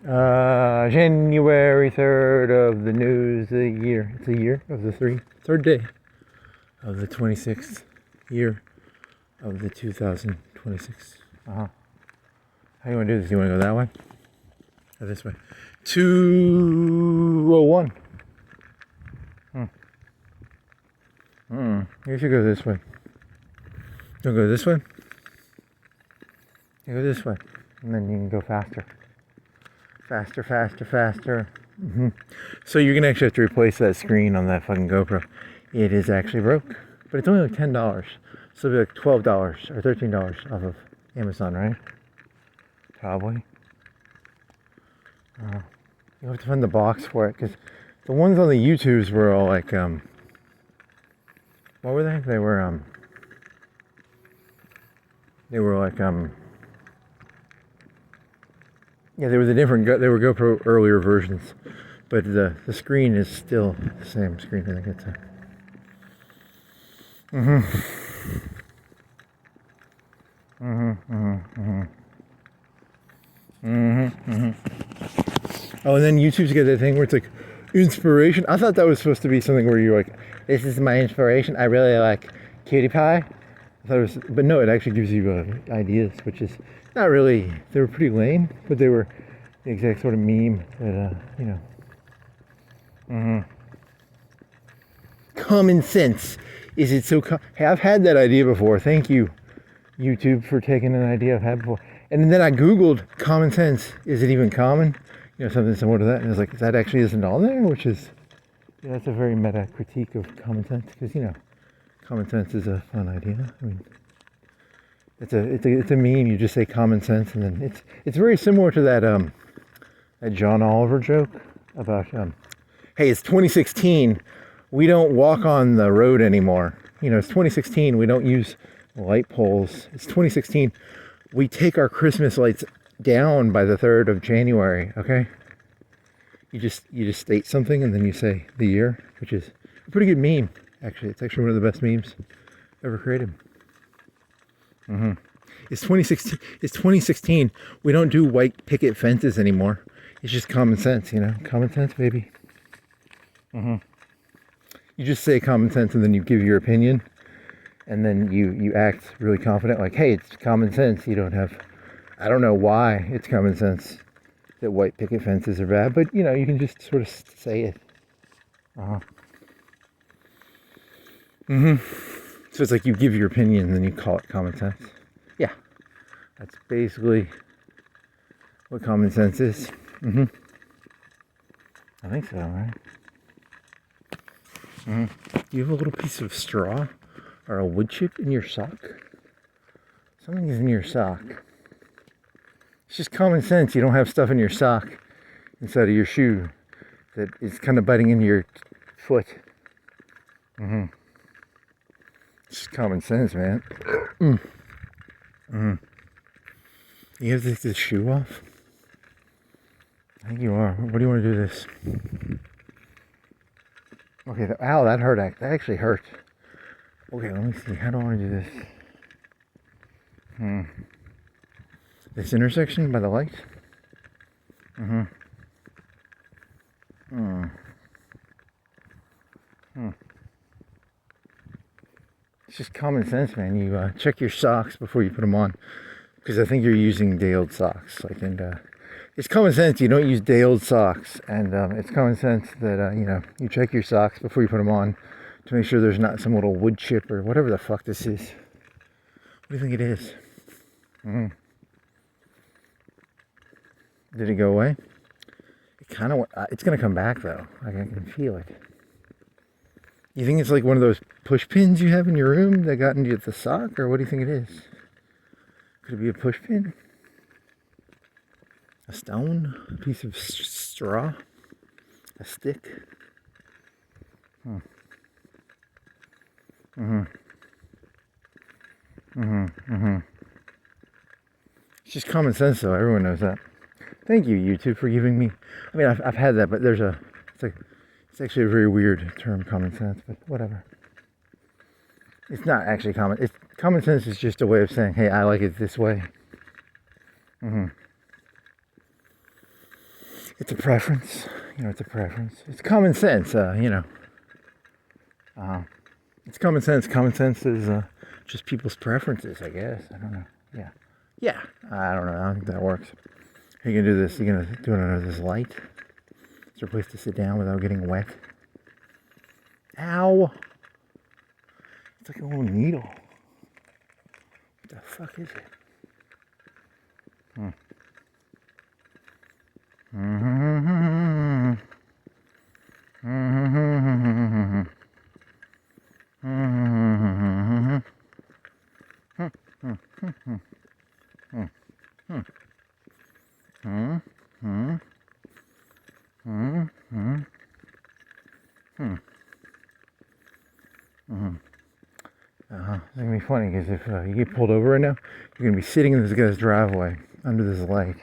January 3rd of the news the year. It's a year of the third day of the 26th year of the 2026. How do you want to do this? You want to go that way? Or this way? 201. You should go this way. Don't go this way? You go this way. And then you can go faster. Faster, faster, faster. So you're going to actually have to replace that screen on that fucking GoPro. It is actually broke. But it's only like $10. So it'll be like $12 or $13 off of Amazon, right? Probably. You'll have to find the box for it. Because the ones on the YouTubes were all like, what were they? They were like, yeah, they were they were GoPro earlier versions, but the screen is still the same screen. I think it's Oh, and then YouTube's got that thing where it's like inspiration. I thought that was supposed to be something where you're like, this is my inspiration. I really like Cutie Pie. I thought it was, but no, it actually gives you ideas, which is not really. They were pretty lame, but they were the exact sort of meme that Common sense. Is it so? Hey, I've had that idea before. Thank you, YouTube, for taking an idea I've had before. And then I Googled common sense. Is it even common? Something similar to that. And I was like, that actually isn't on there, which is, that's a very meta critique of common sense, because common sense is a fun idea. I mean, it's a meme. You just say common sense, and then it's very similar to that John Oliver joke about hey, it's 2016. We don't walk on the road anymore. It's 2016. We don't use light poles. It's 2016. We take our Christmas lights down by the 3rd of January. Okay. You just state something and then you say the year, which is a pretty good meme. Actually, it's actually one of the best memes ever created. It's 2016. It's 2016. We don't do white picket fences anymore. It's just common sense, Common sense, baby. You just say common sense and then you give your opinion, and then you act really confident, like, hey, it's common sense. You don't have, I don't know why it's common sense that white picket fences are bad, but you can just sort of say it. So it's like you give your opinion and then you call it common sense. Yeah, that's basically what common sense is. I think so, right? Do you have a little piece of straw or a wood chip in your sock? Something is in your sock. It's just common sense. You don't have stuff in your sock inside of your shoe that is kind of biting into your foot. It's just common sense, man. You have to take this shoe off? I think you are. What do you want to do this? Okay, ow, that hurt. That actually hurt. Okay, let me see. How do I want to do this? This intersection by the light? It's just common sense, man. You check your socks before you put them on, because I think you're using day-old socks. It's common sense you don't use day-old socks, and it's common sense that you check your socks before you put them on to make sure there's not some little wood chip or whatever the fuck this is. What do you think it is? Did it go away? It's gonna come back though. I can feel it. You think it's like one of those push pins you have in your room that got into the sock, or what do you think it is? Could it be a push pin? A stone? A piece of straw? A stick? It's just common sense, though. Everyone knows that. Thank you, YouTube, for giving me. I mean, I've had that, but it's actually a very weird term, common sense. But whatever. It's not actually common. Common sense is just a way of saying, hey, I like it this way. It's a preference. It's a preference. It's common sense, It's common sense. Common sense is just people's preferences, I guess. I don't know. Yeah. Yeah. I don't know. I don't think that works. How you gonna do this? You gonna do it under this light? Is there a place to sit down without getting wet? Ow! It's like a little needle. What the fuck is it? It's gonna be funny because if you get pulled over right now, you're gonna be sitting in this guy's driveway under this light,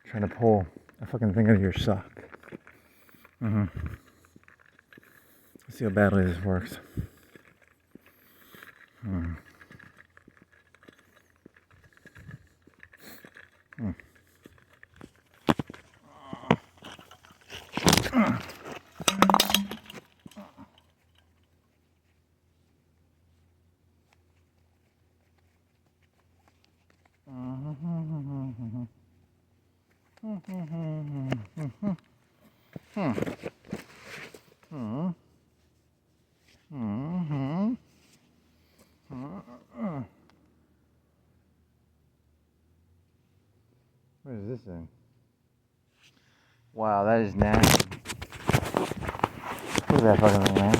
trying to pull a fucking thing out of your sock. Let's see how badly this works. What is this thing? Wow, that is nasty. Look at that fucking thing, man.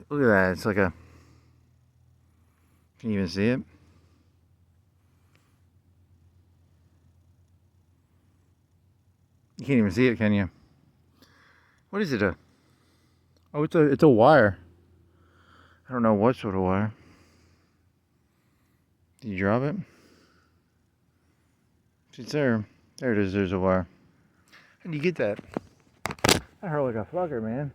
Look at that. It's like a... Can you even see it? You can't even see it, can you? What is it? Oh, it's a wire. I don't know what sort of wire. Did you drop it? It's there. There it is. There's a wire. How do you get that? I hurt like a fucker, man.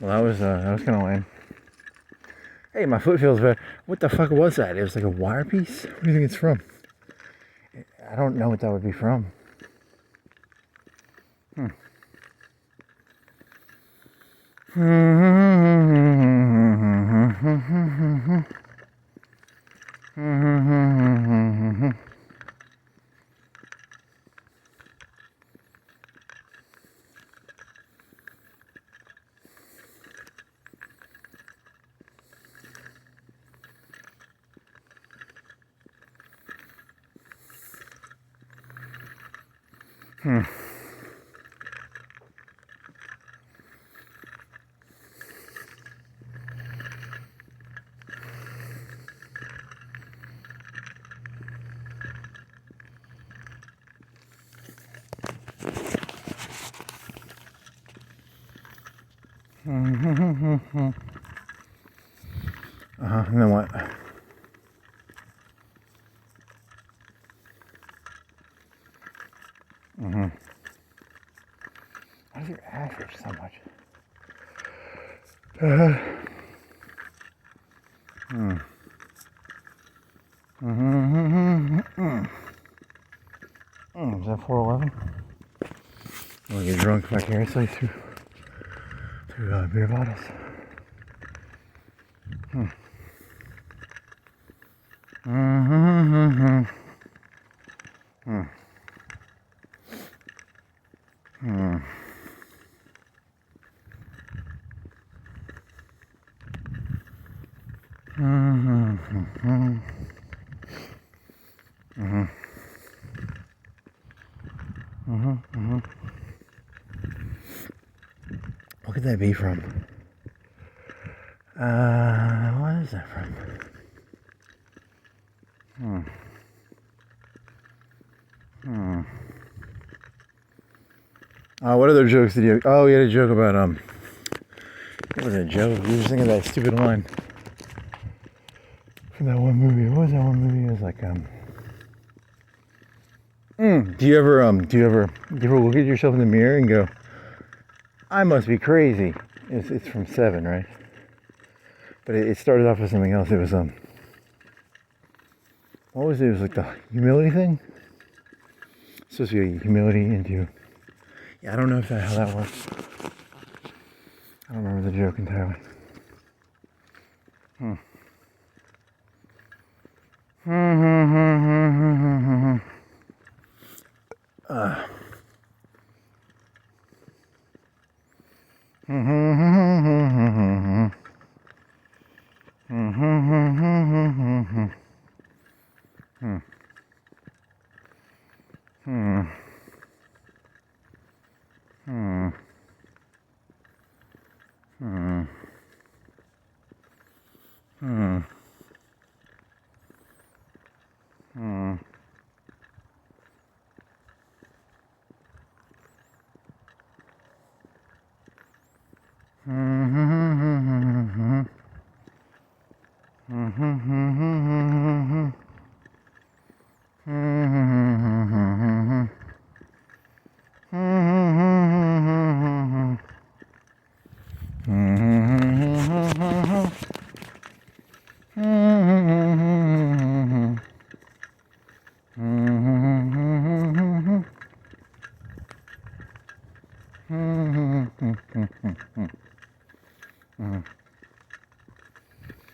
Well, that was kind of lame. Hey, my foot feels better. What the fuck was that? It was like a wire piece? What do you think it's from? I don't know what that would be from. And then what? Why does your ass itch so much? Is that 411? I'm gonna get drunk vicariously through beer bottles. What could that be from? What is that from? What other jokes did you have? Oh, he had a joke about, what was that joke? We were thinking of that stupid line from that one movie. What was that one movie? It was like, do you ever look at yourself in the mirror and go, I must be crazy? It's from Seven, right? But it started off with something else. It was, what was it? It was like the humility thing? It's supposed to be humility into, yeah, I don't know how that works. I don't remember the joke entirely.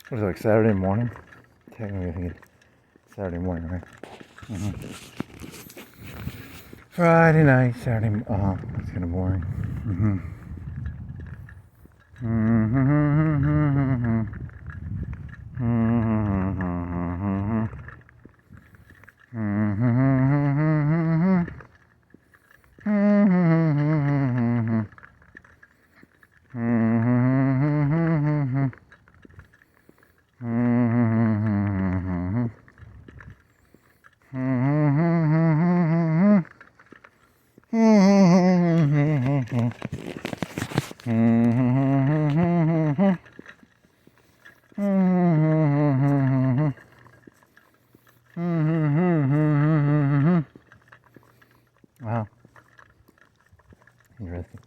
What is it, like Saturday morning? Technically, I think it's Saturday morning, right? Friday night, Saturday. That's kind of boring. Wow. Interesting.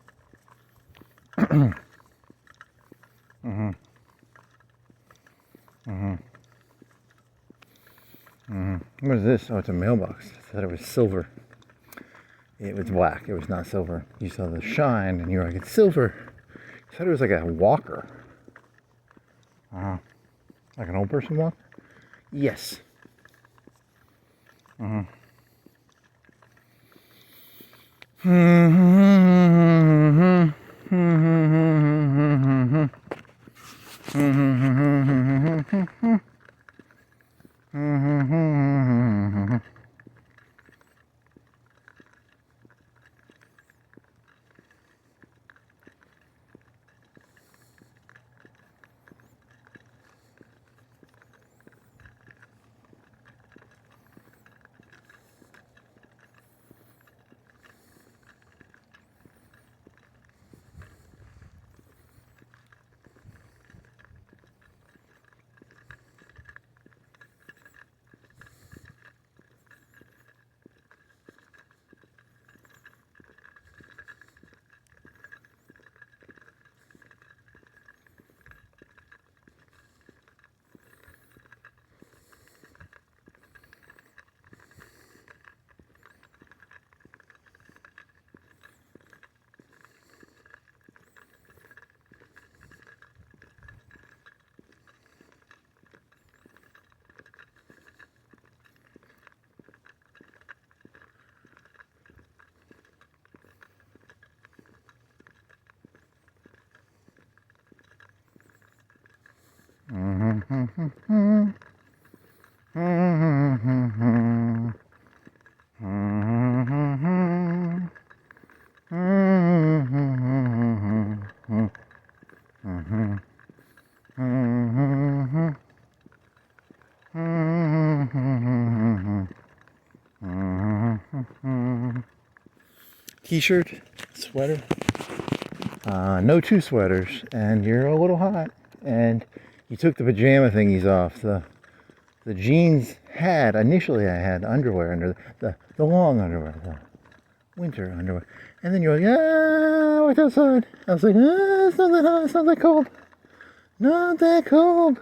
What is this? Oh, it's a mailbox. I thought it was silver. It was black. It was not silver. You saw the shine and you were like, it's silver. You thought it was like a walker. Like an old person walker? Yes. t-shirt, sweater, no two sweaters, and you're a little hot, and you took the pajama thingies off. The jeans had, initially I had underwear under the long underwear, the winter underwear, and then you're like, I went outside. I was like, it's not that hot, it's not that cold. Not that cold.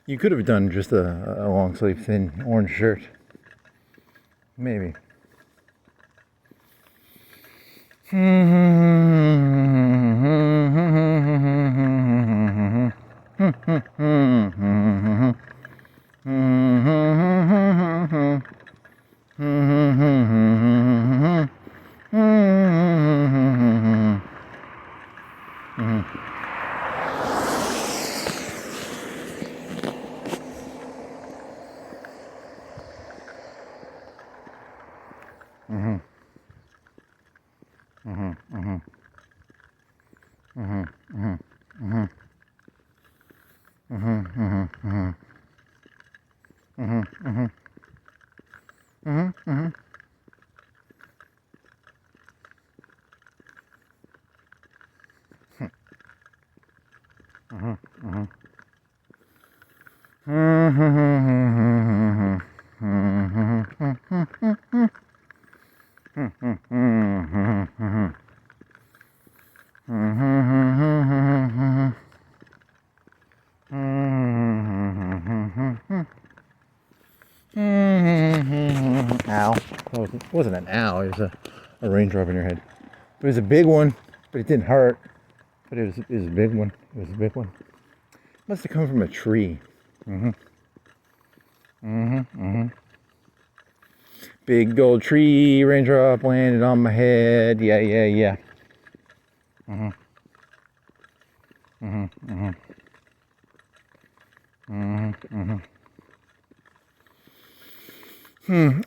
You could have done just a long sleeve thin orange shirt. Maybe. Ow. It wasn't an ow, it was a raindrop in your head. It was a big one, but it didn't hurt. But it was a big one. It was a big one. It must have come from a tree. Big gold tree, raindrop landed on my head. Yeah.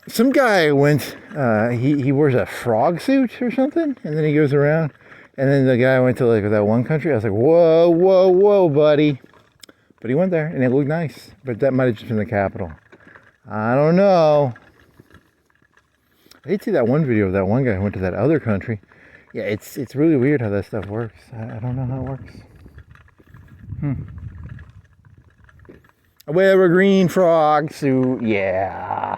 Some guy went, he wears a frog suit or something, and then he goes around, and then the guy went to like that one country. I was like, whoa, buddy. But he went there, and it looked nice. But that might have just been the capital. I don't know. I did see that one video of that one guy who went to that other country. Yeah, it's really weird how that stuff works. I don't know how it works. I wear a green frog suit, yeah.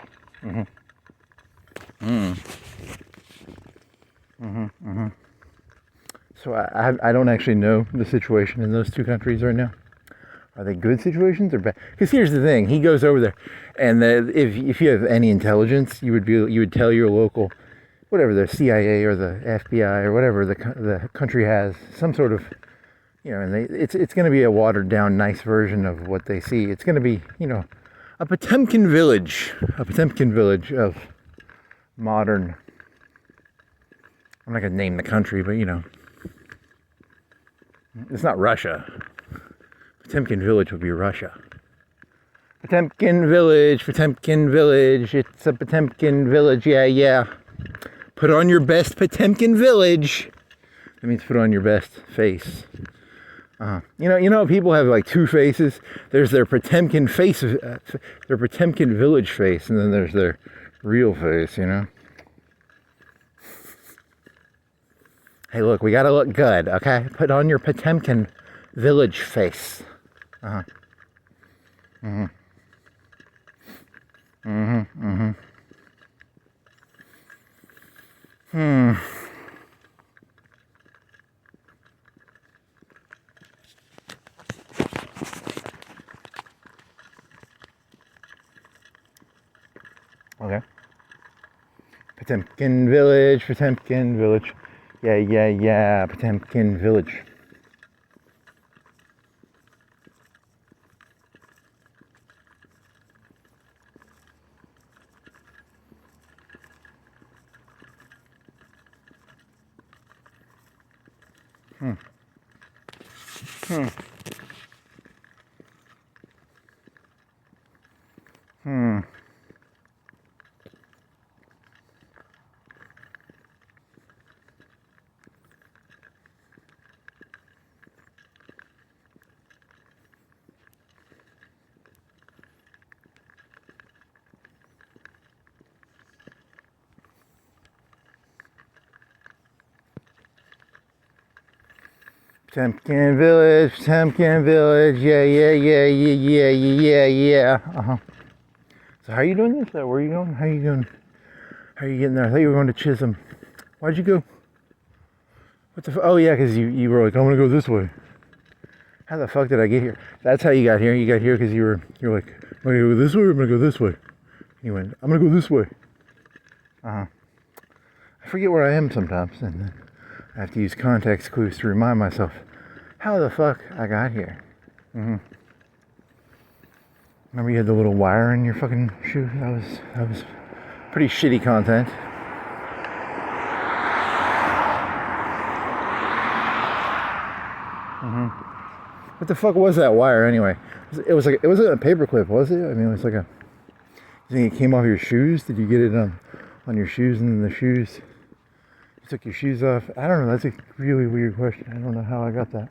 So I don't actually know the situation in those two countries right now. Are they good situations or bad? Because here's the thing: he goes over there, and if you have any intelligence, you would tell your local, whatever the CIA or the FBI or whatever the country has, some sort of, and it's going to be a watered down, nice version of what they see. It's going to be, a Potemkin village of modern. I'm not going to name the country, but it's not Russia. Potemkin village would be Russia. Potemkin village, it's a Potemkin village, yeah. Put on your best Potemkin village. That means put on your best face. People have like two faces. There's their Potemkin face, their Potemkin village face, and then there's their real face, Hey, look, we gotta look good, okay? Put on your Potemkin village face. Okay. Potemkin village. Yeah, Potemkin village. Temkin Village, yeah. So how are you doing this? Where are you going? How are you doing? How are you getting there? I thought you were going to Chisholm. Why'd you go? What the oh yeah, because you were like, I'm gonna go this way. How the fuck did I get here? That's how you got here. You got here because you're like, I'm gonna go this way or I'm gonna go this way. You went, I'm gonna go this way. I forget where I am sometimes, and I have to use context clues to remind myself how the fuck I got here. Remember you had the little wire in your fucking shoe? That was pretty shitty content. What the fuck was that wire anyway? It wasn't a paperclip, was it? I mean, it was like a. You think it came off your shoes? Did you get it on your shoes and then the shoes? You took your shoes off? I don't know. That's a really weird question. I don't know how I got that.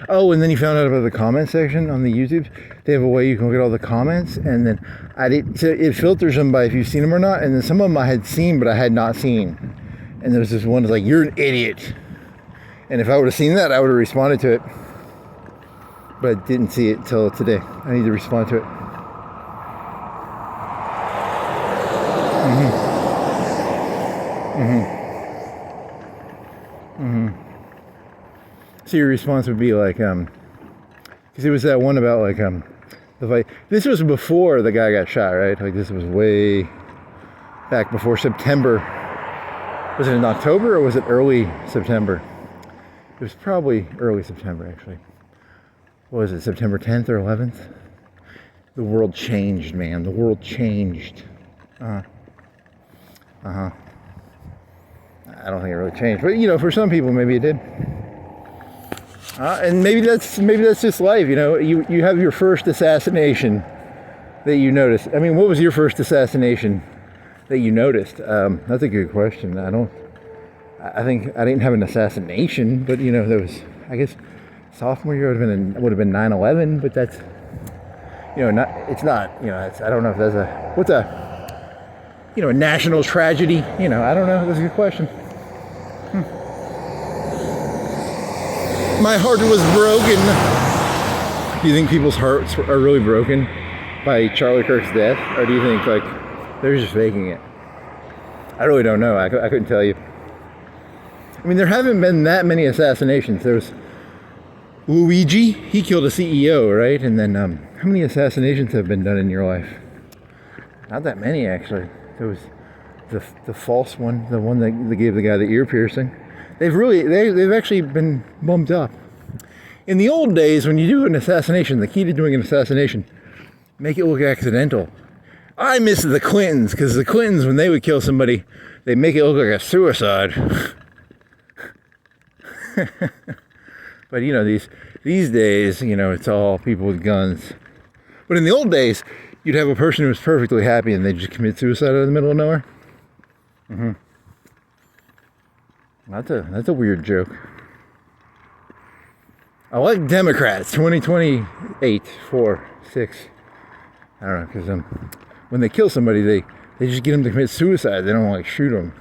Oh, and then you found out about the comment section on the YouTube. They have a way you can look at all the comments, and then it filters them by if you've seen them or not. And then some of them I had seen, but I had not seen. And there was this one that's like, "You're an idiot." And if I would have seen that, I would have responded to it. But I didn't see it till today. I need to respond to it. So your response would be like, because it was that one about like, the fight. This was before the guy got shot, right? Like this was way back before September. Was it in October or was it early September? It was probably early September, actually. What was it, September 10th or 11th? The world changed, man. The world changed. I don't think it really changed, but you know, for some people, maybe it did. And maybe that's just life, you know. You have your first assassination that you noticed. I mean, what was your first assassination that you noticed? That's a good question. I think I didn't have an assassination, but you know, there was. I guess sophomore year would have been 9/11, but that's, you know, it's not. You know, I don't know if that's a national tragedy. You know, I don't know. That's a good question. My heart was broken. Do you think people's hearts are really broken by Charlie Kirk's death? Or do you think, like, they're just faking it? I really don't know. I couldn't tell you. I mean, there haven't been that many assassinations. There was Luigi. He killed a CEO, right? And then, how many assassinations have been done in your life? Not that many, actually. There was the false one, the one that they gave the guy the ear piercing. They've actually been bumped up. In the old days, when you do an assassination, the key to doing an assassination, make it look accidental. I miss the Clintons, because the Clintons, when they would kill somebody, they make it look like a suicide. But you know, these days, you know, it's all people with guns. But in the old days, you'd have a person who was perfectly happy and they'd just commit suicide out of the middle of nowhere. That's a weird joke. I like Democrats. 2028, 4, 6. I don't know, because when they kill somebody, they just get them to commit suicide. They don't like shoot them.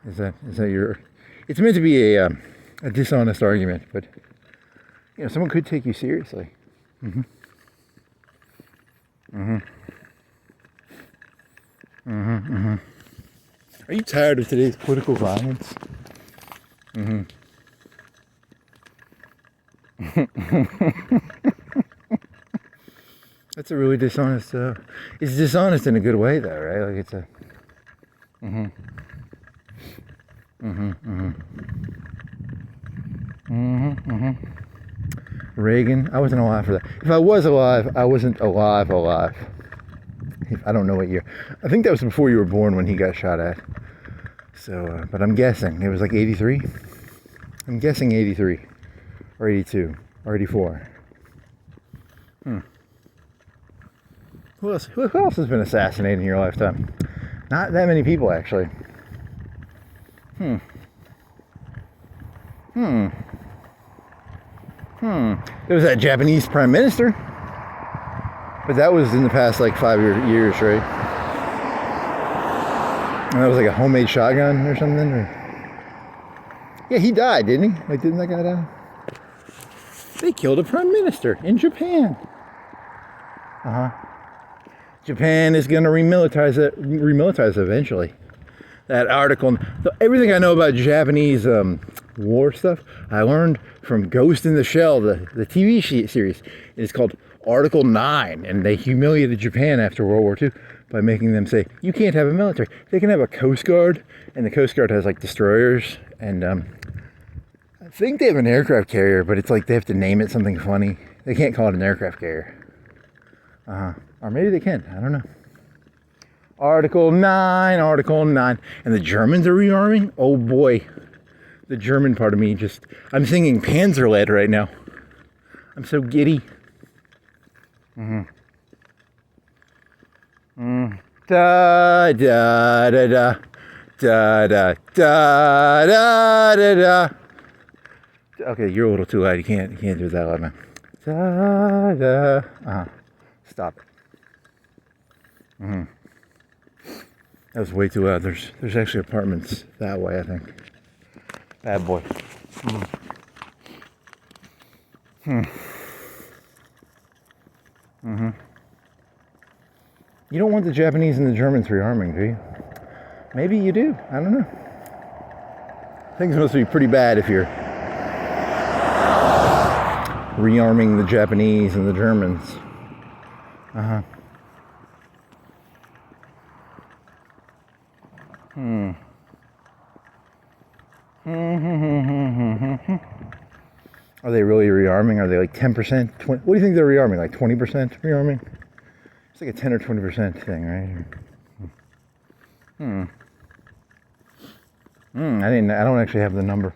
Is that your? It's meant to be a dishonest argument, but you know, someone could take you seriously. Are you tired of today's political violence? That's a really dishonest. It's dishonest in a good way, though, right? Like it's a. Reagan. I wasn't alive for that. If I was alive, I wasn't alive. I don't know what year. I think that was before you were born when he got shot at. So, but I'm guessing it was like 83. I'm guessing 83 or 82 or 84. Who else has been assassinated in your lifetime? Not that many people, actually. There was that Japanese prime minister. But that was in the past, like, 5 years, right? And that was like a homemade shotgun or something? Yeah, he died, didn't he? Like, didn't that guy die? They killed a prime minister in Japan. Japan is going to remilitarize eventually. That article, everything I know about Japanese war stuff, I learned from Ghost in the Shell, the TV series. It's called Article 9, and they humiliated Japan after World War II by making them say, you can't have a military. They can have a Coast Guard, and the Coast Guard has like destroyers, and I think they have an aircraft carrier, but it's like they have to name it something funny. They can't call it an aircraft carrier. Or maybe they can, I don't know. Article 9, and the Germans are rearming? Oh boy, the German part of me I'm singing Panzerled right now. I'm so giddy. Da da da da da da da da da da. Okay, you're a little too loud. You can't do that loud, man. Da da. Stop it. That was way too loud. There's actually apartments that way, I think. Bad boy. You don't want the Japanese and the Germans rearming, do you? Maybe you do. I don't know. Things must be pretty bad if you're rearming the Japanese and the Germans. Are they really rearming? Are they like 10%? 20? What do you think they're rearming? Like 20% rearming? It's like a 10 or 20% thing, right? I don't actually have the number.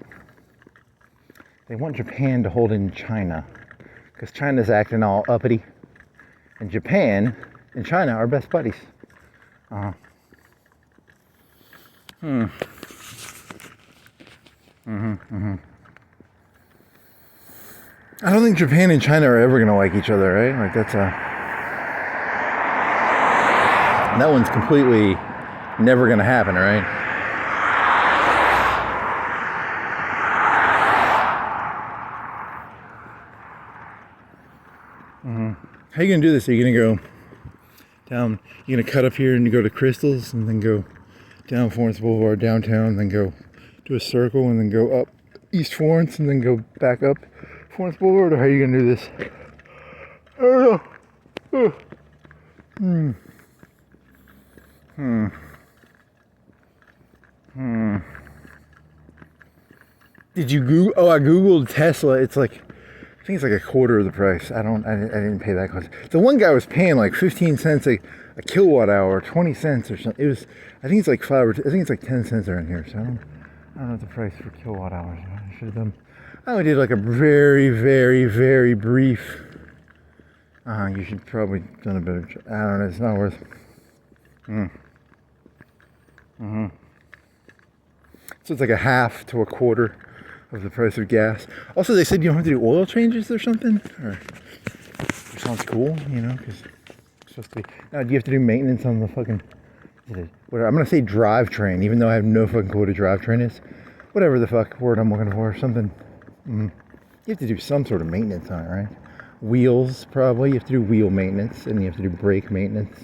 They want Japan to hold in China because China's acting all uppity, and Japan and China are best buddies. I don't think Japan and China are ever gonna like each other, right? Like that one's completely never gonna happen, right? How are you gonna do this? Are you gonna go down? You're gonna cut up here and go to Crystals, and then go down Florence Boulevard downtown, and then go do a circle, and then go up East Florence, and then go back up Florence Boulevard? Or how are you gonna do this? I don't know. Did you Google? Oh, I googled Tesla. It's like, I think it's like a quarter of the price. I didn't pay that close. The one guy was paying like 15 cents a kilowatt hour, 20 cents or something. It was, I think it's like 10 cents around here. So I don't know what the price for kilowatt hours. I should have done. I only did like a very, very, very brief. You should probably done a better job. I don't know. It's not worth. So it's like a half to a quarter of the price of gas. Also, they said you don't have to do oil changes or something. Which sounds cool, you know, because it's supposed to be. Now, do you have to do maintenance on the fucking? Whatever. I'm gonna say drivetrain, even though I have no fucking clue what a drivetrain is. Whatever the fuck word I'm looking for, something. You have to do some sort of maintenance on it, right? Wheels, probably. You have to do wheel maintenance, and you have to do brake maintenance.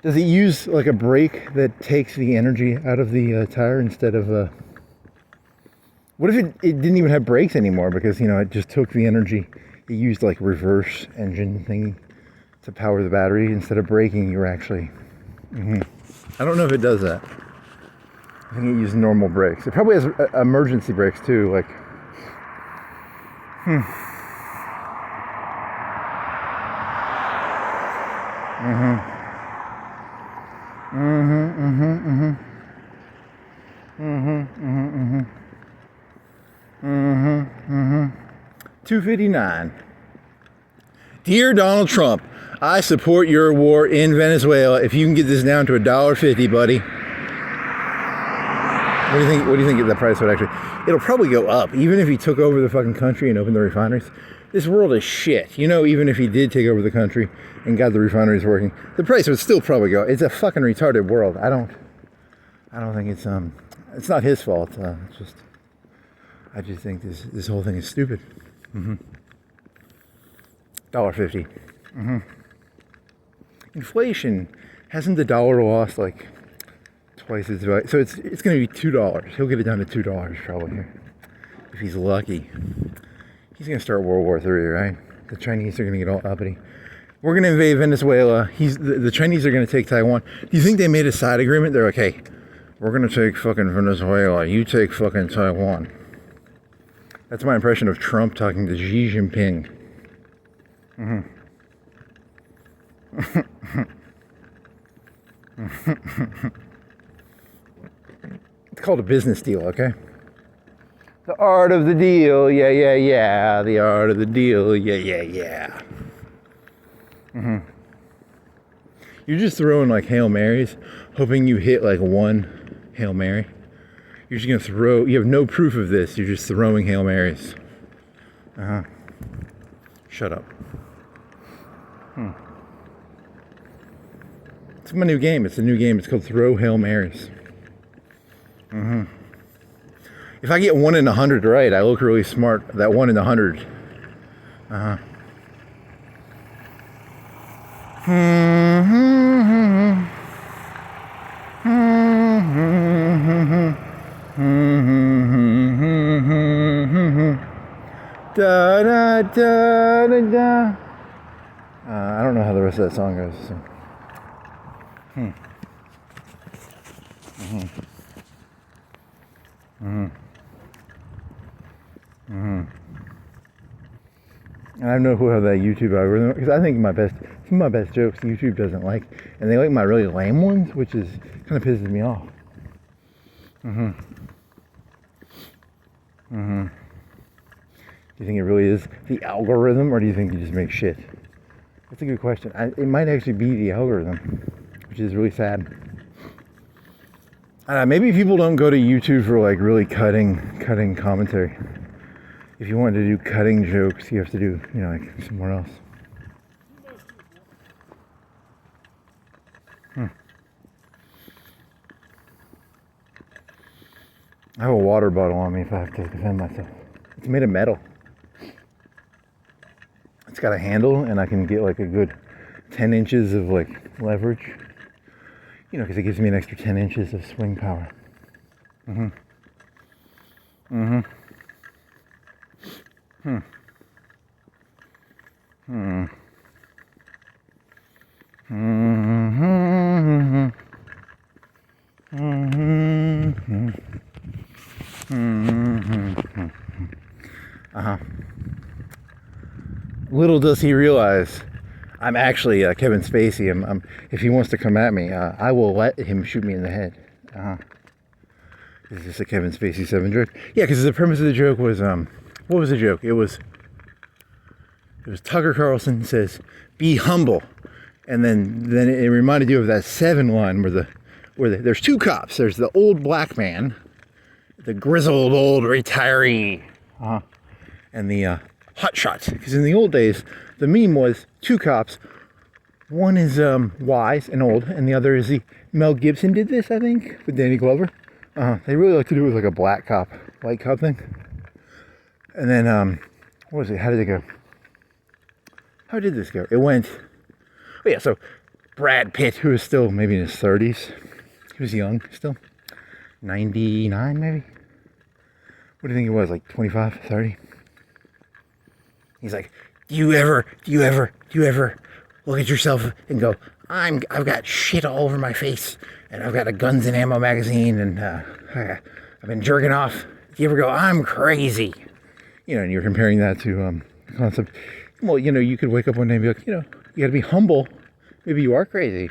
Does it use like a brake that takes the energy out of the tire instead of what if it didn't even have brakes anymore because, you know, it just took the energy. It used like reverse engine thingy to power the battery instead of braking. You're actually. I don't know if it does that. I think it uses normal brakes. It probably has emergency brakes too, like. $2.59. Dear Donald Trump, I support your war in Venezuela. If you can get this down to $1.50, buddy. What do you think? What do you think the price would actually? It'll probably go up, even if he took over the fucking country and opened the refineries. This world is shit. You know, even if he did take over the country and got the refineries working, the price would still probably go. It's a fucking retarded world. I don't think it's not his fault. I just think this whole thing is stupid. $1.50. Inflation, hasn't the dollar lost like twice its value? So it's going to be $2. He'll get it down to $2 probably here, if he's lucky. He's going to start World War III, right? The Chinese are going to get all uppity. We're going to invade Venezuela. The Chinese are going to take Taiwan. Do you think they made a side agreement? They're like, hey, we're going to take fucking Venezuela. You take fucking Taiwan. That's my impression of Trump talking to Xi Jinping. It's called a business deal, okay? The art of the deal, yeah, yeah, yeah. The art of the deal, yeah, yeah, yeah. You're just throwing like Hail Marys, hoping you hit like one Hail Mary. You're just gonna throw, you have no proof of this, you're just throwing Hail Marys. Shut up. It's my new game. It's a new game. It's called Throw Hail Marys. If I get 1 in 100 right, I look really smart. That 1 in 100. Da da da da da. I don't know how the rest of that song goes. So. And I know who have that YouTube algorithm, because I think some of my best jokes YouTube doesn't like, and they like my really lame ones, which is kind of pisses me off. Do you think it really is the algorithm, or do you think you just make shit? That's a good question. It might actually be the algorithm, which is really sad. Maybe people don't go to YouTube for like really cutting commentary. If you want to do cutting jokes, you have to do, you know, like somewhere else. I have a water bottle on me if I have to defend myself. It's made of metal. It's got a handle, and I can get like a good 10 inches of like leverage. You know, because it gives me an extra 10 inches of swing power. Little does he realize I'm actually Kevin Spacey. If he wants to come at me, I will let him shoot me in the head. Is this a Kevin Spacey 7 joke? Yeah, because the premise of the joke was, what was the joke? It was Tucker Carlson says, "Be humble," and then it reminded you of that 7 line where there's 2 cops. There's the old black man, the grizzled old retiree, and the hot shots. Because in the old days, the meme was 2 cops. One is wise and old, and the other is Mel Gibson did this, I think, with Danny Glover. They really like to do it with like a black cop, white cop thing. And then, what was it? How did it go? How did this go? It went, oh yeah, so Brad Pitt, who is still maybe in his 30s, he was young still, 99 maybe? What do you think it was, like 25, 30? He's like, do you ever look at yourself and go, I've got shit all over my face, and I've got a guns and ammo magazine, and I've been jerking off. Do you ever go, I'm crazy? You know, and you're comparing that to the concept. Well, you know, you could wake up one day and be like, you know, you gotta be humble. Maybe you are crazy.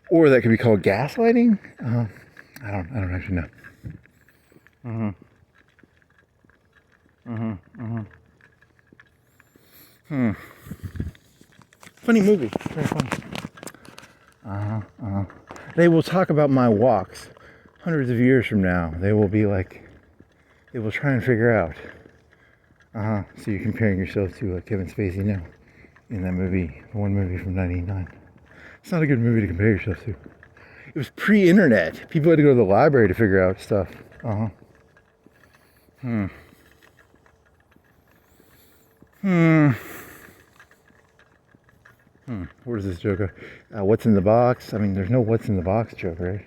Or that could be called gaslighting. I don't actually know. Funny movie. Very funny. They will talk about my walks hundreds of years from now. They will be like, they will try and figure out. So you're comparing yourself to Kevin Spacey now in that movie, the one movie from '99. It's not a good movie to compare yourself to. It was pre-internet. People had to go to the library to figure out stuff. Where does this joke go? What's in the box? I mean, there's no what's in the box joke, right?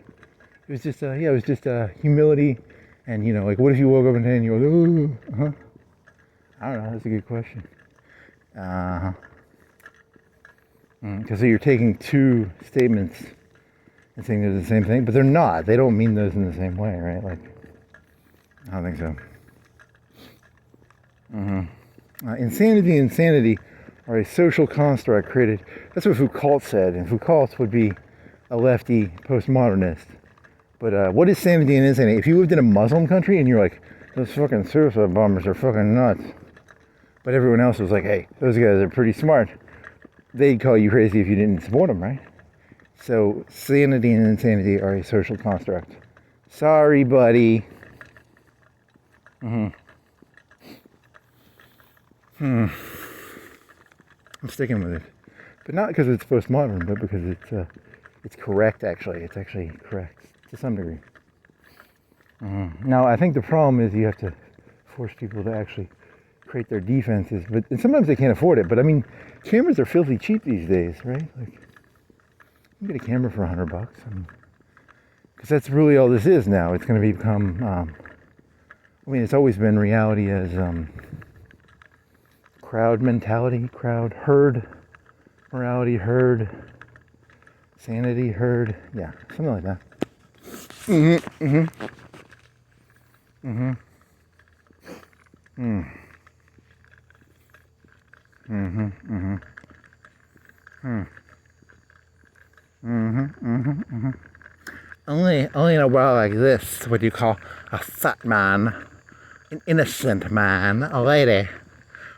It was just, it was just humility. And, you know, like, what if you woke up and you go, ooh, I don't know, that's a good question. Because so you're taking two statements and saying they're the same thing, but they're not. They don't mean those in the same way, right? Like, I don't think so. Insanity and sanity are a social construct created. That's what Foucault said, and Foucault would be a lefty postmodernist. But what is sanity and insanity? If you lived in a Muslim country and you're like, those fucking suicide bombers are fucking nuts, but everyone else was like, hey, those guys are pretty smart, they'd call you crazy if you didn't support them, right? So sanity and insanity are a social construct. Sorry, buddy. I'm sticking with it, but not because it's postmodern, but because it's correct. Actually, it's actually correct to some degree. Now, I think the problem is you have to force people to actually create their defenses, and sometimes they can't afford it. But I mean, cameras are filthy cheap these days, right? Like, you can get a camera for $100. Because that's really all this is now. It's going to become. I mean, it's always been reality as crowd mentality, crowd, herd, morality, herd, sanity, herd, yeah, something like that. Only in a world like this would you call a fat man an innocent man, a lady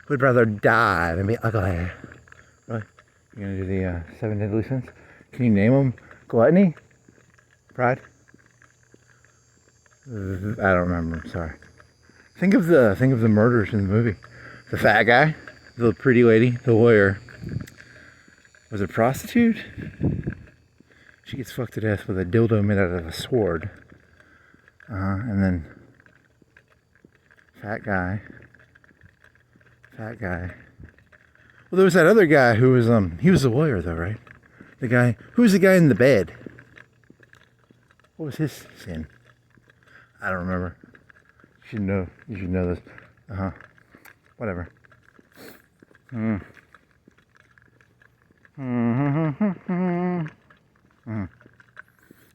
who'd rather die than be ugly. Really? You're gonna do the 7 deadly sins? Can you name them? Gluttony? Pride? I don't remember. I'm sorry. Think of the murders in the movie. The fat guy, the pretty lady, the lawyer. Was it a prostitute? She gets fucked to death with a dildo made out of a sword. And then fat guy. Well, there was that other guy who was he was a lawyer though, right? The guy who was the guy in the bed. What was his sin? I don't remember. You should know this. Whatever. You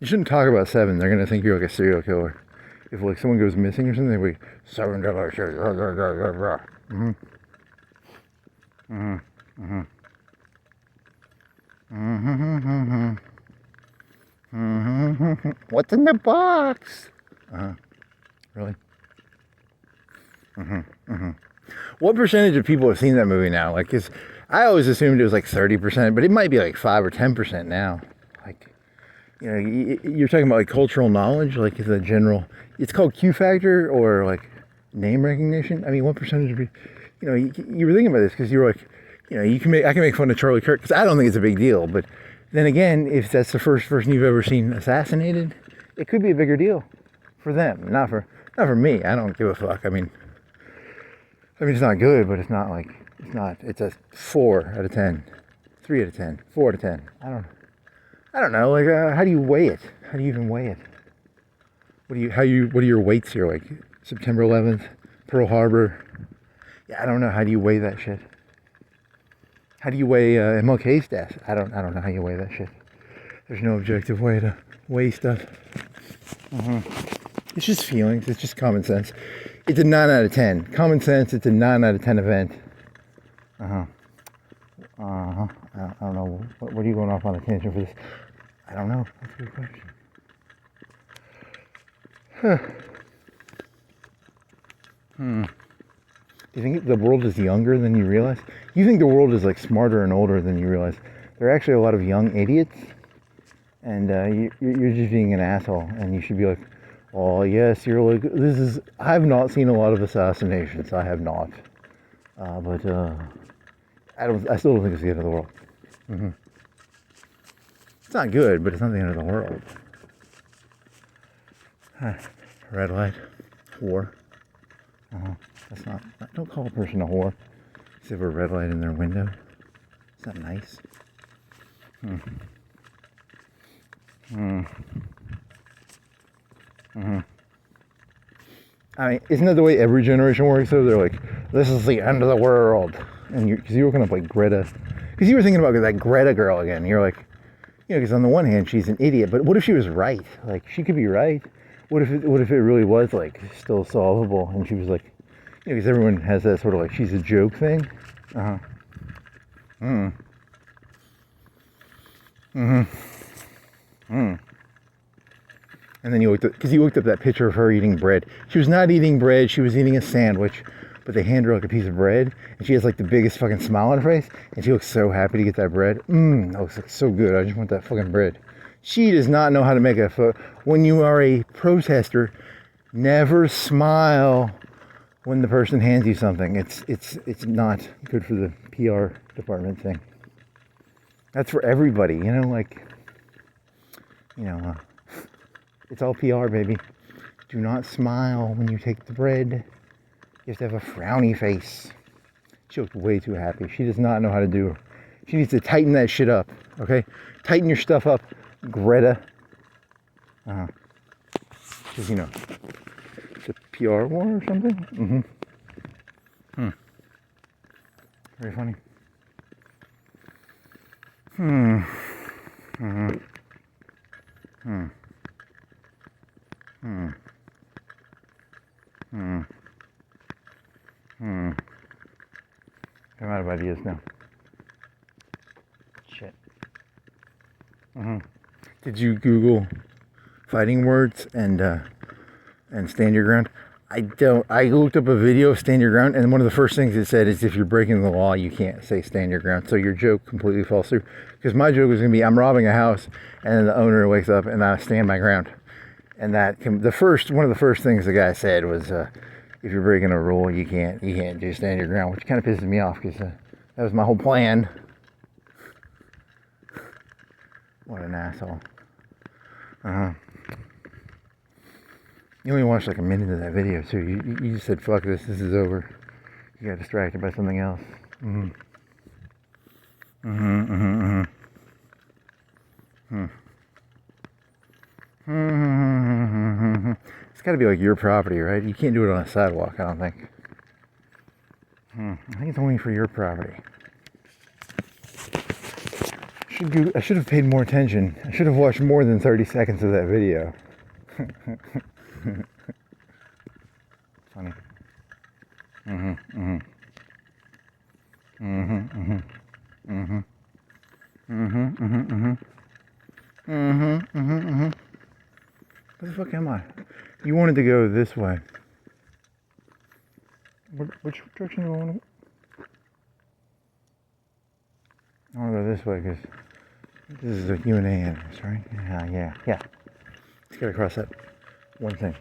shouldn't talk about 7. They're gonna think you're like a serial killer. If like someone goes missing or something, they be $7. What's in the box? Really? What percentage of people have seen that movie now? Like, cause I always assumed it was like 30%, but it might be like 5 or 10% now. Like, you know, you're talking about like cultural knowledge, like the general. It's called Q factor or like name recognition. I mean, what percentage of you know, you were thinking about this because you were like, you know, I can make fun of Charlie Kirk because I don't think it's a big deal. But then again, if that's the first person you've ever seen assassinated, it could be a bigger deal for them, not for me. I don't give a fuck. I mean, it's not good, but it's not like it's a 4 out of 10, 3 out of 10, 4 out of 10. I don't know. Like, how do you weigh it? How do you even weigh it? What are your weights here? Like September 11th, Pearl Harbor. Yeah, I don't know. How do you weigh that shit? How do you weigh MLK's death? I don't know how you weigh that shit. There's no objective way to weigh stuff. It's just feelings. It's just common sense. It's a 9 out of 10. Common sense. It's a 9 out of 10 event. I don't know. What are you going off on a tangent for this? I don't know. That's a good question. Do you think the world is younger than you realize? You think the world is like smarter and older than you realize. There are actually a lot of young idiots, and you're just being an asshole, and you should be like, oh yes, you're like, this is, I have not seen a lot of assassinations, I have not. But I still don't think it's the end of the world. It's not good, but it's not the end of the world. Red light. Whore. That's not, don't call a person a whore. If they have a red light in their window. Is that nice? I mean, isn't that the way every generation works though? They're like, this is the end of the world. And because you were kind of like Greta. Because you were thinking about that Greta girl again. You're like, because on the one hand, she's an idiot. But what if she was right? Like, she could be right. What if it really was like still solvable? And she was like, because everyone has that sort of like she's a joke thing. And then you looked up that picture of her eating bread. She was not eating bread, she was eating a sandwich, but they hand her like a piece of bread, and she has like the biggest fucking smile on her face, and she looks so happy to get that bread. That looks like so good, I just want that fucking bread. She does not know how to make when you are a protester, never smile when the person hands you something. It's not good for the PR department thing. That's for everybody, it's all PR, baby. Do not smile when you take the bread. You have to have a frowny face. She looked way too happy. She does not know how to do it. She needs to tighten that shit up, okay? Tighten your stuff up, Greta. Because, it's a PR war or something? Very funny. I'm out of ideas now. Shit. Did you Google fighting words and stand your ground? I looked up a video of stand your ground, and one of the first things it said is if you're breaking the law, you can't say stand your ground. So your joke completely falls through. Because my joke was going to be, I'm robbing a house, and then the owner wakes up, and I stand my ground. And one of the first things the guy said was, if you're breaking a rule, you can't just stand your ground, which kind of pisses me off, because that was my whole plan. What an asshole. You only watched like a minute of that video too. You just said, fuck this is over. You got distracted by something else. It's gotta be like your property, right? You can't do it on a sidewalk, I don't think. I think it's only for your property. I should have paid more attention. I should have watched more than 30 seconds of that video. Funny. Where the fuck am I? You wanted to go this way. Which direction do I want to go? I want to go this way because this is a UNA entrance, right? Yeah. Just gotta cross that one thing.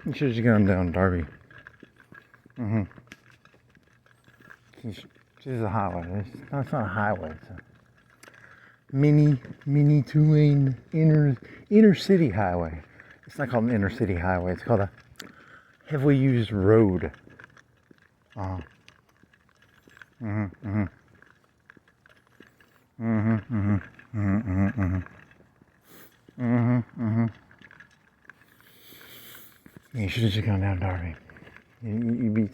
You should have just gone down Darby. This is a highway. It's not a highway. It's a mini 2-lane inner city highway. It's not called an inner city highway. It's called a heavily used road. You should have just gone down Darby. You'd be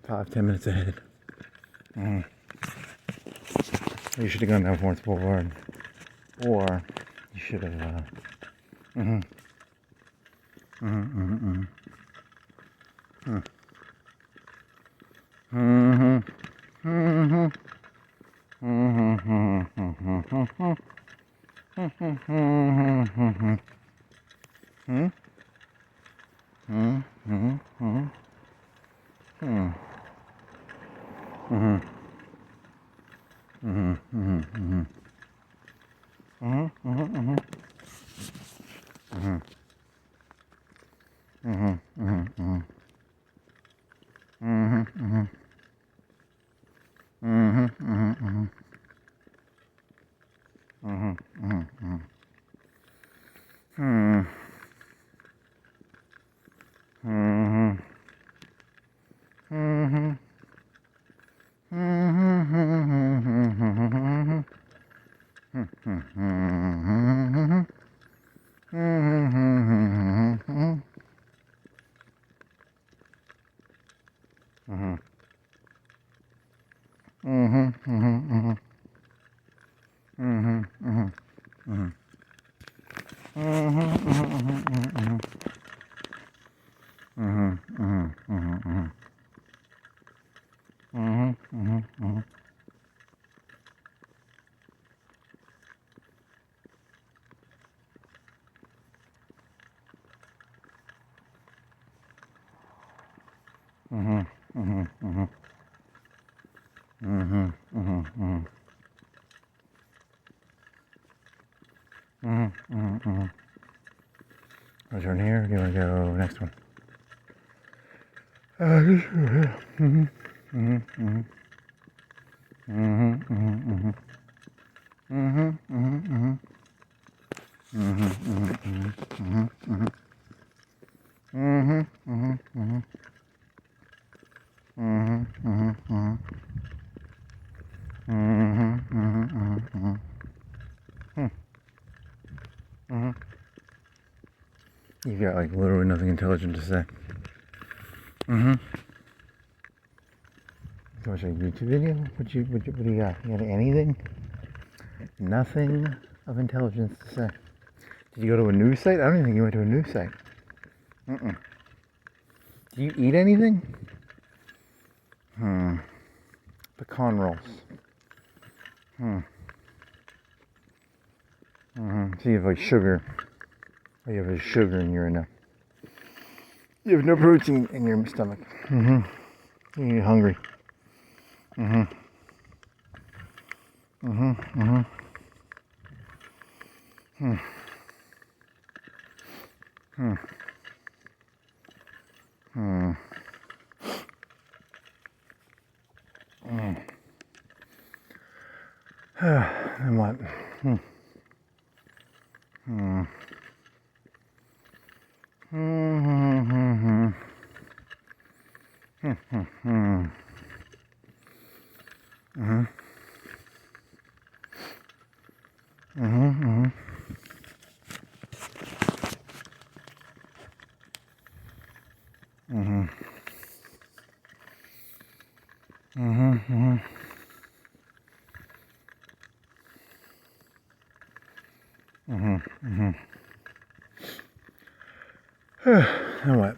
5-10 minutes ahead. You should have gone down Florence Boulevard, or you should have. I'll turn here. You want to go next one? You've got like literally nothing intelligent to say. You watch a YouTube video? What do you got? You got anything? Nothing of intelligence to say. Did you go to a news site? I don't even think you went to a news site. Do you eat anything? Pecan rolls. So you have like sugar. Oh, you have sugar in your you have no protein in your stomach. You're hungry. And what? And what?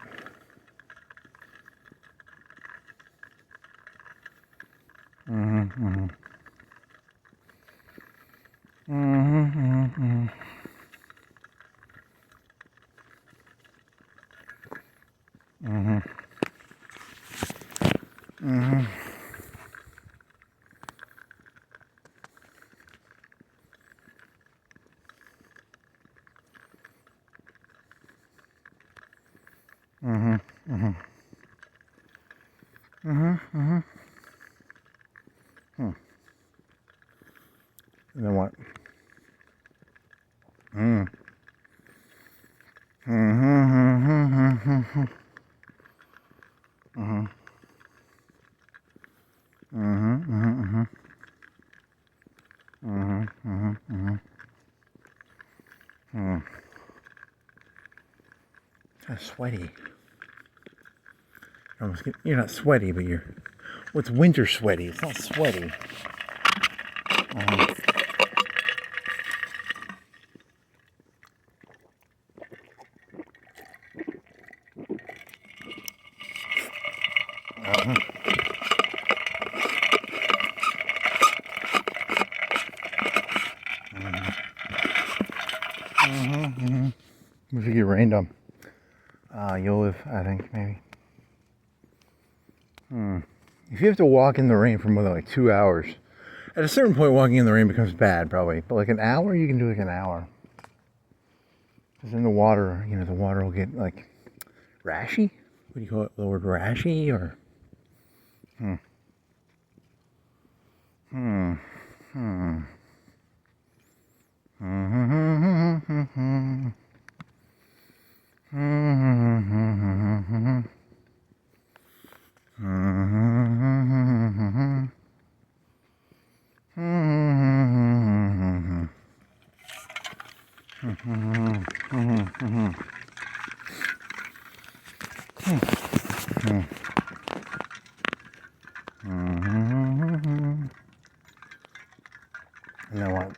And then what? of sweaty. You're not sweaty, but you're. Well, it's winter sweaty. It's not sweaty. If you get rained on, you'll live, I think, maybe. If you have to walk in the rain for more than like 2 hours, at a certain point walking in the rain becomes bad, probably. But like an hour, you can do like an hour. Because then the water, the water will get like rashy. What do you call it? The word rashy or? And then what?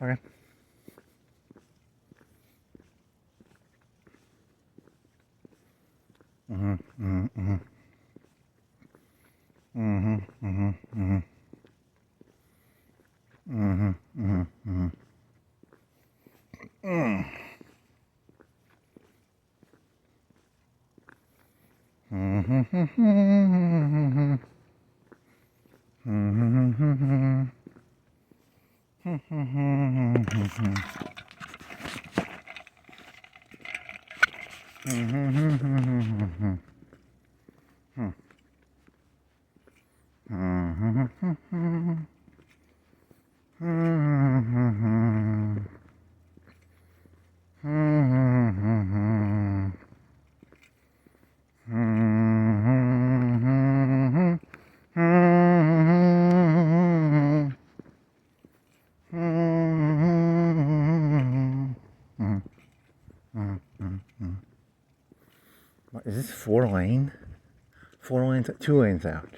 Okay. Is this 4 lane? 4 lanes, 2 lanes out.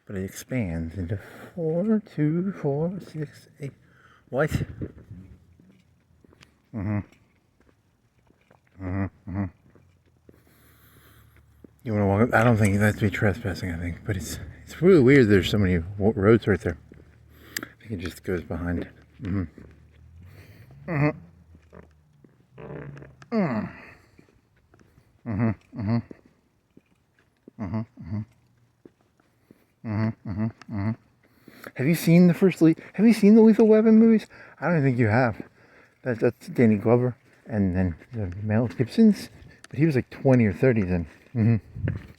But it expands into 4, 2, 4, 6, 8. What? You want to walk up? I don't think that's be trespassing, I think. But it's really weird there's so many roads right there. It just goes behind. Mm-hmm. Mm-hmm. Mm. Mm-hmm. Mm-hmm. Mm-hmm. Mm-hmm. Mm-hmm. Mm-hmm. Mm-hmm. Have you seen the Have you seen the Lethal Weapon movies? I don't think you have. That's Danny Glover and then Mel Gibson's, but he was like 20 or 30 then. Mm-hmm.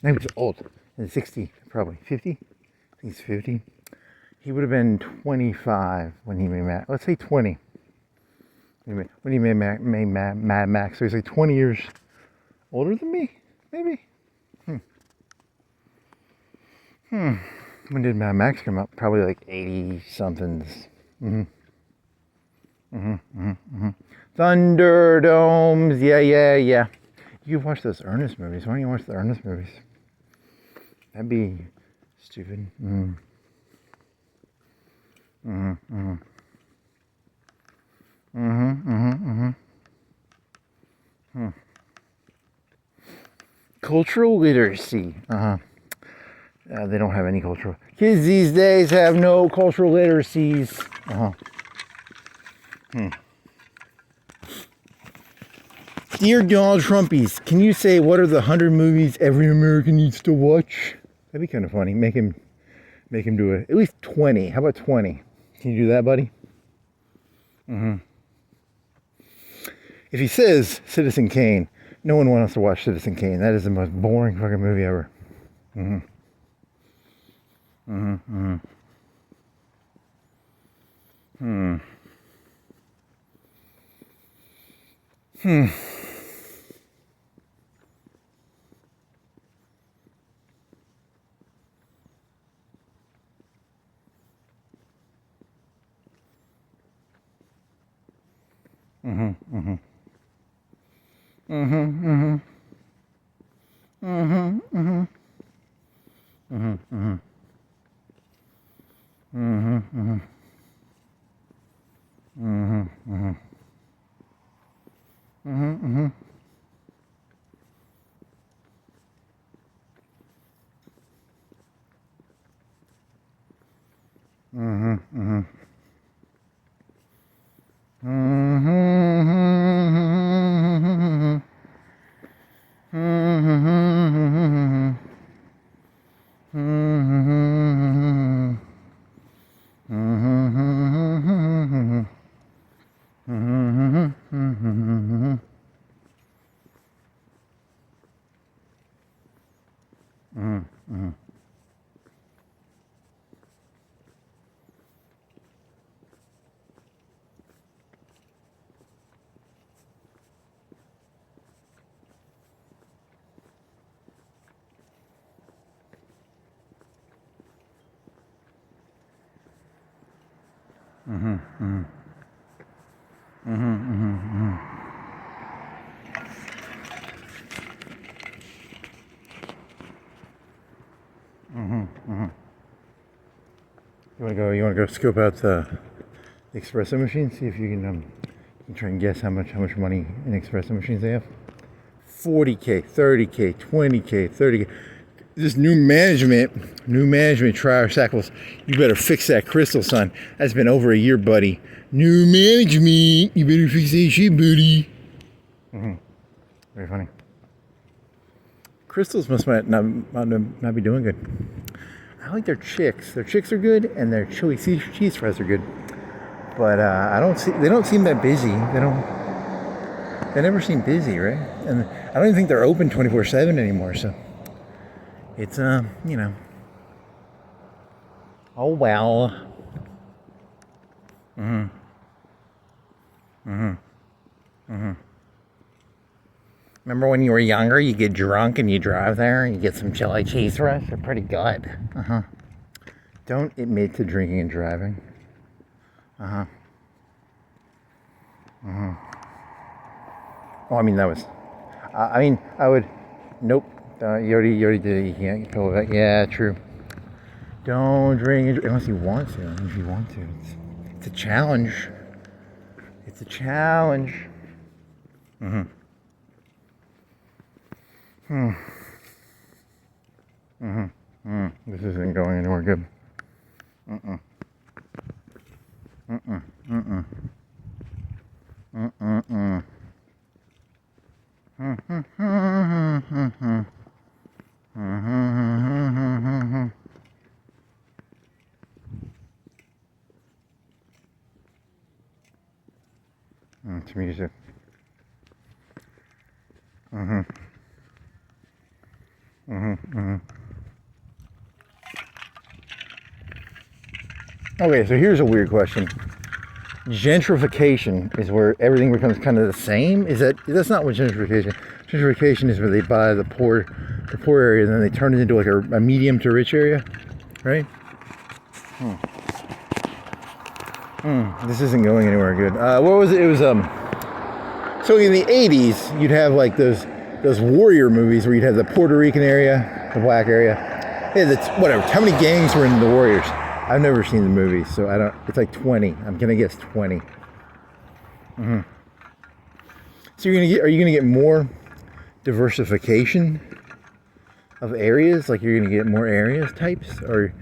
Now he was old, 60 probably 50. I think he's 50. He would have been 25 when he made Mad. Let's say 20. When he made Mad Max, so he's like 20 years older than me, maybe. When did Mad Max come out? Probably like 80 somethings. Mm-hmm. Mm-hmm. Mm-hmm. Mm-hmm. Thunderdomes. Yeah. You watch those Ernest movies. Why don't you watch the Ernest movies? That'd be stupid. Mm-hmm. Mm-hmm. Mm-hmm. Mm-hmm. Mm-hmm. Cultural literacy. They don't have any cultural. Kids these days have no cultural literacies. Dear Donald Trumpies, can you say what are the 100 movies every American needs to watch? That'd be kind of funny. Make him do it. At least 20. How about 20? Can you do that, buddy? Mm-hmm. If he says Citizen Kane, no one wants to watch Citizen Kane. That is the most boring fucking movie ever. Mm-hmm. Mm-hmm. Mm-hmm. Hmm. Mm-hmm. Mm-hmm. Mm-hmm. Mm-hmm. Mm-hmm. Mm-hmm. Mm-hmm. Mm-hmm. Mm-hmm. Mm-hmm. Mm-hmm. Mm-hmm. Mm-hmm. Mm-hmm. Mm-hmm. You wanna go scope out the espresso machine? See if you can try and guess how much money in espresso machines they have. 40K, 30K, 20K, 30K. This new management, Trier Sackles, you better fix that crystal, son. That's been over a year, buddy. New management, you better fix that shit, buddy. Mm-hmm. Very funny. Crystals must not be doing good. I like their chicks. Their chicks are good, and their chili cheese fries are good. But they don't seem that busy. They never seem busy, right? And I don't even think they're open 24/7 anymore. So it's Oh well. Mm-hmm. Mm-hmm. Mm-hmm. Remember when you were younger, you get drunk and you drive there and you get some chili cheese fries? They're pretty good. Don't admit to drinking and driving. Oh, I mean, that was... I would... Nope. You already did it. You can't pull it back. Yeah, true. Don't drink unless you want to. If you want to. It's a challenge. It's a challenge. Mm-hmm. This isn't going anywhere good. Mm-mm. Mm-mm. Mm-mm. It's music. Okay, so here's a weird question. Gentrification is where everything becomes kind of the same. That's not what gentrification. Gentrification is where they buy the poor area and then they turn it into like a medium to rich area, right? This isn't going anywhere good. What was it? It was so in the 80s, you'd have like those warrior movies where you'd have the Puerto Rican area, the black area. Yeah, that's whatever. How many gangs were in the Warriors? I've never seen the movie, so I don't. It's like 20. I'm gonna guess 20. So are you gonna get more diversification of areas? Like you're gonna get more areas types, or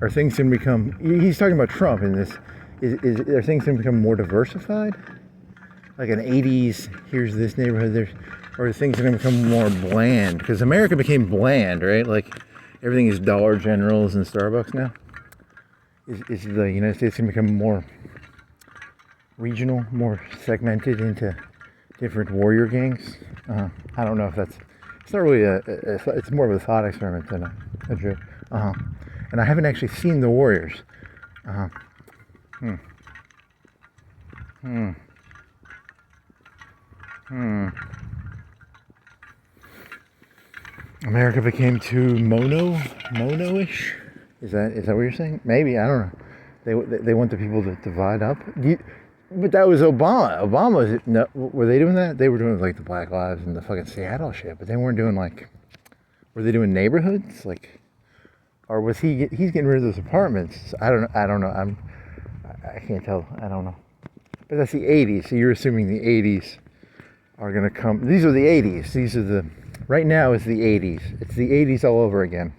are things gonna become? He's talking about Trump in this. Are things gonna become more diversified? Like an 80s, here's this neighborhood, or are things gonna become more bland? Because America became bland, right? Like everything is Dollar Generals and Starbucks now. Is the United States going to become more regional, more segmented into different warrior gangs? I don't know if it's not really it's more of a thought experiment than a joke. And I haven't actually seen the Warriors. America became too mono-ish? Is that what you're saying? Maybe, I don't know. They want the people to divide up. But that was Obama. Were they doing that? They were doing like the Black Lives and the fucking Seattle shit, but they weren't doing like. Were they doing neighborhoods like, or was he's getting rid of those apartments? I don't know. I can't tell. I don't know. But that's the 80s. So you're assuming the 80s are gonna come. These are the 80s. Right now is the 80s. It's the 80s all over again.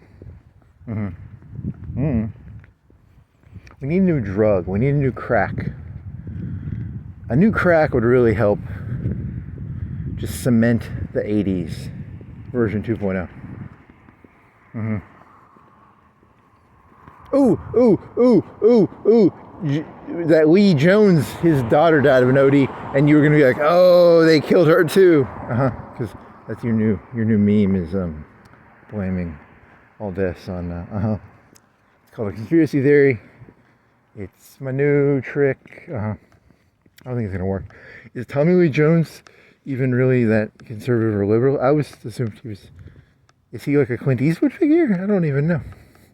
We need a new drug. We need a new crack. A new crack would really help just cement the 80s version 2.0. Ooh. That Lee Jones, his daughter died of an OD, and you were gonna be like, oh, they killed her too. Because that's your new meme is blaming all deaths on it's called a conspiracy theory. It's my new trick. I don't think it's gonna work. Is Tommy Lee Jones even really that conservative or liberal? I was assumed he was. Is he like a Clint Eastwood figure? I don't even know.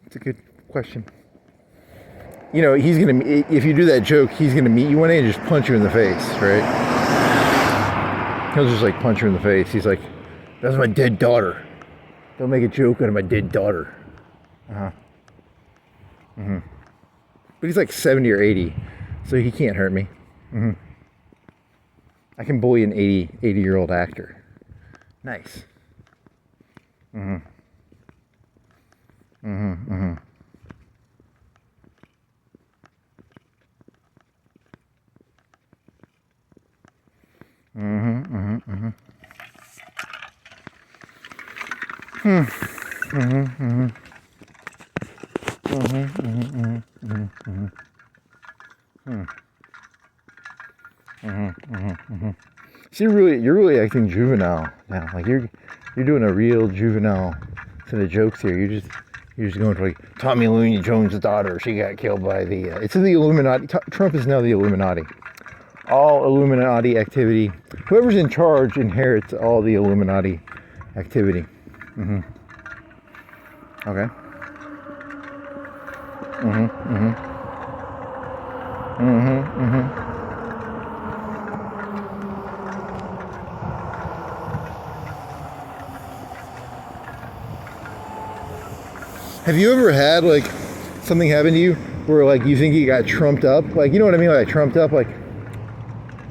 It's a good question. You know, if you do that joke, he's gonna meet you one day and just punch you in the face, right? He'll just like punch you in the face. He's like, that's my dead daughter. Don't make a joke out of my dead daughter. But he's like 70 or 80, so he can't hurt me. I can bully an 80-year-old actor. Nice. So you're really acting juvenile now. Like you're doing a real juvenile set of jokes here. You're just going for like Tommy Lee Jones' daughter. She got killed by the. It's in the Illuminati. Trump is now the Illuminati. All Illuminati activity. Whoever's in charge inherits all the Illuminati activity. Okay. Have you ever had like something happen to you where like you think you got trumped up? Like, you know what I mean? Like trumped up, like,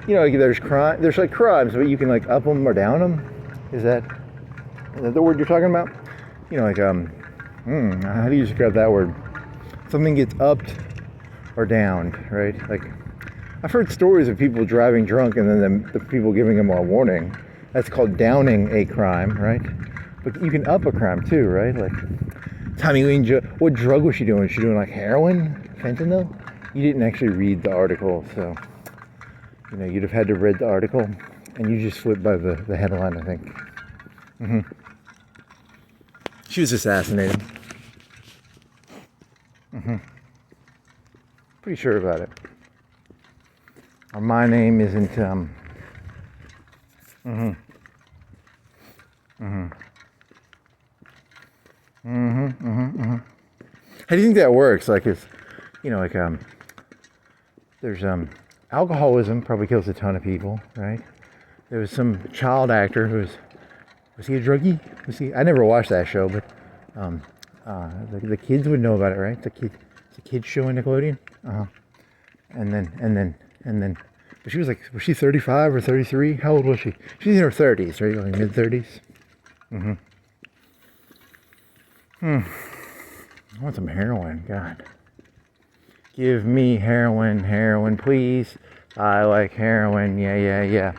you know, like there's like crimes, but you can like up them or down them. Is that the word you're talking about? You know, like how do you describe that word? Something gets upped or downed, right? Like I've heard stories of people driving drunk and then the people giving them a warning. That's called downing a crime, right? But you can up a crime too, right? Like, Tommy Lee, what drug was she doing? Was she doing like heroin, fentanyl? You didn't actually read the article, so you'd have had to read the article, and you just flipped by the headline, I think. She was assassinated. Pretty sure about it. My name isn't. How do you think that works? Like, it's, there's alcoholism probably kills a ton of people, right? There was some child actor who was he a druggie? I never watched that show, but the kids would know about it, right? It's a kids show on Nickelodeon. And then, but she was she 35 or 33? How old was she? She's in her 30s, right? Like mid 30s. I want some heroin, God. Give me heroin, please. I like heroin, yeah.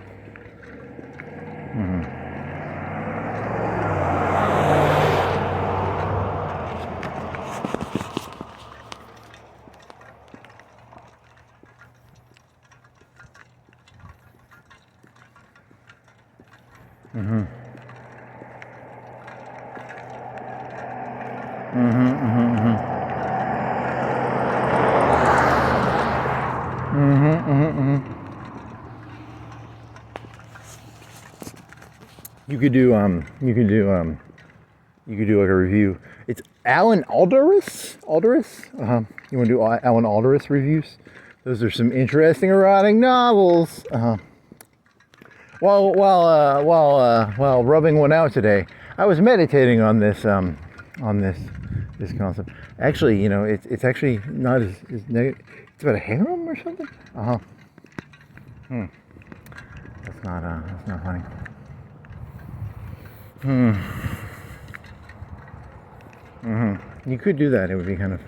You could do like a review. It's Alan Aldaris. You want to do Alan Aldaris reviews? Those are some interesting erotic novels. While rubbing one out today, I was meditating on this concept. Actually, it's actually not as negative. It's about a harem or something. That's not funny. You could do that. It would be kind of.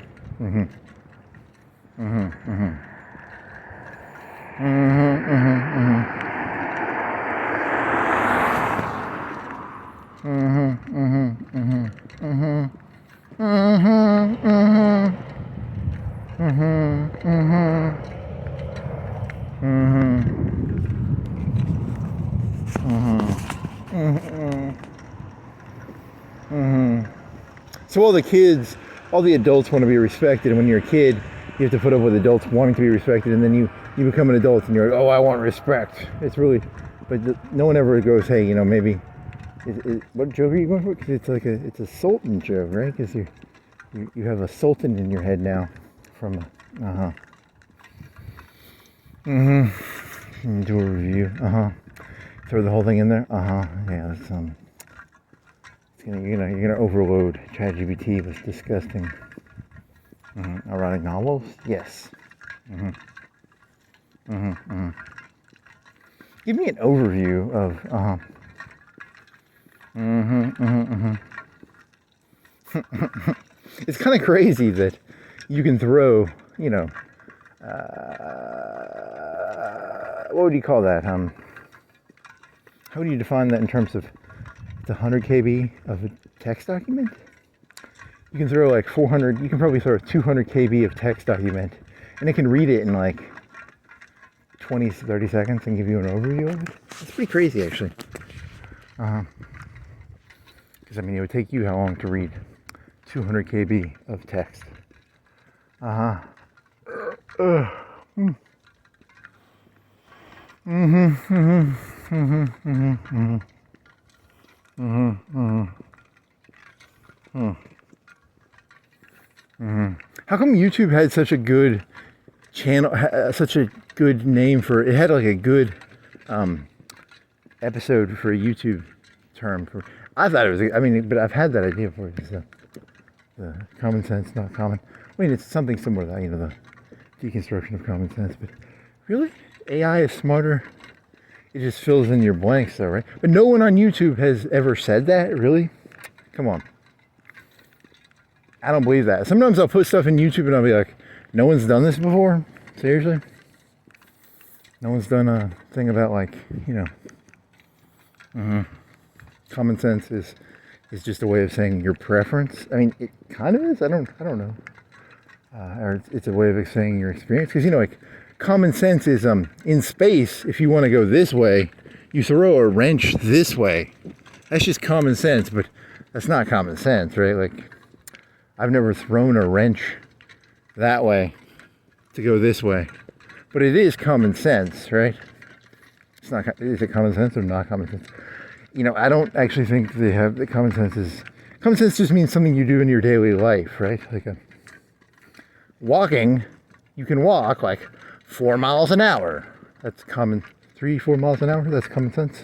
So all the adults want to be respected, and when you're a kid, you have to put up with adults wanting to be respected, and then you become an adult and you're like, oh, I want respect. It's really, but no one ever goes, hey, maybe, what joke are you going for? Because it's a sultan joke, right? Because you have a sultan in your head now from, do a review, throw the whole thing in there, yeah, that's, you're gonna overload ChatGPT with disgusting erotic novels. Yes. Give me an overview of. It's kind of crazy that you can throw. What would you call that? How would you define that in terms of? It's 100 KB of a text document. You can throw like 400, you can probably throw 200 KB of text document, and it can read it in like 20, 30 seconds and give you an overview of it. It's pretty crazy, actually. Because, it would take you how long to read 200 KB of text? How come YouTube had such a good channel, such a good name for it? Had like a good episode for a YouTube term for. I thought it was. But I've had that idea before. It's the common sense, not common. It's something similar to that. The deconstruction of common sense. But really, AI is smarter. It just fills in your blanks, though, right? But no one on YouTube has ever said that. Really? Come on. I don't believe that. Sometimes I'll put stuff in YouTube and I'll be like, no one's done this before? Seriously? No one's done a thing about like, common sense is just a way of saying your preference. I mean, it kind of is. I don't know. Or it's a way of saying your experience. Because like common sense is in space. If you want to go this way, you throw a wrench this way. That's just common sense, but that's not common sense, right? Like I've never thrown a wrench that way to go this way, but it is common sense, right? It's not. Is it common sense or not common sense? I don't actually think they have the common sense is. Common sense just means something you do in your daily life, right? Like walking, you can walk like 4 miles an hour. That's common. 3-4 miles an hour. That's common sense.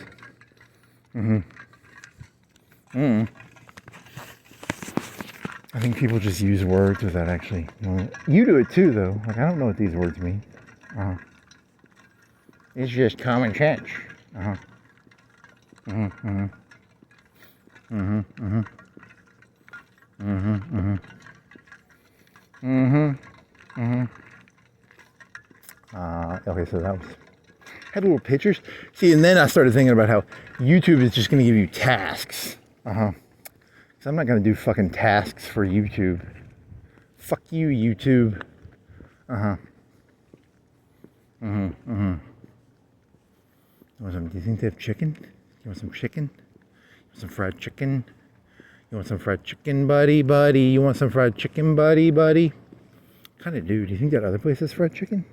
I think people just use words without actually knowing it. You do it too, though. Like I don't know what these words mean. It's just common sense. Okay, so that was had little pictures. See, and then I started thinking about how YouTube is just going to give you tasks. So I'm not going to do fucking tasks for YouTube. Fuck you, YouTube. Do you think they have chicken? You want some chicken? You want some fried chicken? You want some fried chicken, buddy? You want some fried chicken, buddy? Kind of do. Do you think that other place has fried chicken?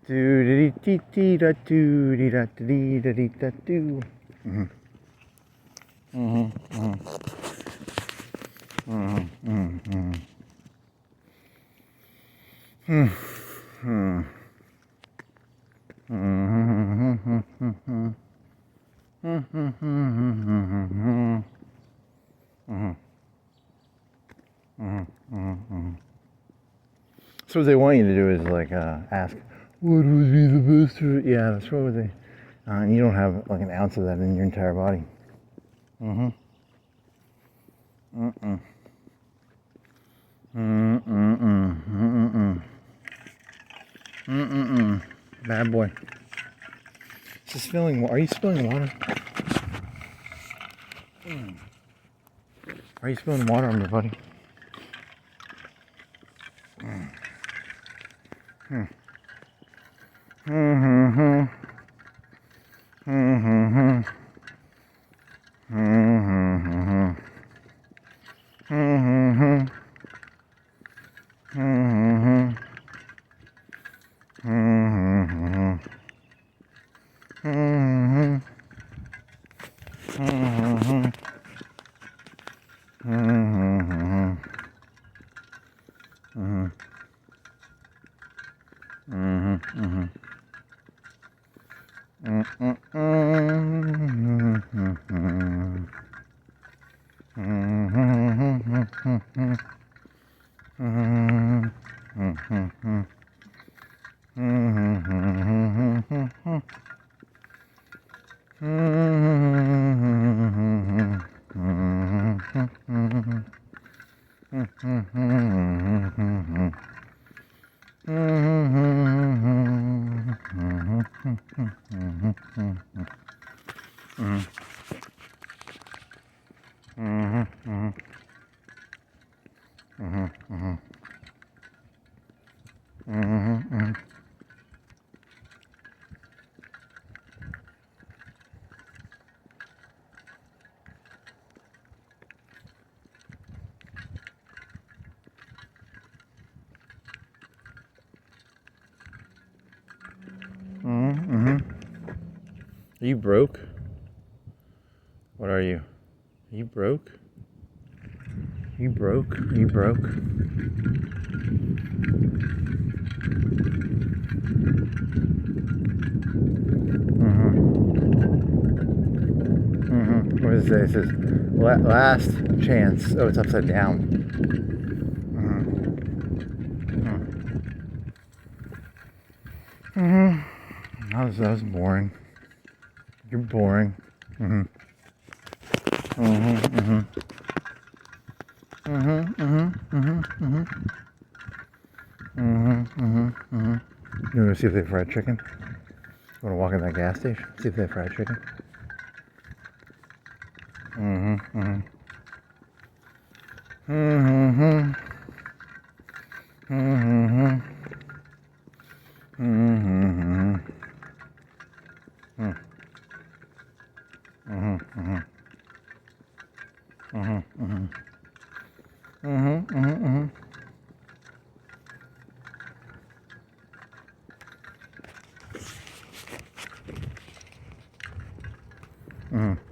Do dee dee dee da do dee da dee da dee da do. So what they want you to do is like ask, what would be the best? Yeah, that's what they. And you don't have like an ounce of that in your entire body. Bad boy. Is this spilling? Are you spilling water? Are you spilling water on me, buddy? Are you broke? What are you? Are you broke? Are you broke? Are you broke? What does it say? It says last chance. Oh, it's upside down. That was boring. You're boring. You want to see if they have fried chicken? You want to walk in that gas station? See if they have fried chicken?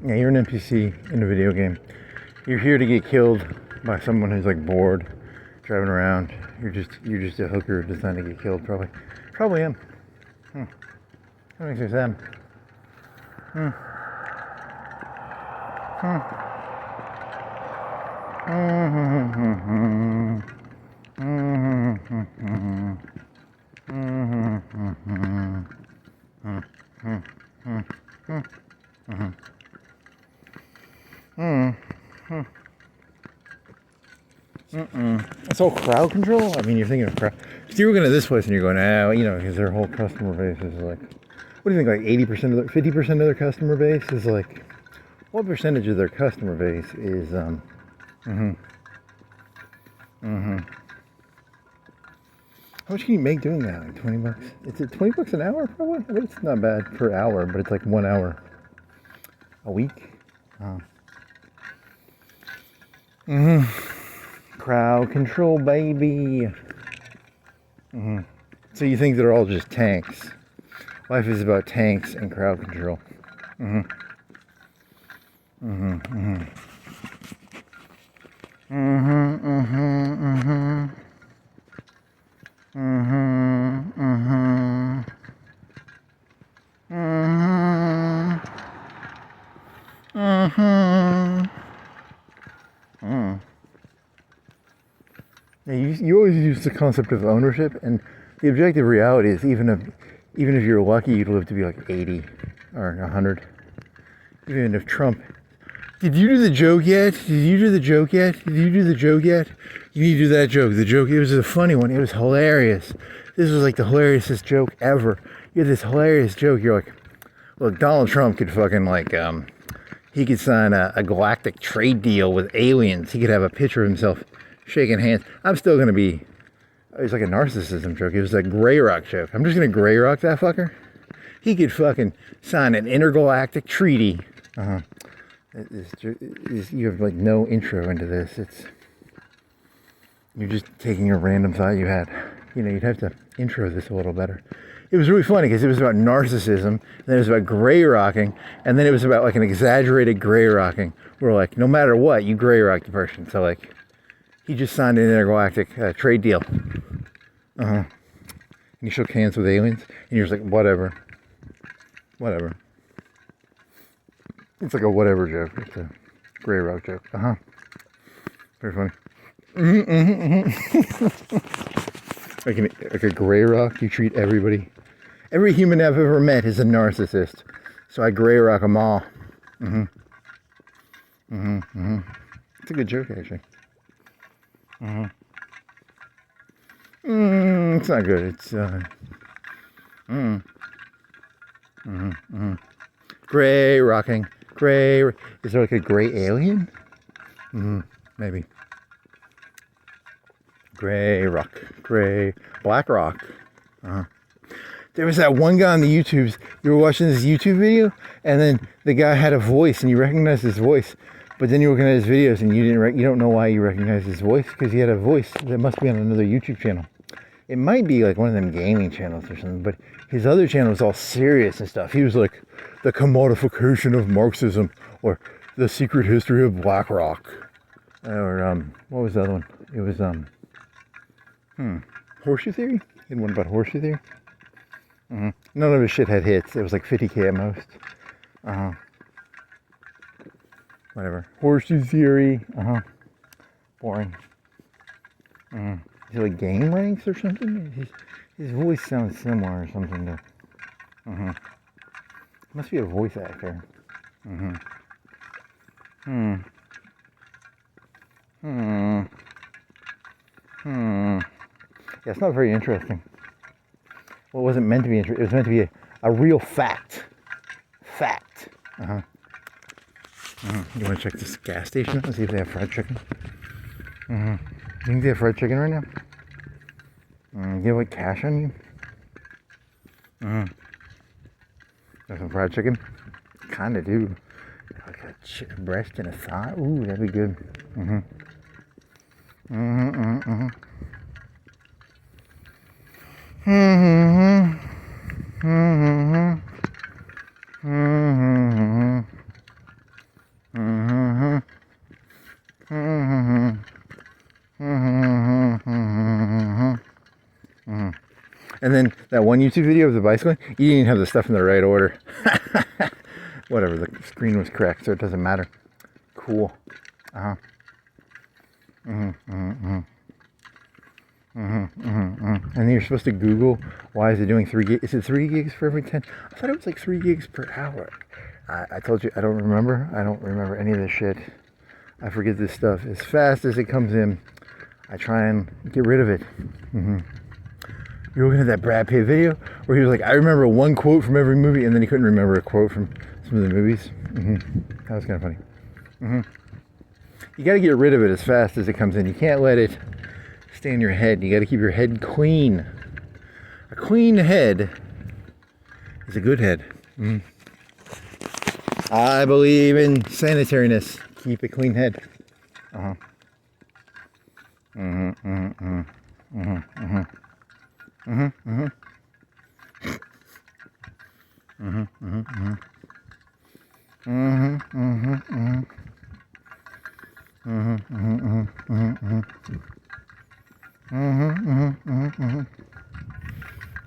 Yeah, you're an NPC in a video game. You're here to get killed by someone who's like bored, driving around. You're just a hooker designed to get killed, probably am. That makes me sad. It's all crowd control. I mean, you're thinking of crowd. If you were going to this place and you're going, because their whole customer base is like, what do you think? Like 50% of their customer base is like, what percentage of their customer base is how much can you make doing that? Like $20? It's at $20 an hour, probably. I mean, it's not bad per hour, but it's like 1 hour a week. Crowd control, baby. So you think they're all just tanks? Life is about tanks and crowd control. Yeah, you always use the concept of ownership, and the objective reality is even if you're lucky, you'd live to be like 80 or 100. Even if Trump... Did you do the joke yet? You need to do that joke. The joke, it was a funny one. It was hilarious. This was like the hilariousest joke ever. You had this hilarious joke. You're like, look, Donald Trump could fucking like, he could sign a galactic trade deal with aliens. He could have a picture of himself shaking hands. I'm still going to be... It was like a narcissism joke. It was a gray rock joke. I'm just going to gray rock that fucker. He could fucking sign an intergalactic treaty. You have like no intro into this. You're just taking a random thought you had. You'd have to intro this a little better. It was really funny because it was about narcissism, and then it was about gray rocking, and then it was about like an exaggerated gray rocking, where like no matter what, you gray rock the person. So like, he just signed an intergalactic trade deal. he shook hands with aliens, and you're just like, whatever. Whatever. It's like a whatever joke. It's a gray rock joke. Very funny. Like a gray rock, you treat everybody. Every human I've ever met is a narcissist. So I gray rock them all. It's a good joke, actually. It's not good. It's gray rocking. Gray. Is there like a gray alien? Maybe. Gray rock. Gray. Black rock. There was that one guy on the YouTubes. You were watching this YouTube video, and then the guy had a voice, and you recognized his voice. But then you're looking at his videos, and you don't know why you recognize his voice, because he had a voice that must be on another YouTube channel. It might be like one of them gaming channels or something, but his other channel was all serious and stuff. He was like, the commodification of Marxism, or the secret history of Black Rock, or what was the other one? It was horseshoe theory. He had one about horseshoe theory. None of his shit had hits. It was like 50K at most. Whatever. Horseshoe theory. Boring. Is it like game ranks or something? His voice sounds similar or something though. Must be a voice actor. Yeah, it's not very interesting. Well, it wasn't meant to be interesting. It was meant to be a real fact. Fact. You want to check this gas station? Let's see if they have fried chicken. You think they have fried chicken right now? You have like cash on you? Got some fried chicken? Kinda do. Like a chicken breast and a thigh. Ooh, that'd be good. And then that one YouTube video of the bicycle, you didn't have the stuff in the right order. Whatever, the screen was correct, so it doesn't matter. Cool. And then you're supposed to Google, why is it doing 3 gigs? Is it 3 gigs for every 10? I thought it was like 3 gigs per hour. I told you, I don't remember. I don't remember any of this shit. I forget this stuff. As fast as it comes in, I try and get rid of it. You're looking at that Brad Pitt video where he was like, I remember one quote from every movie, and then he couldn't remember a quote from some of the movies. That was kind of funny. You got to get rid of it as fast as it comes in. You can't let it stay in your head. You got to keep your head clean. A clean head is a good head. I believe in sanitariness. Keep a clean head.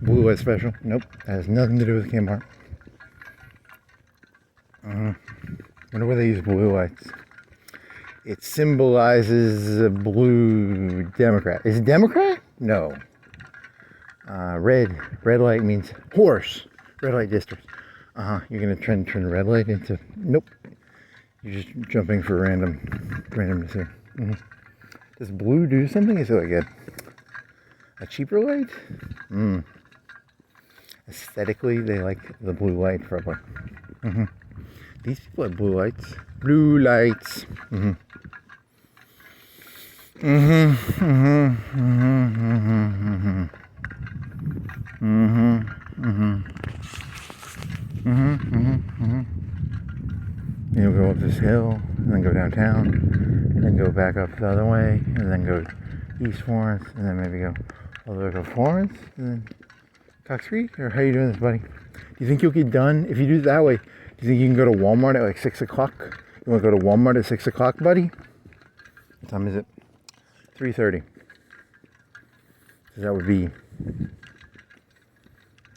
Blue light special? Nope, that has nothing to do with Kmart. Wonder why they use blue lights. It symbolizes a blue Democrat. Is it Democrat? No. Red light means horse. Red light district. You're gonna turn the red light into, nope. You're just jumping for randomness here. Does blue do something? Is it like a cheaper light? Aesthetically, they like the blue light probably. These people have blue lights. Blue lights. You'll go up this hill, and then go downtown, and then go back up the other way, and then go East Florence, and then maybe go all the way to Florence, and then Cox Creek. Or how you doing this, buddy? Do you think you'll get done if you do it that way? Do you think you can go to Walmart at like 6 o'clock? You want to go to Walmart at 6 o'clock, buddy? What time is it? 3:30. So that would be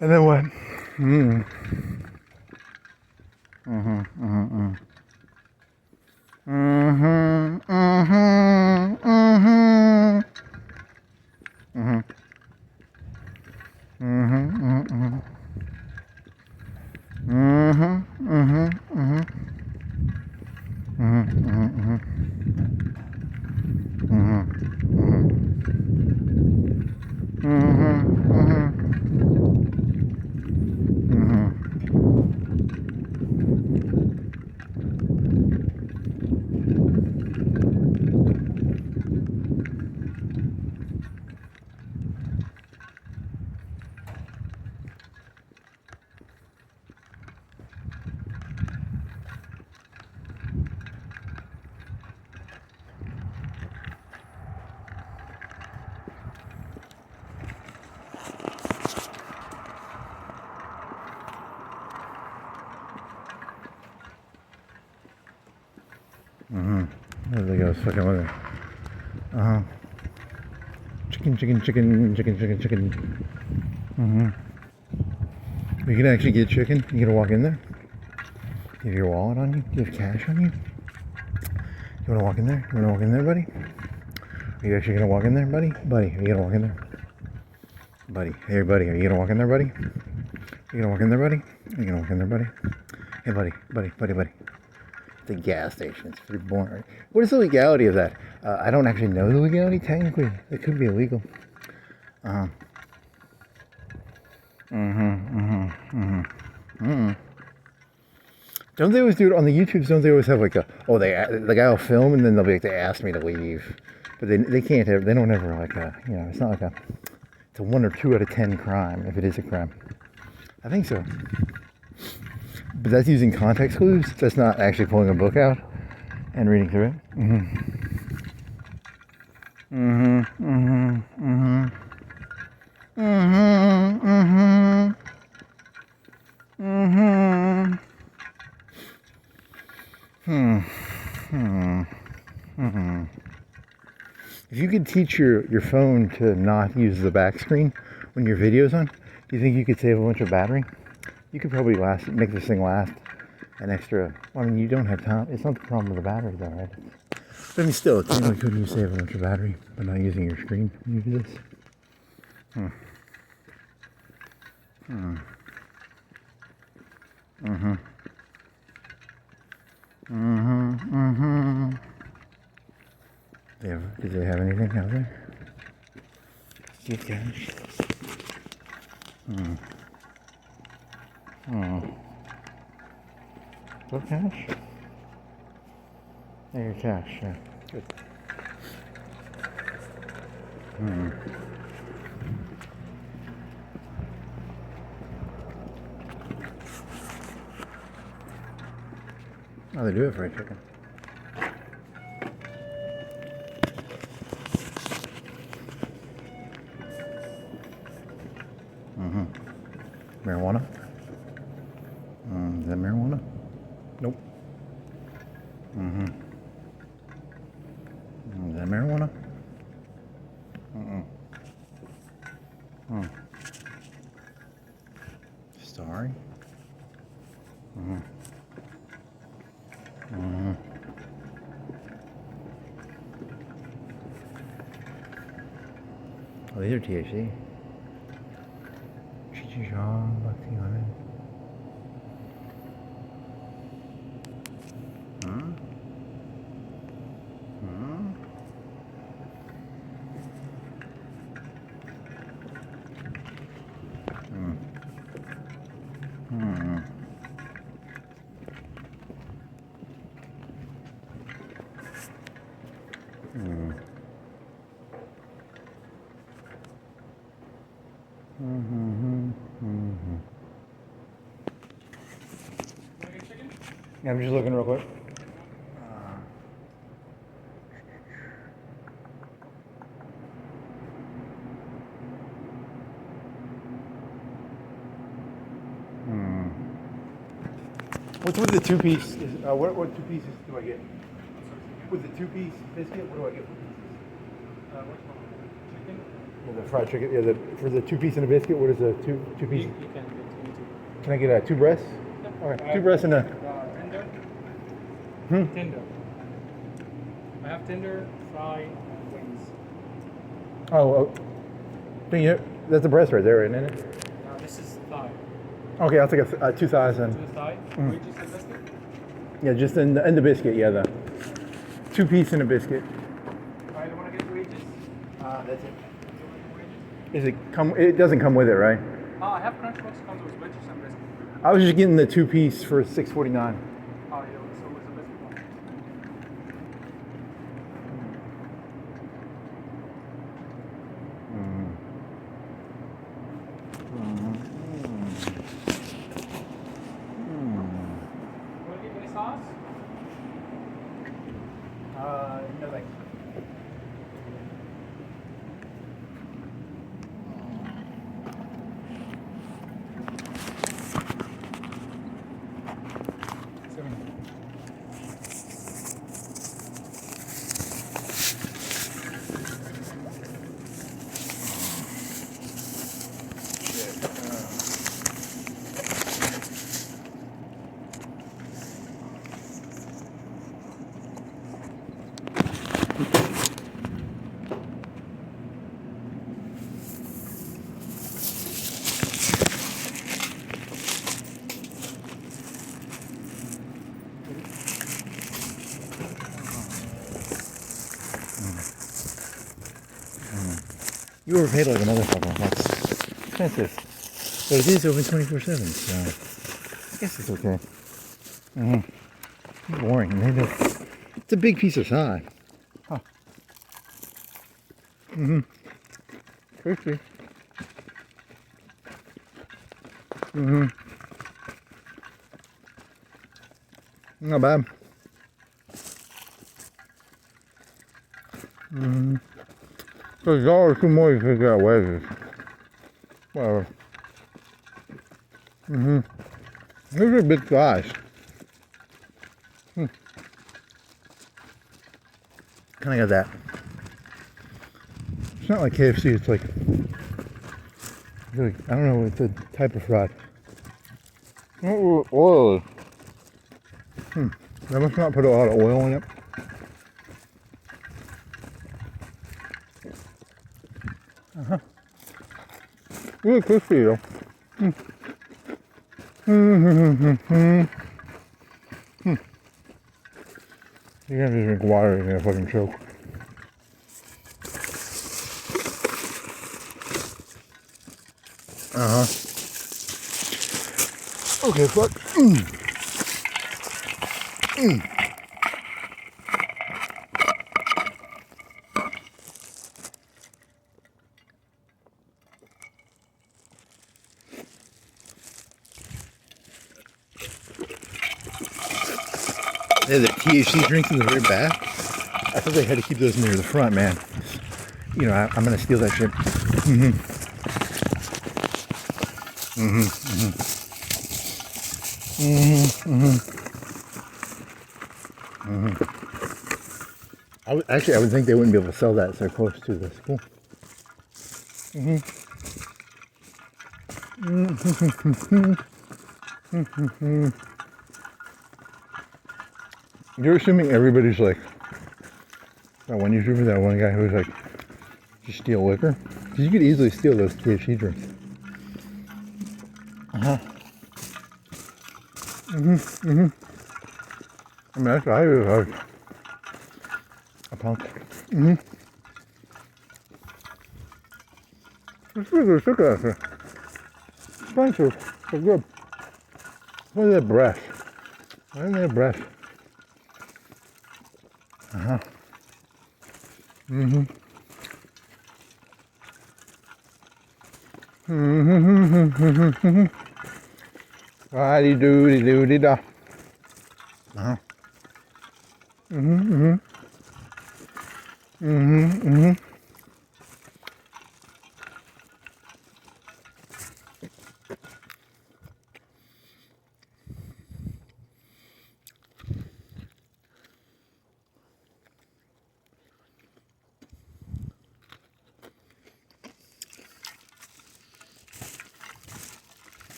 And then what? Mm. Mm-hmm. Mm-hmm. Mm-hmm. Mm-hmm. Mm-hmm. Mm-hmm. Mm-hmm. Mm-hmm. Mm-hmm. Mm-hmm. Mm-hmm. Mm-hmm. There they go, fucking with it. Uh-huh. Chicken, chicken, chicken, chicken, chicken, chicken. You can actually get chicken. You gotta walk in there. You have your wallet on you? Do you have cash on you? You wanna walk in there? You wanna walk in there, buddy? Are you actually gonna walk in there, buddy? Buddy, are you gonna walk in there? Buddy, hey buddy, are you gonna walk in there, buddy? Are you gonna walk in there, buddy? Are you gonna walk in there, buddy? Hey buddy, buddy, buddy, buddy. It's a gas station. It's pretty boring, right? What is the legality of that? I don't actually know the legality. Technically, it could be illegal. Don't they always do it on the YouTubes? Don't they always have like the guy will film and then they'll be like, they asked me to leave, but they can't ever, they don't ever like it's not like it's a 1 or 2 out of 10 crime if it is a crime. I think so. But that's using context clues. That's not actually pulling a book out and reading through it. If you could teach your phone to not use the back screen when your video's on, do you think you could save a bunch of battery? You could probably make this thing last an extra. I mean, you don't have time. It's not the problem with the battery, though, right? But I mean, still, couldn't you save a bunch of battery by not using your screen when you do this? Did they have anything out there? Do you have cash? What cash? Yeah, your cash, yeah. Good. Oh, they do have fried chicken. Marijuana? Is that marijuana? Nope. Is that marijuana? Sorry. Oh, these are THC. I'm just looking real quick. What's with the 2-piece? What 2 pieces do I get? With the 2-piece biscuit, what do I get? What's wrong? Chicken? The fried chicken. Yeah, for the 2-piece and a biscuit. What is the two-piece? You can get 22. Can I get 2 breasts? Yeah. All right, 2 breasts and a. Tender. Hmm? Tender. I have tender, fry, and wings. Oh, that's a breast right there, isn't it? This is thigh. Okay, I'll take 2 thighs and. 2 thigh. Wedges and biscuit. Yeah, just in the biscuit. Yeah, the 2-piece and a biscuit. I don't want to get wedges. That's it. Is it come? It doesn't come with it, right? I have crunch box comes with wedges and biscuit. I was just getting the 2-piece for $6.49. Oh, yeah, so it's a biscuit one. Want to get any sauce? No thanks. You overpaid like a motherfucker. That's expensive. But it is open 24/7, so I guess it's okay. Boring. It's a big piece of thigh. Huh. Crispy. Not bad. So $1 too more, you could get wedges. Whatever. These are big thighs. Kind of got that. It's not like KFC. It's like I don't know. It's a type of fry. Oh, oil. They must not put a lot of oil in it. Really crispy though. You're gonna just drink water, you're gonna fucking choke. Okay, fuck. They have the THC drinks in the very back. I thought they had to keep those near the front, man. You know, I'm gonna steal that shit. Actually, I would think they wouldn't be able to sell that so close to the school. You're assuming everybody's like that one YouTuber, that one guy who was like, just steal liquor? Because you could easily steal those THC drinks. I mean, that's what I do. A punk. It's really good sugar out there. Thank you. It's good. Look at that breath. Look at that breath. Righty doody doody da.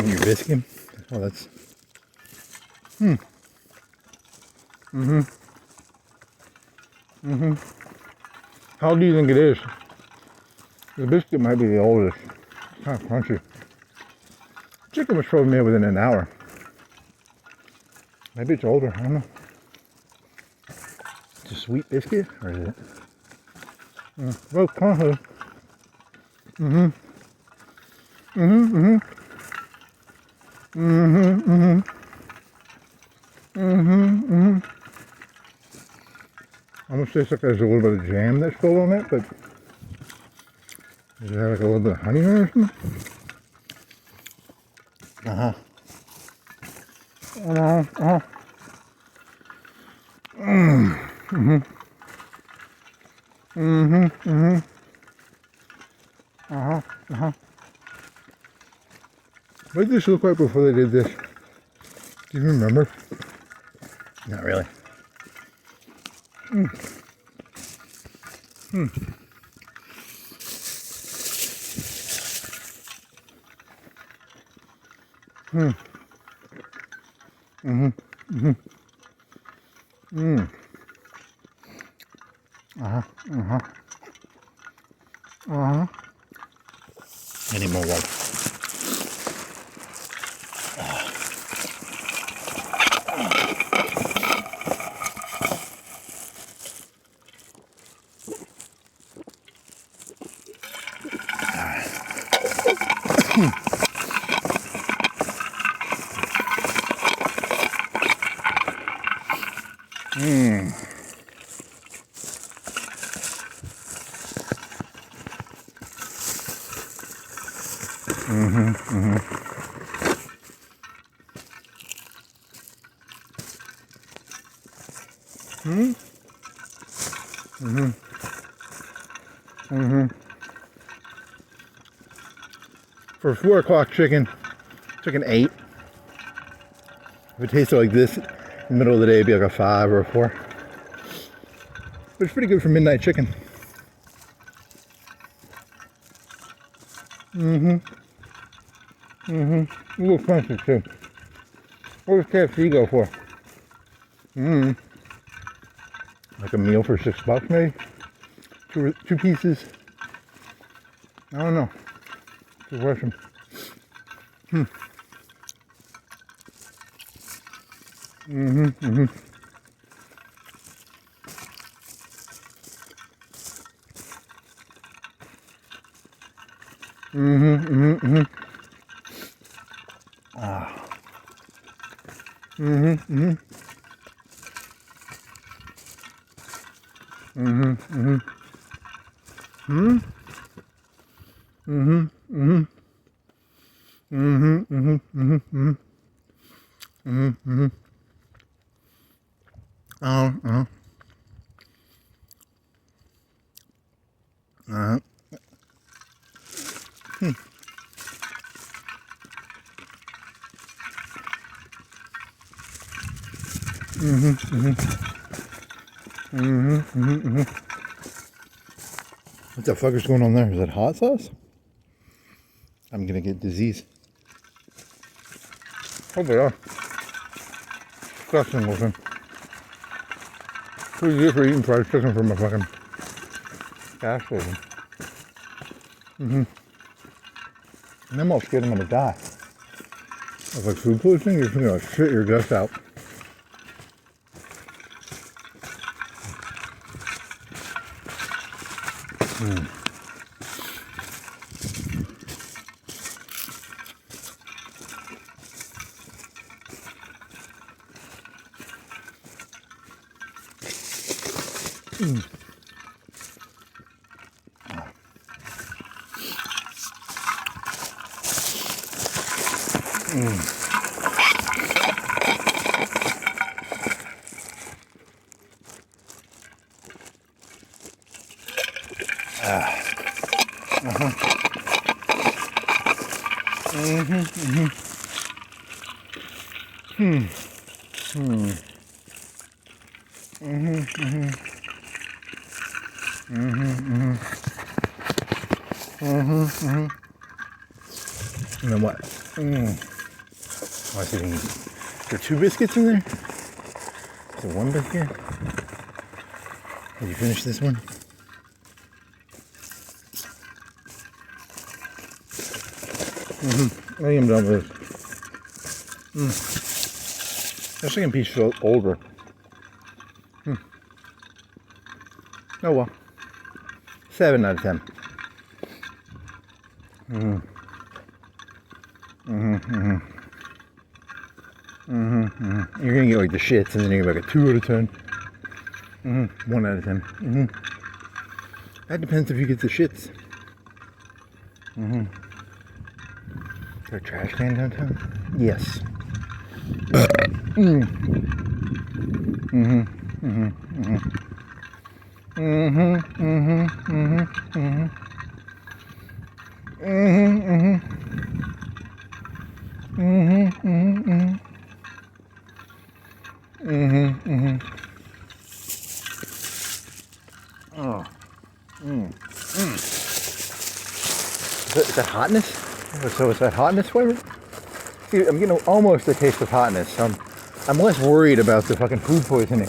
When you're biscuing? Well, that's... How old do you think it is? The biscuit might be the oldest. It's kind of crunchy. Chicken was probably made within an hour. Maybe it's older, I don't know. It's a sweet biscuit, or is it? Well, kind of. Almost tastes like there's a little bit of jam that's spilled on it, but does it have like a little bit of honey in it or something? What did this look like before they did this? Do you remember? Not really. I need more water. For 4 o'clock chicken, it's like an 8. If it tasted like this in the middle of the day, it'd be like a 5 or a 4. But it's pretty good for midnight chicken. A little expensive too. What does KFC go for? Like a meal for $6 maybe? Two pieces? I don't know. Good question. What the fuck is going on there? Is that hot sauce? I'm gonna get disease. Oh, they are. Disgusting looking. Pretty good for eating fried chicken from a fucking gas station. And I'm all scared I'm gonna die. Of like food poisoning, you're just gonna shit your guts out. And then what? Oh, I see. Is there 2 biscuits in there? Is there 1 biscuit? Did you finish this one? I think I'm done with this. The second piece feels older. Oh well. 7 out of 10. You're gonna get like the shits, and then you're gonna get like a 2 out of 10. 1 out of 10. That depends if you get the shits. Is there a trash can downtown? Yes. Oh. Is that hotness? So is that hotness flavor? See, I'm getting almost a taste of hotness. I'm less worried about the fucking food poisoning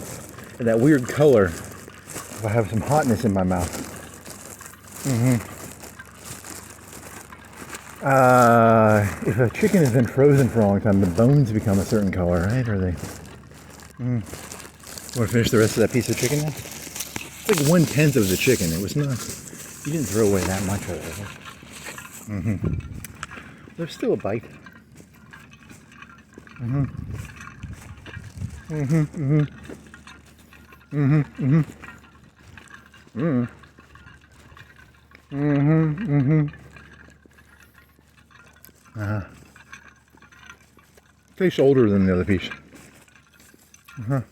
and that weird color if I have some hotness in my mouth. If a chicken has been frozen for a long time, the bones become a certain color, right? Or they... Want to finish the rest of that piece of chicken now? It's like 1/10 of the chicken. It was not... You didn't throw away that much of it. There's still a bite. Tastes older than the other piece. You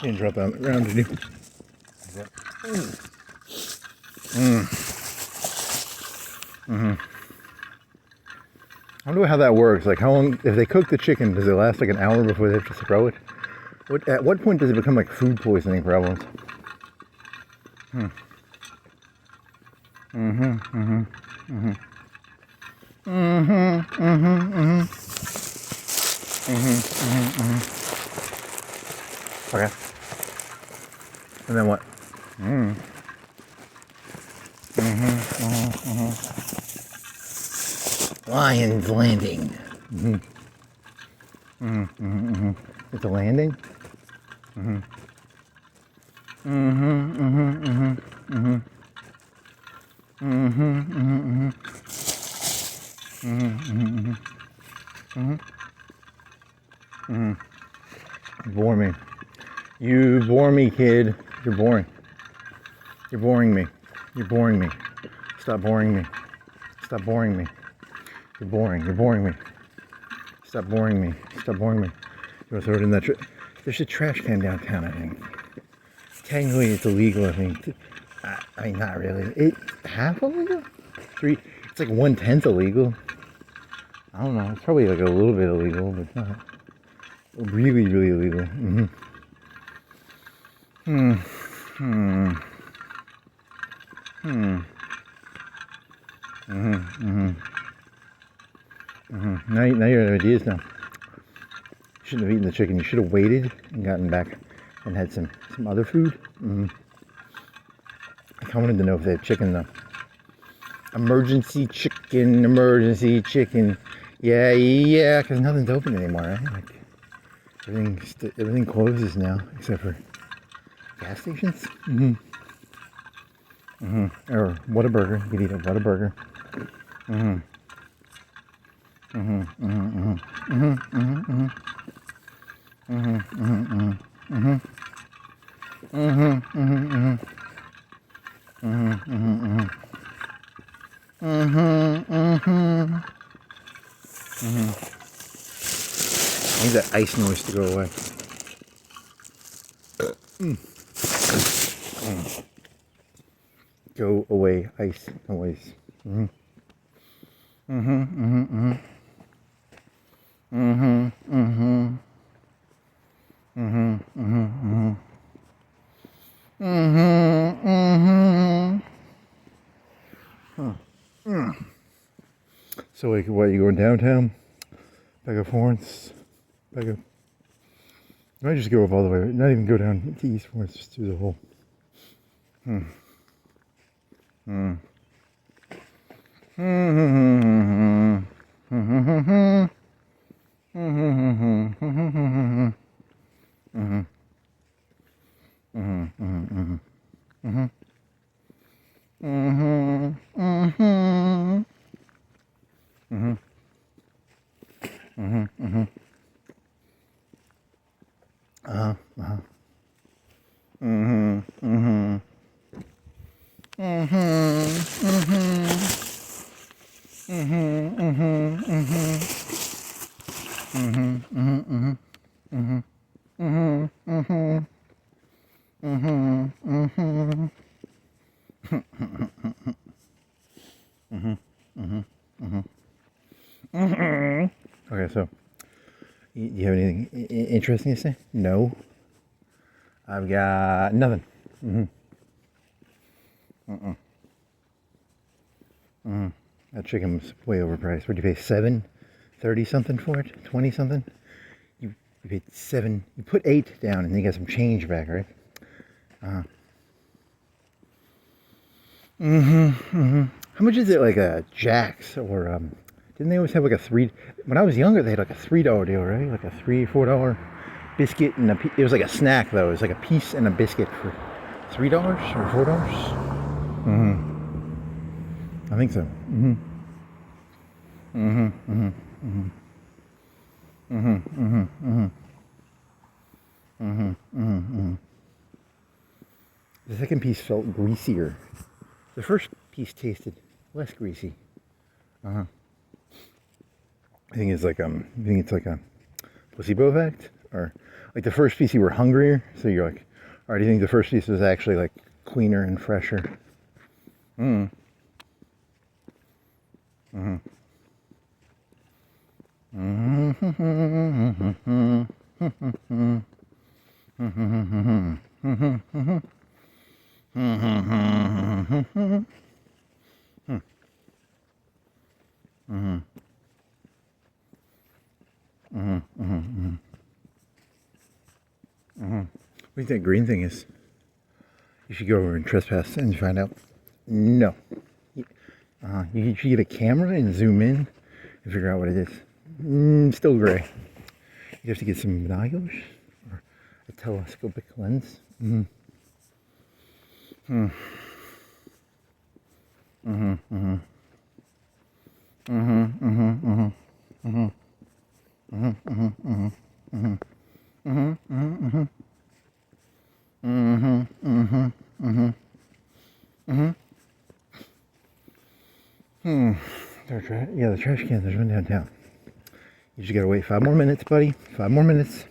didn't drop that on the ground, did you? I wonder how that works. Like, how long, if they cook the chicken, does it last like an hour before they have to throw it? At what point does it become like food poisoning prevalence? Okay. And then what? Lion's Landing. It's a landing? You bore me. You bore me, kid. You're boring. You're boring me. You're boring me. Stop boring me. Stop boring me. You're boring. You're boring me. Stop boring me. Stop boring me. You want to throw it in that there's a trash can downtown, I think. Technically, it's illegal, I think. I mean, not really. It's half illegal? It's like 1/10 illegal. I don't know. It's probably like a little bit illegal, but it's not really, really illegal. Now you have ideas now. You shouldn't have eaten the chicken. You should have waited and gotten back and had some other food. I wanted to know if they had chicken though. Emergency chicken, emergency chicken. Yeah, because nothing's open anymore, right? Like everything closes now except for gas stations. Or Whataburger. You could eat a Whataburger. I need that ice noise to go away. Go away, ice noise. So like, what, you going downtown, back up Florence, back up? I might just go up all the way, not even go down to East Florence, just through the whole. Okay, so do you have anything interesting to say? No. I've got nothing. That chicken was way overpriced. What did you pay? $7.30 something for it? 20 something? You paid $7. You put $8 down and then you got some change back, right? How much is it, like a Jack's or didn't they always have like a $3? When I was younger, they had like a $3 deal, right? Like a $3-4 biscuit and it was like a snack though. It was like a piece and a biscuit for $3 or $4. I think so. The second piece felt greasier. The first piece tasted less greasy. I think it's like a placebo effect, or like the first piece you were hungrier, so you're like, all right, do you think the first piece was actually like cleaner and fresher? What do you think green thing is? You should go over and trespass and find out. No. You should get a camera and zoom in and figure out what it is. Still gray. You have to get some binoculars or a telescopic lens. Yeah, the trash cans are running downtown. You just gotta wait 5 more minutes, buddy. 5 more minutes.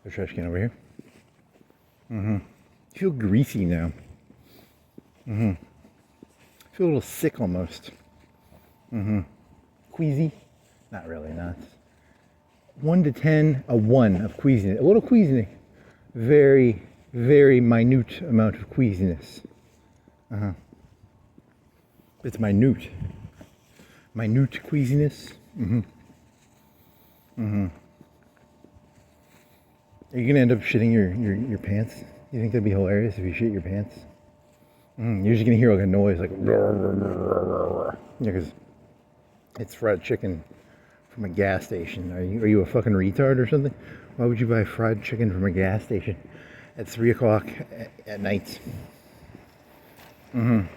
The trash can over here. I feel greasy now. I feel a little sick almost. Queasy? Not really, not. 1 to 10, a 1 of queasiness. A little queasiness. Very, very minute amount of queasiness. It's minute. Minute queasiness. Are you gonna end up shitting your pants? You think that'd be hilarious if you shit your pants? You're just gonna hear like a noise, like yeah, because it's fried chicken from a gas station. Are you a fucking retard or something? Why would you buy fried chicken from a gas station at 3 o'clock at night? You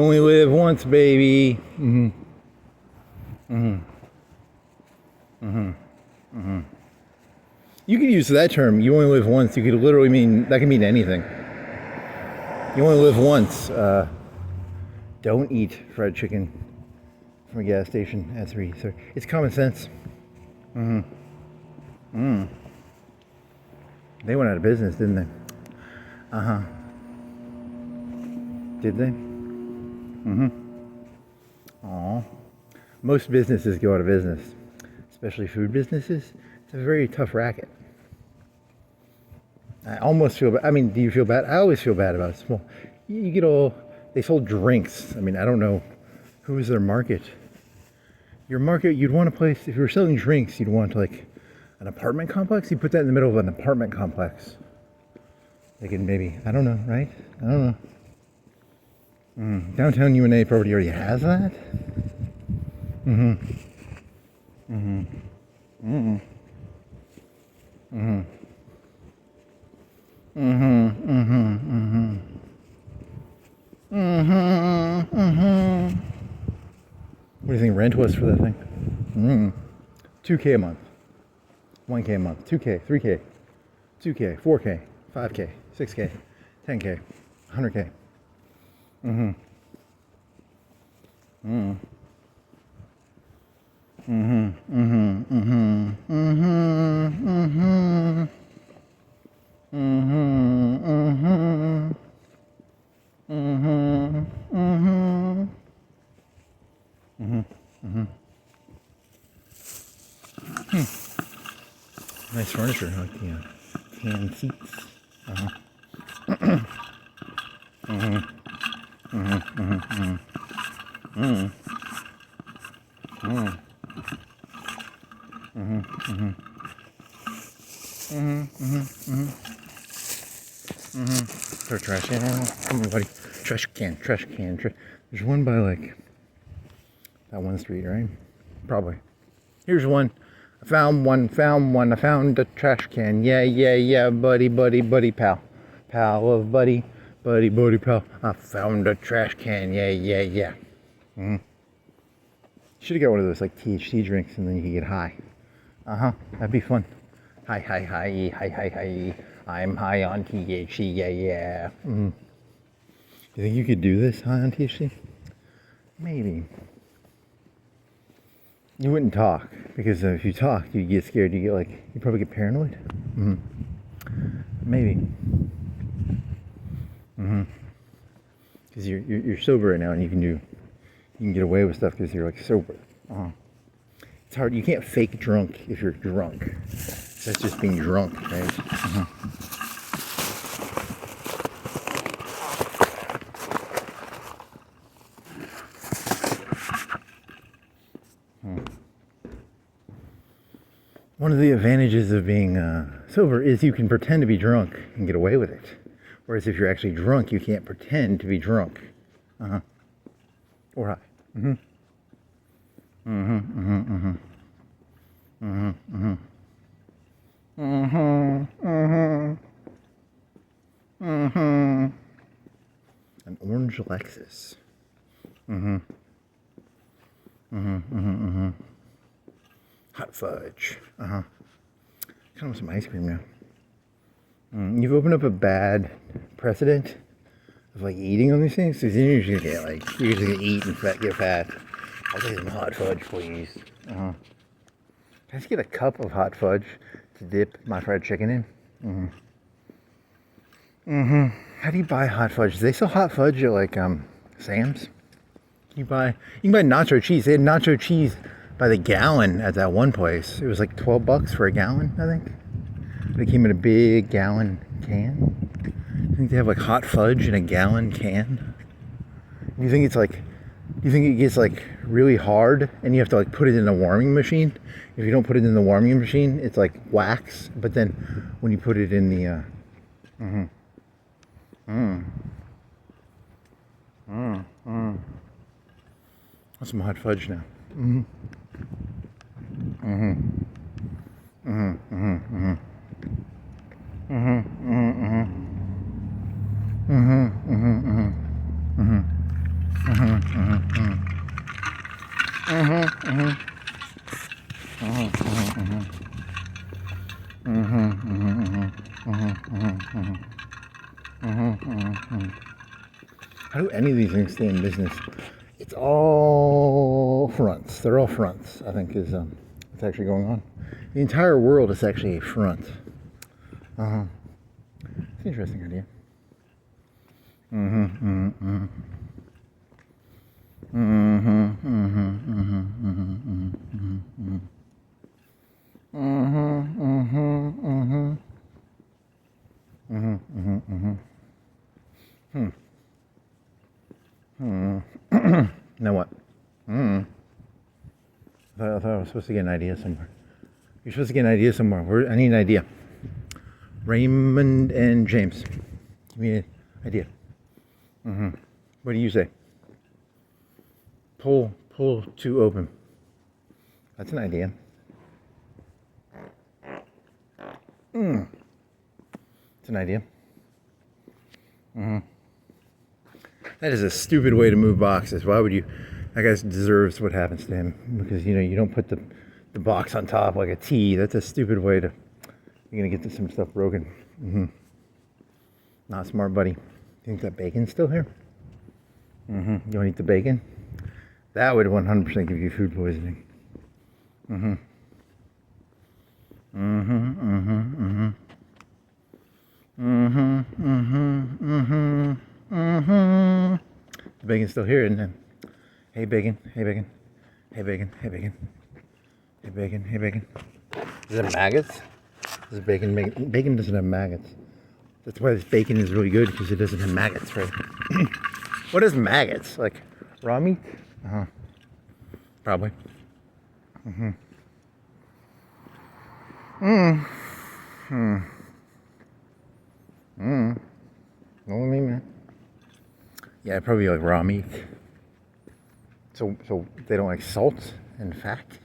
only live once, baby. You could use that term. You only live once. You could literally mean that can mean anything. You only live once. Don't eat fried chicken from a gas station at 3. So it's common sense. They went out of business, didn't they? Did they? Aw. Most businesses go out of business, especially food businesses. It's a very tough racket. I almost feel bad. I mean, do you feel bad? I always feel bad about small. You get all. They sold drinks. I mean, I don't know who is their market. Your market, you'd want a place. If you were selling drinks, you'd want like an apartment complex. You put that in the middle of an apartment complex. They could maybe. I don't know, right? I don't know. Downtown UNA probably already has that. What do you think rent was for that thing? $2K a month. $1K a month. $2K, $3K, $2K, $4K, $5K, $6K, $10K, $100K. Nice furniture, like tan seats. Throw trash can. Come on, buddy. Trash can. There's one by like that one street, right? Probably. Here's one. I found one. I found a trash can. Yeah, buddy, pal. Pal of buddy, pal. I found a trash can. Yeah. Should have got one of those like THC drinks and then you could get high. That'd be fun. Hi. I'm high on THC. Yeah. You think you could do this high on THC? Maybe. You wouldn't talk because if you talk, you'd get scared. You'd probably get paranoid. Maybe. Because you're sober right now and you can get away with stuff because you're like sober. It's hard. You can't fake drunk if you're drunk. That's just being drunk, right? One of the advantages of being sober is you can pretend to be drunk and get away with it. Whereas if you're actually drunk, you can't pretend to be drunk. Or high. An orange Lexus. Hot fudge. Kind of want some ice cream now. You've opened up a bad precedent of like eating on these things. Because you're usually gonna eat and get fat. I'll take some hot fudge, please. Can I just get a cup of hot fudge to dip my fried chicken in? How do you buy hot fudge? Do they sell hot fudge at like Sam's? You can buy nacho cheese. They had nacho cheese by the gallon at that one place. It was like $12 for a gallon, I think. They came in a big gallon can. I think they have like hot fudge in a gallon can. Do you think You think it gets like really hard and you have to like put it in a warming machine? If you don't put it in the warming machine, it's like wax. But then when you put it in the that's some hot fudge now. How do any of these things stay in business? It's all fronts. They're all fronts, I think, is what's actually going on. The entire world is actually a front. It's an interesting idea. Now what? I thought I was supposed to get an idea somewhere. You're supposed to get an idea somewhere. I need an idea. Raymond and James, give me an idea. What do you say? Pull to open. That's an idea. It's an idea. That is a stupid way to move boxes. Why would you? That guy deserves what happens to him because you don't put the box on top like a T. That's a stupid way to. You're gonna get some stuff broken. Not smart, buddy. Think that bacon's still here? You want to eat the bacon? That would 100% give you food poisoning. The bacon's still here, isn't it? Hey bacon, hey bacon, hey bacon, hey bacon, hey bacon, hey bacon. Does it have maggots? Does bacon doesn't have maggots. That's why this bacon is really good because it doesn't have maggots, right? What is maggots? Like raw meat? Probably. Only me, man. Yeah, probably like raw meat. So they don't like salt and fat.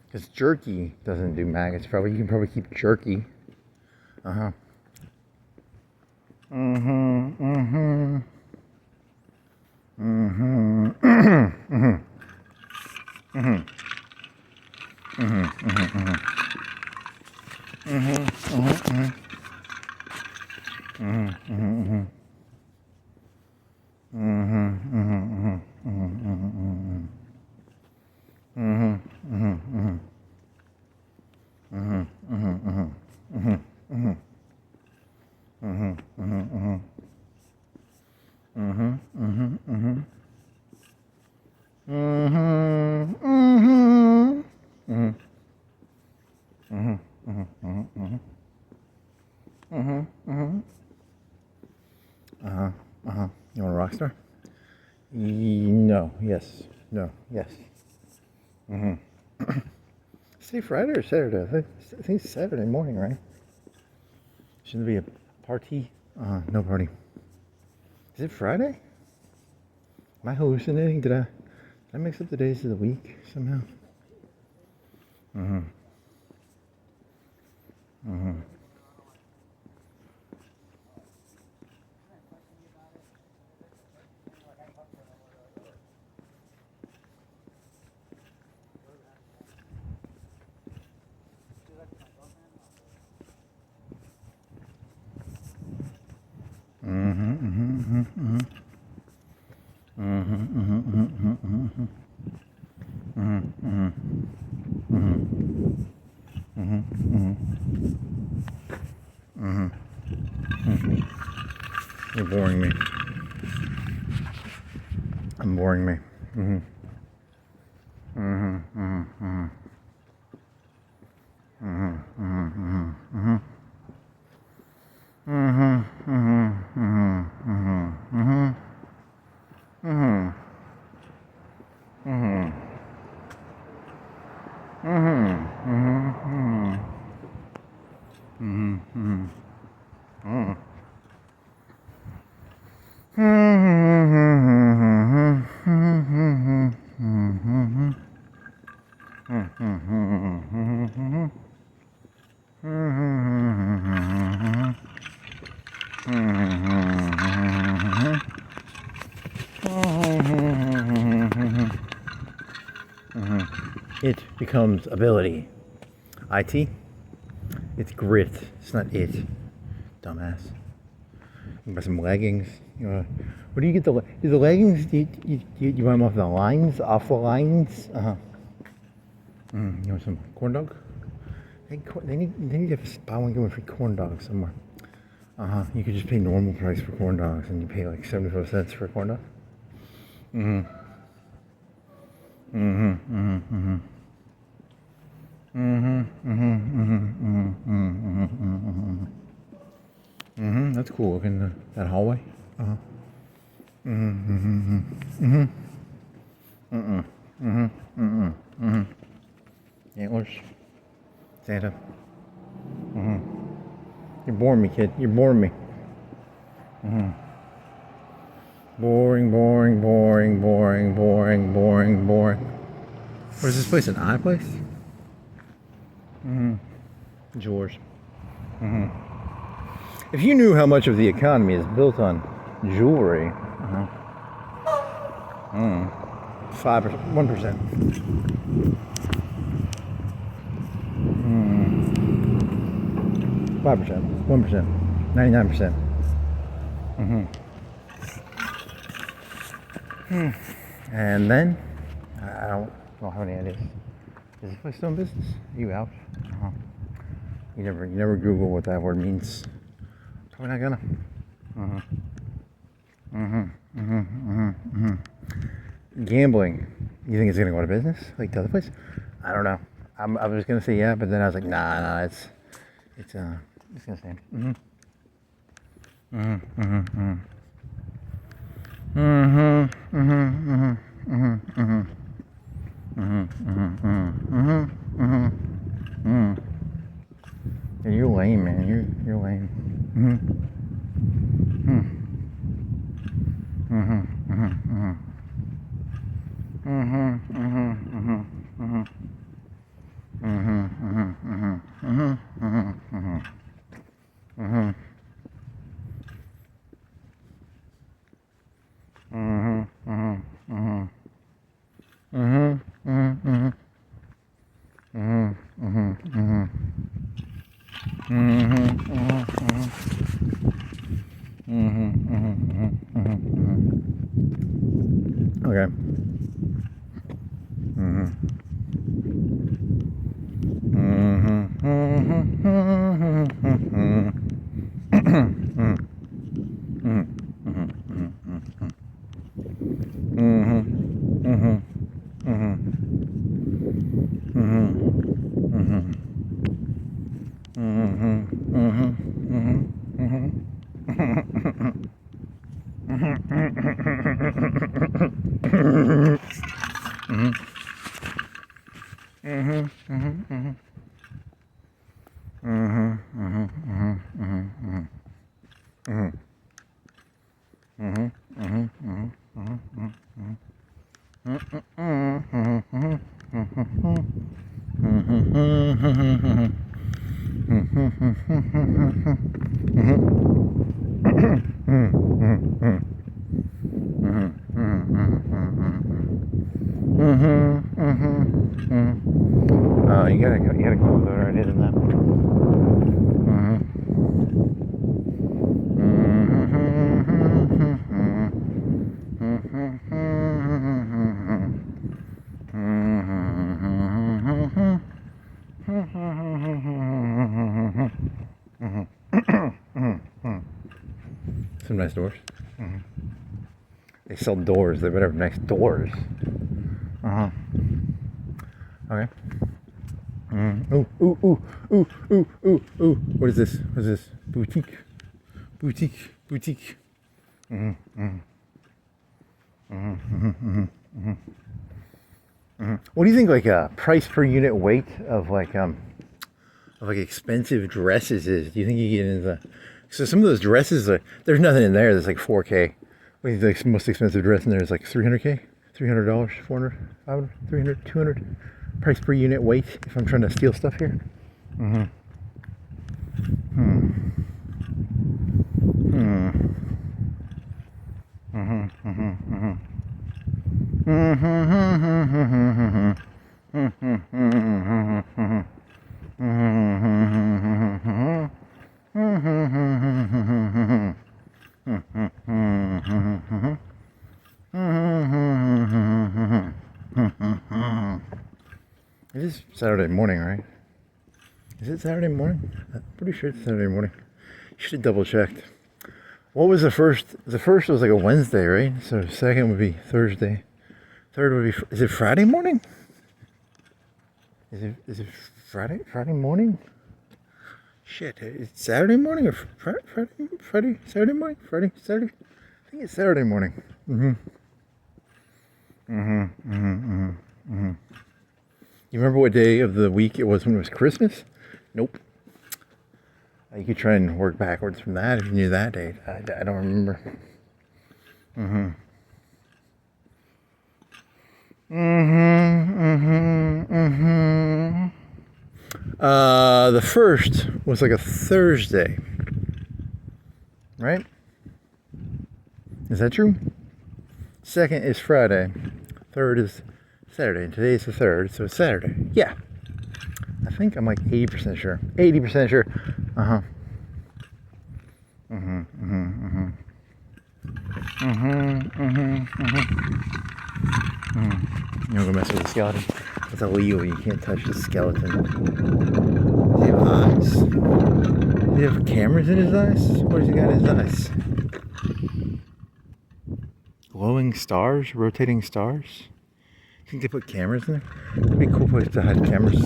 Because jerky doesn't do maggots. Probably you can probably keep jerky. You want a rock star? No. Yes. No. Yes. Is it Friday or Saturday? I think it's Saturday morning, right? Shouldn't there be a party? No party. Is it Friday? Am I hallucinating? Did I mix up the days of the week somehow? You're boring me. I'm boring me. It becomes ability. IT? It's grit. It's not it. Dumbass. You buy some leggings. Where do you get do the leggings? Do you buy them off the lines? Off the lines? You want some corn dog? They need to buy one, get one free corn dog somewhere. You could just pay normal price for corn dogs, and you pay like 75 cents for a corn dog. That's cool looking, that hallway. Antlers. Santa. You're boring me, kid. You're boring me. Boring. What is this place? An eye place? It's yours. If you knew how much of the economy is built on jewelry, 5%, 1%. 5%, 1%, 99%. And then, I don't have any ideas. Is this place still in business? Are you out? You never Google what that word means. Probably not gonna. Gambling. You think it's gonna go out of business? Like the other place? I don't know. I was gonna say yeah, but then I was like, nah, it's gonna stand. Yeah, you're lame, man. You're lame. Okay. You gotta close the right in that. Some nice doors. They sell doors. They better have nice doors. Okay. Ooh. What is this? Boutique. What do you think, like, price per unit weight of like expensive dresses is? Do you think you get into so some of those dresses, there's nothing in there that's like 4K. What do you think the most expensive dress in there is like $300K? $300, 400, 500, 300, 200? Price per unit weight if I'm trying to steal stuff here? Mm-hmm. It is Saturday morning, right? Is it Saturday morning? I'm pretty sure it's Saturday morning. You should have double checked. What was the first? The first was like a Wednesday, right? So second would be Thursday. Third would be, is it Friday morning? Is it Friday morning? Shit, it's Saturday morning or Friday, Saturday morning? Saturday? I think it's Saturday morning. You remember what day of the week it was when it was Christmas? Nope. You could try and work backwards from that if you knew that date. I don't remember. The first was like a Thursday, right? Is that true? Second is Friday. Third is Saturday. And today's the third, so it's Saturday. Yeah. I think I'm like 80% sure. 80% sure. You don't go mess with the skeleton. That's illegal. You can't touch the skeleton. Does he have eyes? Does he have cameras in his eyes? What does he got in his eyes? Glowing stars? Rotating stars? I think they put cameras in there. That'd be a cool place to hide cameras.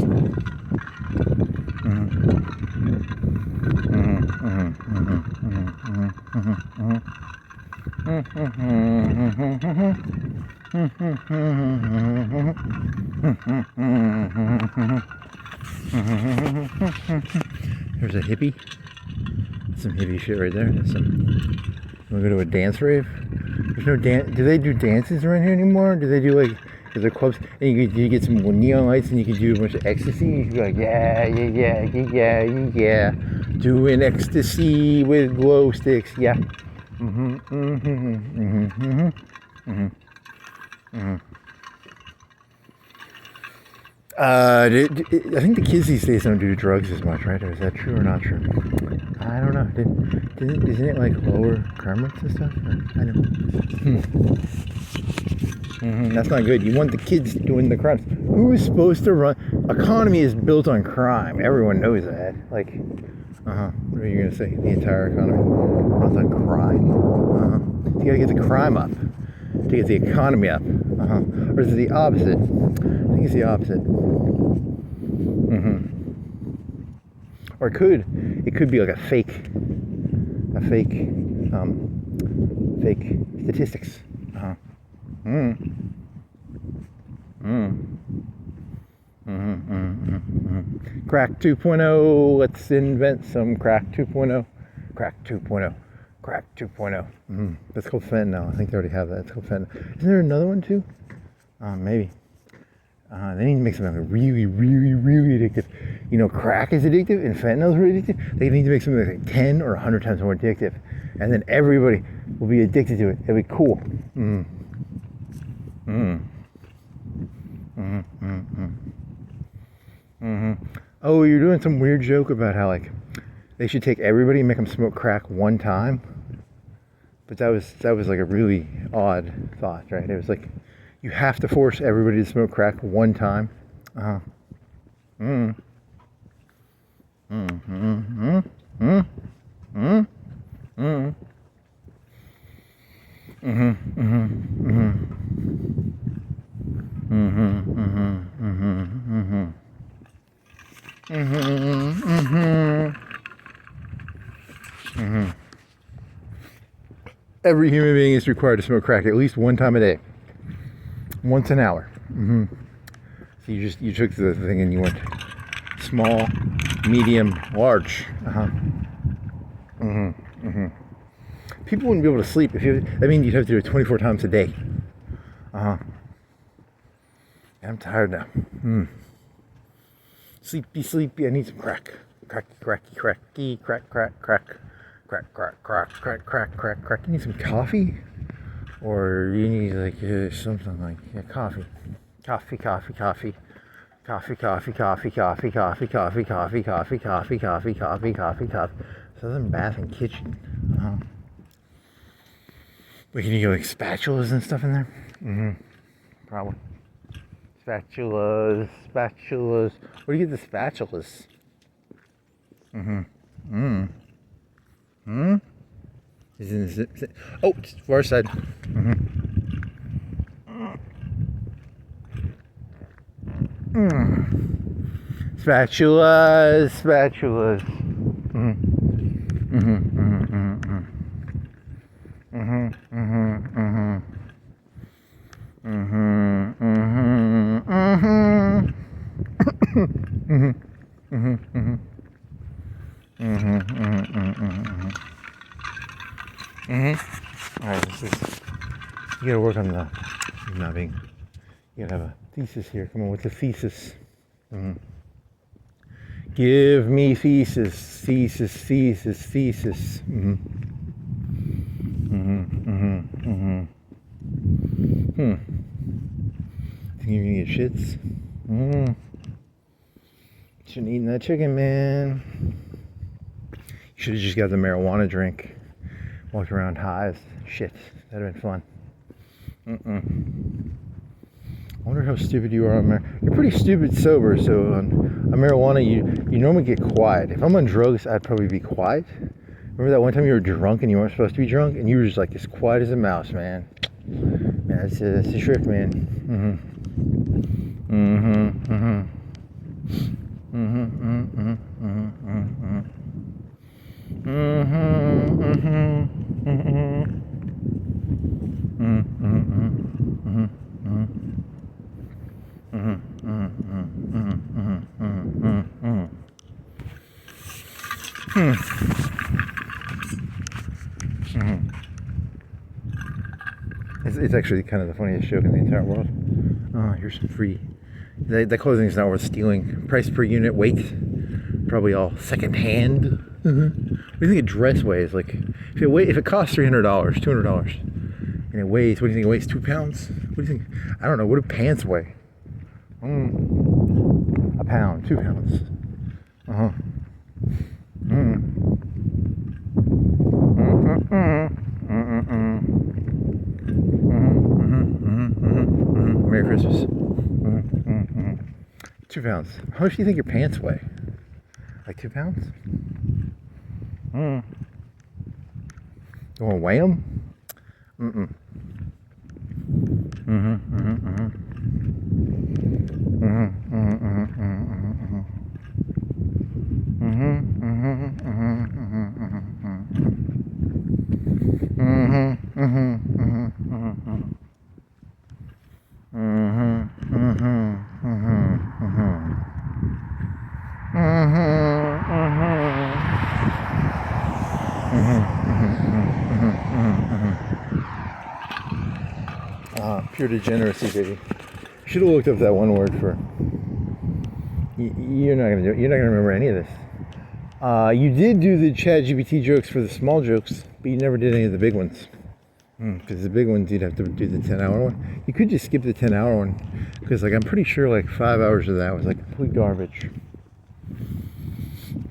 There's a hippie. That's some hippie shit right there. That's some. We'll go to a dance rave. There's no dance. Do they do dances around here anymore? Do they do like? Is there clubs? And you get some neon lights and you can do a bunch of ecstasy. You can be like, yeah. Doing ecstasy with glow sticks. Yeah. I think the kids these days don't do drugs as much, right? Or is that true or not true? I don't know. Isn't it like lower crime rates and stuff? I don't know. That's not good. You want the kids doing the crimes. Who is supposed to run? Economy is built on crime. Everyone knows that. Like, what are you gonna say? The entire economy runs on crime. You gotta get the crime up to get the economy up. Or is it the opposite? I think it's the opposite. Or it could be like a fake statistics. Crack 2.0. Let's invent some crack 2.0. Crack 2.0. Crack 2.0. That's called fentanyl. I think they already have that. It's called fentanyl. Isn't there another one too? Maybe. They need to make something really, really, really addictive. You know, crack is addictive and fentanyl is really addictive. They need to make something like 10 or 100 times more addictive. And then everybody will be addicted to it. It'll be cool. Oh, you're doing some weird joke about how, like, they should take everybody and make them smoke crack one time. But that was like a really odd thought, right? It was like, you have to force everybody to smoke crack one time. Every human being is required to smoke crack at least one time a day. Once an hour. So you took the thing and you went small, medium, large. People wouldn't be able to sleep if you. I mean, you'd have to do it 24 times a day. I'm tired now. Sleepy, sleepy. I need some crack. Cracky, cracky, cracky, crack, crack, crack, crack, crack, crack, crack, crack, crack, crack. You need some coffee, or you need like something like coffee, coffee, coffee, coffee. Coffee, coffee, coffee, coffee, coffee, coffee, coffee, coffee, coffee, coffee, coffee, coffee, coffee. Southern Bath and Kitchen. But can you get like spatulas and stuff in there? Probably. Spatulas. Where do you get the spatulas? Is it in the zip? Oh, it's far side. Spatulas. Alright, you gotta work on the nubbing. You gotta have a thesis here. Come on, what's a thesis? Give me thesis. Think you're gonna get shits? Shouldn't eat that chicken, man. You should have just got the marijuana drink. Walked around high as shit. That'd have been fun. I wonder how stupid you are on marijuana. You're pretty stupid sober, so on marijuana you normally get quiet. If I'm on drugs, I'd probably be quiet. Remember that one time you were drunk and you weren't supposed to be drunk, and you were just like as quiet as a mouse, man. Man, that's a trick, man. It's actually kind of the funniest joke in the entire world. Oh, here's some free. That clothing is not worth stealing. Price per unit, weight, probably all second hand. What do you think a dress weighs? Like, if it costs $300, $200, and it weighs, what do you think it weighs? 2 pounds? What do you think? I don't know. What do pants weigh? A pound, 2 pounds. Merry Christmas. 2 pounds. How much do you think your pants weigh? Like 2 pounds? You want to weigh them? Pure degeneracy, baby. Should have looked up that one word for. You're not gonna do it. You're not gonna remember any of this. You did do the ChatGPT jokes for the small jokes, but you never did any of the big ones. Because the big ones, you'd have to do the 10-hour one. You could just skip the 10-hour one, because like I'm pretty sure like 5 hours of that was like complete garbage.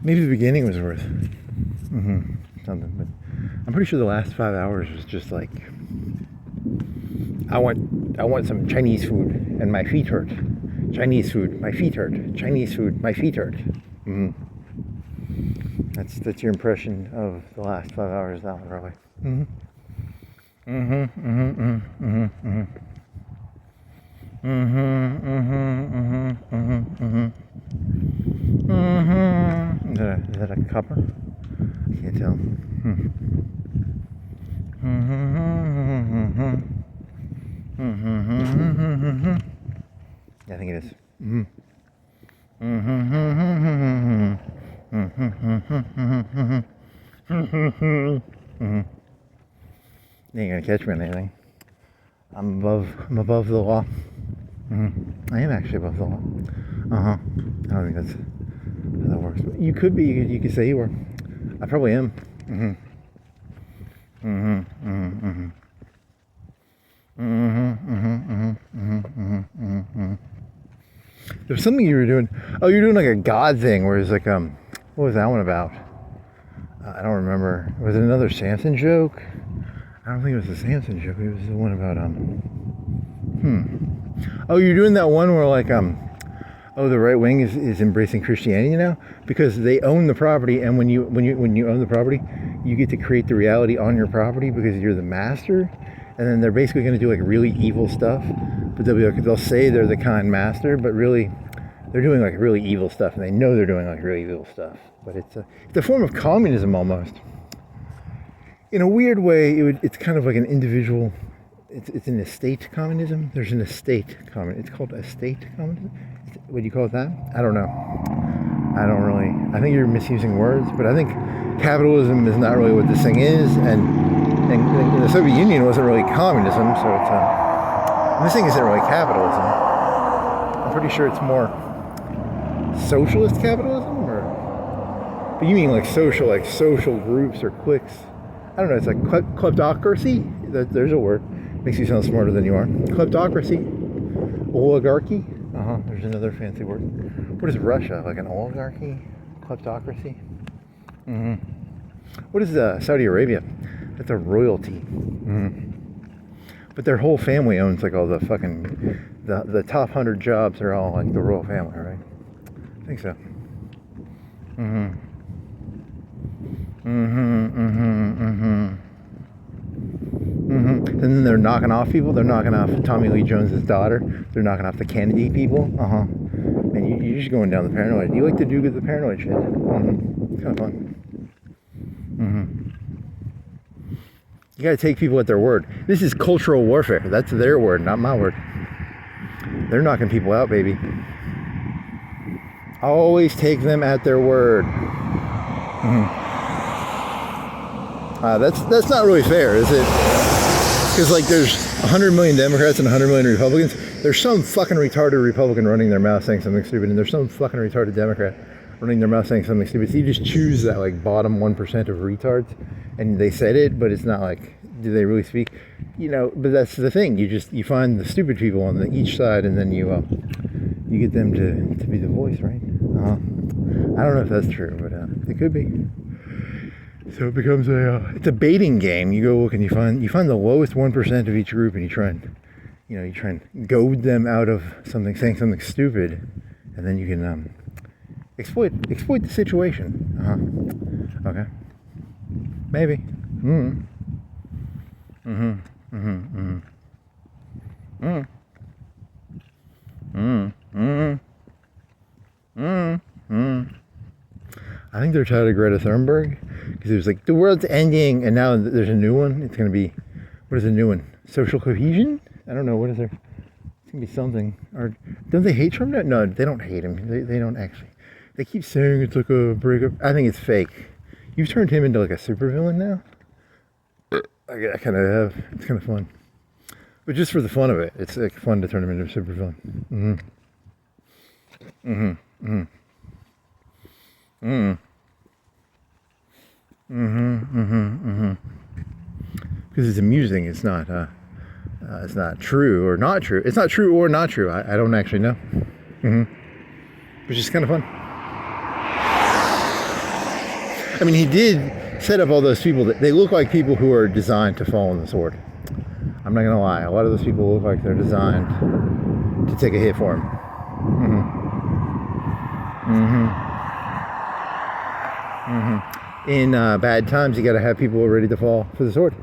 Maybe the beginning was worth something, but I'm pretty sure the last 5 hours was just like, I want some Chinese food and my feet hurt. Chinese food, my feet hurt. Chinese food, my feet hurt. That's your impression of the last 5 hours that one, really. Is that a copper? I can't tell. Yeah, I think it is. catch me on anything. I'm above the law. I am actually above the law. I don't think that's how that works. But you could be. You could say you were. I probably am. There's something you were doing. Oh, you're doing like a God thing, where it's like what was that one about? I don't remember. Was it another Samson joke? I don't think it was the Samson joke. It was the one about Oh, you're doing that one where like oh, the right wing is embracing Christianity now because they own the property, and when you own the property, you get to create the reality on your property because you're the master. And then they're basically going to do like really evil stuff, but they'll say they're the kind master, but really they're doing like really evil stuff, and they know they're doing like really evil stuff. But it's a form of communism almost. In a weird way, it's kind of like an individual. It's an estate communism. There's an estate communism. It's called estate communism. What do you call it that? I don't know. I don't really. I think you're misusing words, but I think capitalism is not really what this thing is, and the Soviet Union wasn't really communism, so this thing isn't really capitalism. I'm pretty sure it's more socialist capitalism, but you mean like social groups or cliques. I don't know, it's like kleptocracy. There's a word. Makes you sound smarter than you are. Kleptocracy. Oligarchy. There's another fancy word. What is Russia? Like an oligarchy? Kleptocracy? What is Saudi Arabia? That's a royalty. But their whole family owns like all the fucking the top 100 jobs are all like the royal family, right? I think so. And then they're knocking off people. They're knocking off Tommy Lee Jones's daughter. They're knocking off the Kennedy people. And you're just going down the paranoid. You like to do the paranoid shit. It's kind of fun. You gotta take people at their word. This is cultural warfare. That's their word, not my word. They're knocking people out, baby. Always take them at their word. That's not really fair, is it? Because like there's 100 million Democrats and 100 million Republicans. There's some fucking retarded Republican running their mouth saying something stupid, and there's some fucking retarded Democrat running their mouth saying something stupid. So you just choose that like bottom 1% of retards, and they said it, but it's not like, do they really speak? You know, but that's the thing. You find the stupid people on each side, and then you get them to be the voice, right? I don't know if that's true, but it could be. So it becomes it's a baiting game. You go look and you find the lowest 1% of each group, and you try and goad them out of saying something stupid, and then you can exploit the situation. Okay. Maybe. I think they're tired of Greta Thunberg because it was like the world's ending, and now there's a new one. It's gonna be, what is the new one? Social cohesion? I don't know. What is there? It's gonna be something. Or don't they hate Trump? No, they don't hate him. They don't actually. They keep saying it's like a breakup. I think it's fake. You've turned him into like a supervillain now. I kind of have. It's kind of fun, but just for the fun of it, it's like fun to turn him into a supervillain. Because it's amusing. It's not true or not true. It's not true or not true. I don't actually know. Which is kind of fun. I mean, he did set up all those people that they look like people who are designed to fall on the sword. I'm not gonna lie. A lot of those people look like they're designed to take a hit for him. In bad times, you gotta have people who are ready to fall for the sword.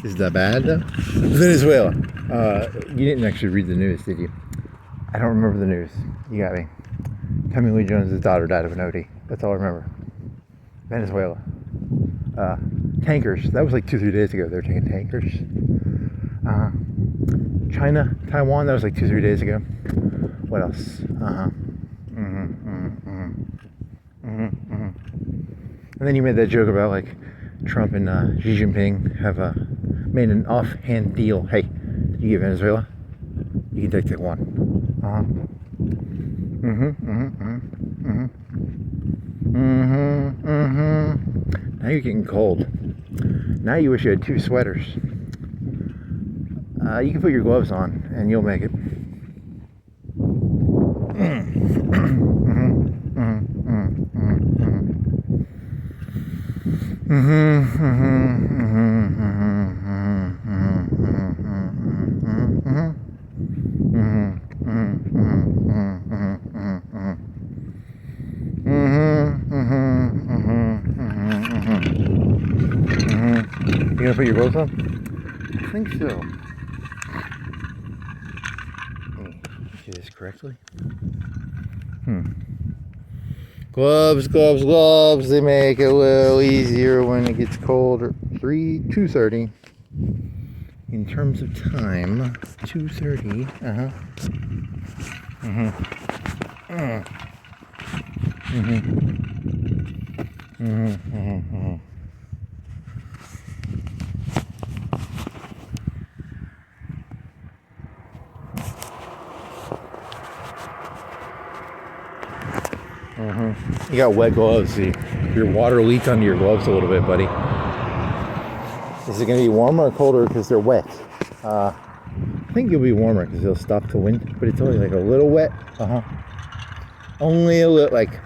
Is that bad though? Venezuela. You didn't actually read the news, did you? I don't remember the news. You got me. Tommy Lee Jones' daughter died of an OD. That's all I remember. Venezuela. Tankers. That was like 2-3 days ago. They were taking tankers. China, Taiwan. That was like 2-3 days ago. What else? And then you made that joke about like Trump and Xi Jinping have made an offhand deal. Hey, you get Venezuela, you can take Taiwan. Now you're getting cold. Now you wish you had 2 sweaters. You can put your gloves on and you'll make it. You gonna put your gloves on? I think so. Let me do this correctly. Gloves, gloves, gloves. They make it a little easier when it gets colder. 2:30. In terms of time, 2:30. You got wet gloves. See, your water leaked onto your gloves a little bit, buddy. Is it going to be warmer or colder because they're wet? I think you'll be warmer because they'll stop the wind, but it's only like a little wet. Only a little, like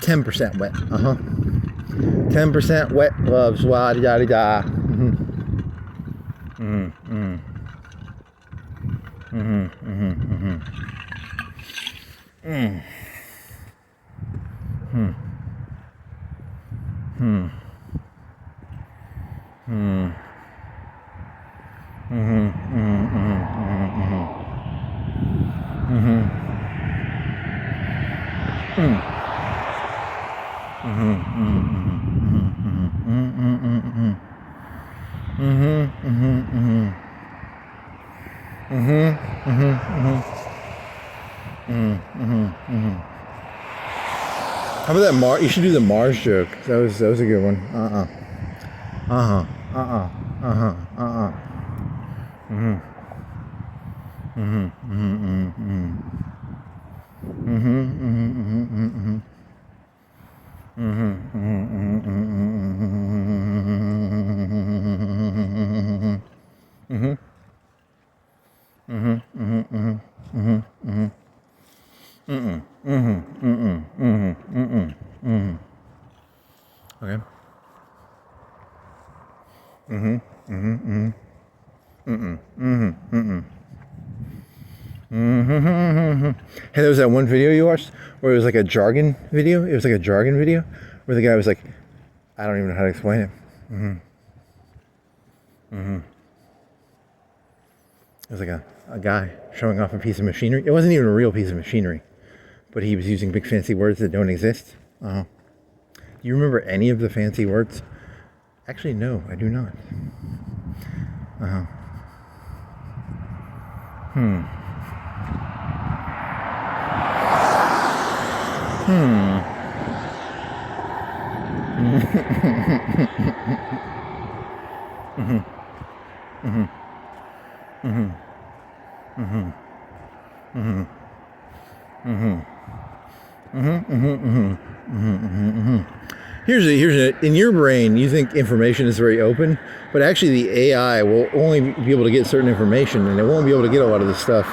10% wet. 10% wet gloves. Wah da da da. How about that You should do the Mars joke. That was a good one. Okay. Hey, there was that one video you watched where it was like a jargon video. It was like a jargon video where the guy was like, I don't even know how to explain it. It was like a guy showing off a piece of machinery. It wasn't even a real piece of machinery, but he was using big fancy words that don't exist. Do you remember any of the fancy words? Actually, no, I do not. Here's in your brain, you think information is very open, but actually the AI will only be able to get certain information and it won't be able to get a lot of this stuff.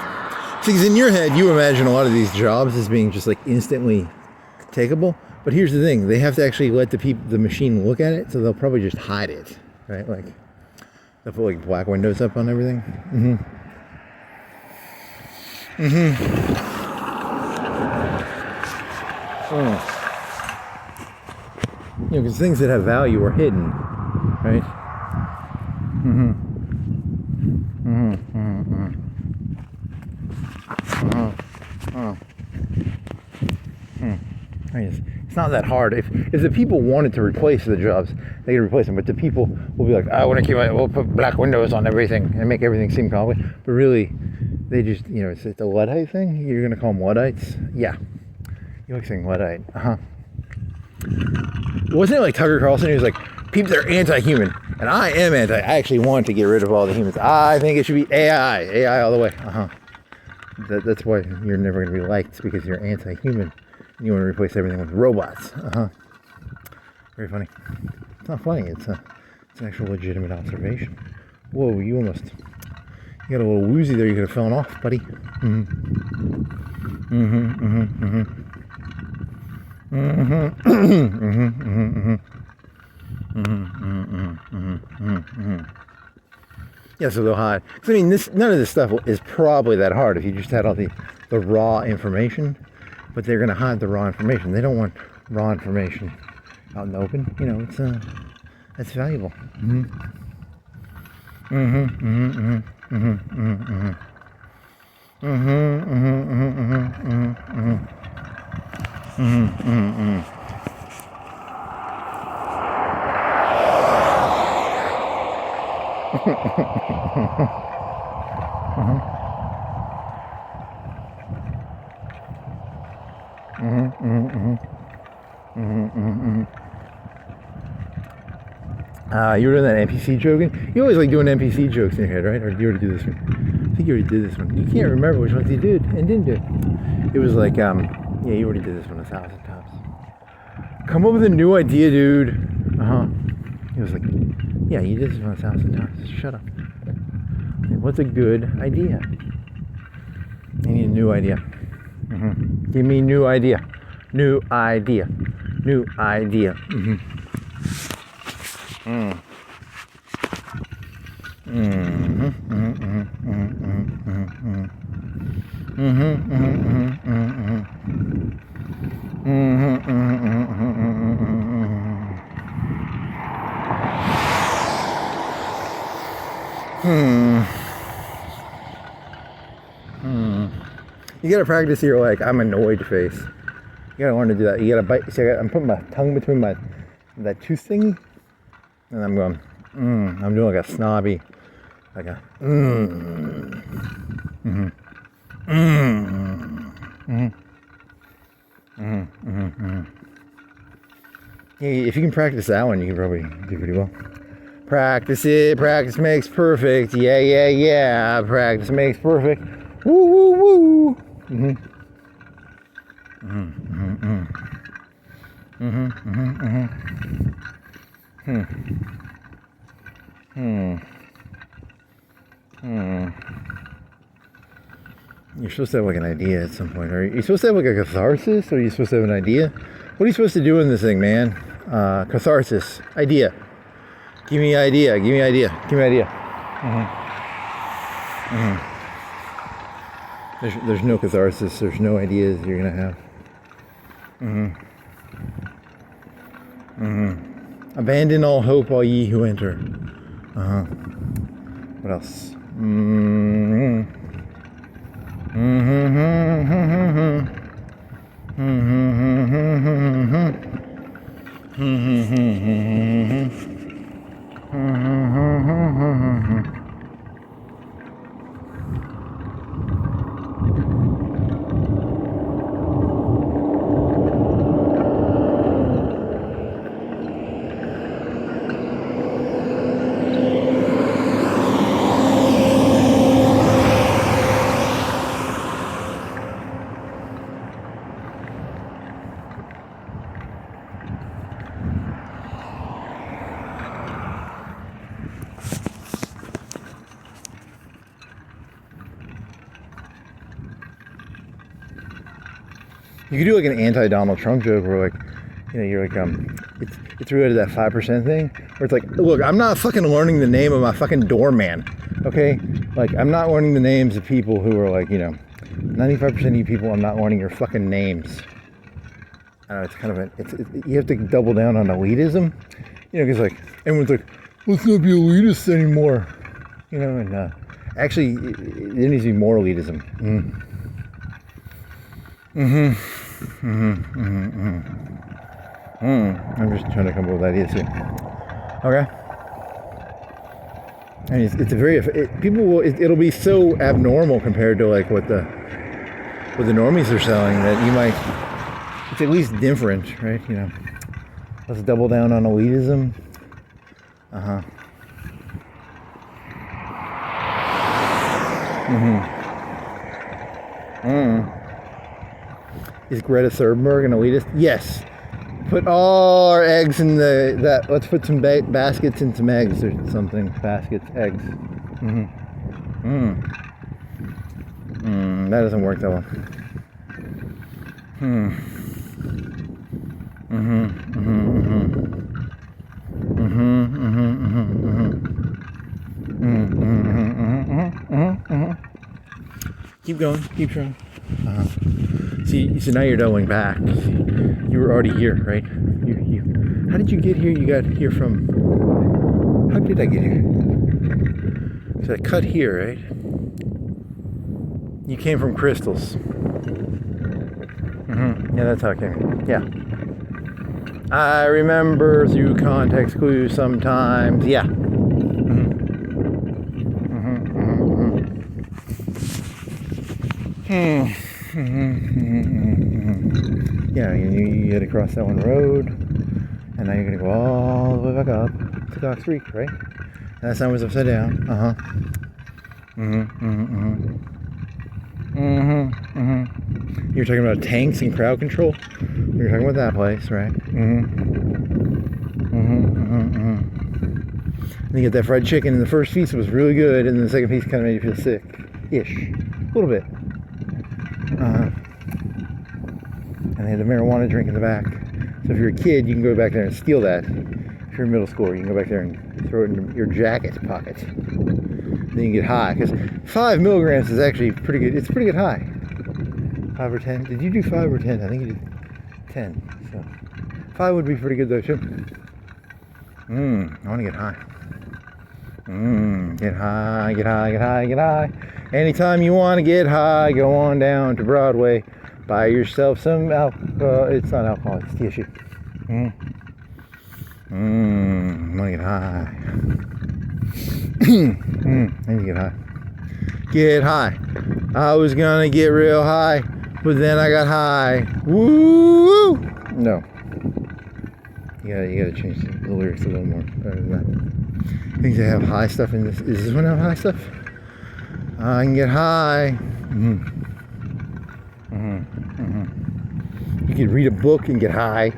See, because in your head, you imagine a lot of these jobs as being just like instantly takeable. But here's the thing, they have to actually let the machine look at it, so they'll probably just hide it, right? Like, they'll put like black windows up on everything. You know, because things that have value are hidden, right? It's not that hard. If the people wanted to replace the jobs, they could replace them. But the people will be like, I want to we'll put black windows on everything and make everything seem complicated. But really, they just, you know, it's the Luddite thing. You're gonna call them Luddites? Yeah, you like saying Luddite? wasn't it like Tucker Carlson? He was like, people are anti-human, and I am anti. I actually want to get rid of all the humans. I think it should be AI all the way. That's why you're never going to be liked, because you're anti-human. You want to replace everything with robots. Very funny. It's not funny. It's an actual legitimate observation. Whoa, you got a little woozy there. You could have fallen off, buddy. Yeah, so they'll hide. I mean, none of this stuff is probably that hard if you just had all the raw information. But they're going to hide the raw information. They don't want raw information out in the open. You know, it's valuable. You were doing that NPC joking? You always like doing NPC jokes in your head, right? Or did you already do this one? I think you already did this one. You can't remember which ones you did and didn't do. It was like, yeah, you already did this one 1,000 times. Come up with a new idea, dude. He was like, yeah, you did this one 1,000 times. Shut up. What's a good idea? I need a new idea. Give me new idea. New idea. New idea. You gotta practice your like I'm annoyed face. You gotta learn to do that. You gotta bite. See, I'm putting my tongue between that tooth thingy, and I'm going. I'm doing like a snobby, like a. Yeah, if you can practice that one, you can probably do pretty well. Practice it. Practice makes perfect. Yeah. Practice makes perfect. Woo, woo, woo. You're supposed to have like an idea at some point. Are you supposed to have like a catharsis? Or are you supposed to have an idea? What are you supposed to do in this thing, man? Catharsis. Idea. Give me idea. Give me idea. Give me idea. There's no catharsis. There's no ideas you're gonna have. Abandon all hope, all ye who enter. What else? You could do like an anti-Donald Trump joke where like, you know, you're like, it's related to that 5% thing, where it's like, look, I'm not fucking learning the name of my fucking doorman, okay? Like, I'm not learning the names of people who are like, you know, 95% of you people, I'm not learning your fucking names. I don't know, it's kind of you have to double down on elitism, you know, because like, everyone's like, let's not be elitist anymore, you know, and actually, there needs to be more elitism. I'm just trying to come up with ideas here. Okay. I mean, it's a very it'll be so abnormal compared to like what the normies are selling that you might. It's at least different, right? You know. Let's double down on elitism. Uh-huh. Is Greta Thunberg an elitist? Yes. Put all our eggs in let's put some baskets and some eggs or something. Baskets, eggs. That doesn't work that well. Keep going, keep trying. See, so now you're doubling back. You were already here, right? How did you get here? You got here from. How did I get here? So I cut here, right? You came from crystals. Yeah, that's how I came. Yeah. I remember through context clues sometimes. Yeah. Yeah, you had to cross that one road, and now you're gonna go all the way back up to Doc's Creek, right? And that sign was upside down. You're talking about tanks and crowd control. You're talking about that place, right? And you get that fried chicken, and the first piece was really good, and the second piece kind of made you feel sick-ish, a little bit. And they had a marijuana drink in the back. So if you're a kid, you can go back there and steal that. If you're in middle school, you can go back there and throw it in your jacket pocket. Then you can get high, because 5 milligrams is actually pretty good. It's a pretty good high. 5 or 10. Did you do 5 or 10? I think you did 10. So 5 would be pretty good though too. I want to get high. Get high, get high, get high, get high. Anytime you want to get high, go on down to Broadway. Buy yourself some alcohol. It's not alcohol, it's tissue. I want to get high. I need to get high. Get high. I was gonna get real high, but then I got high. Woo! No. You gotta change the lyrics a little more better than that. Things that have high stuff in this. Is this one have high stuff? I can get high. You could read a book and get high.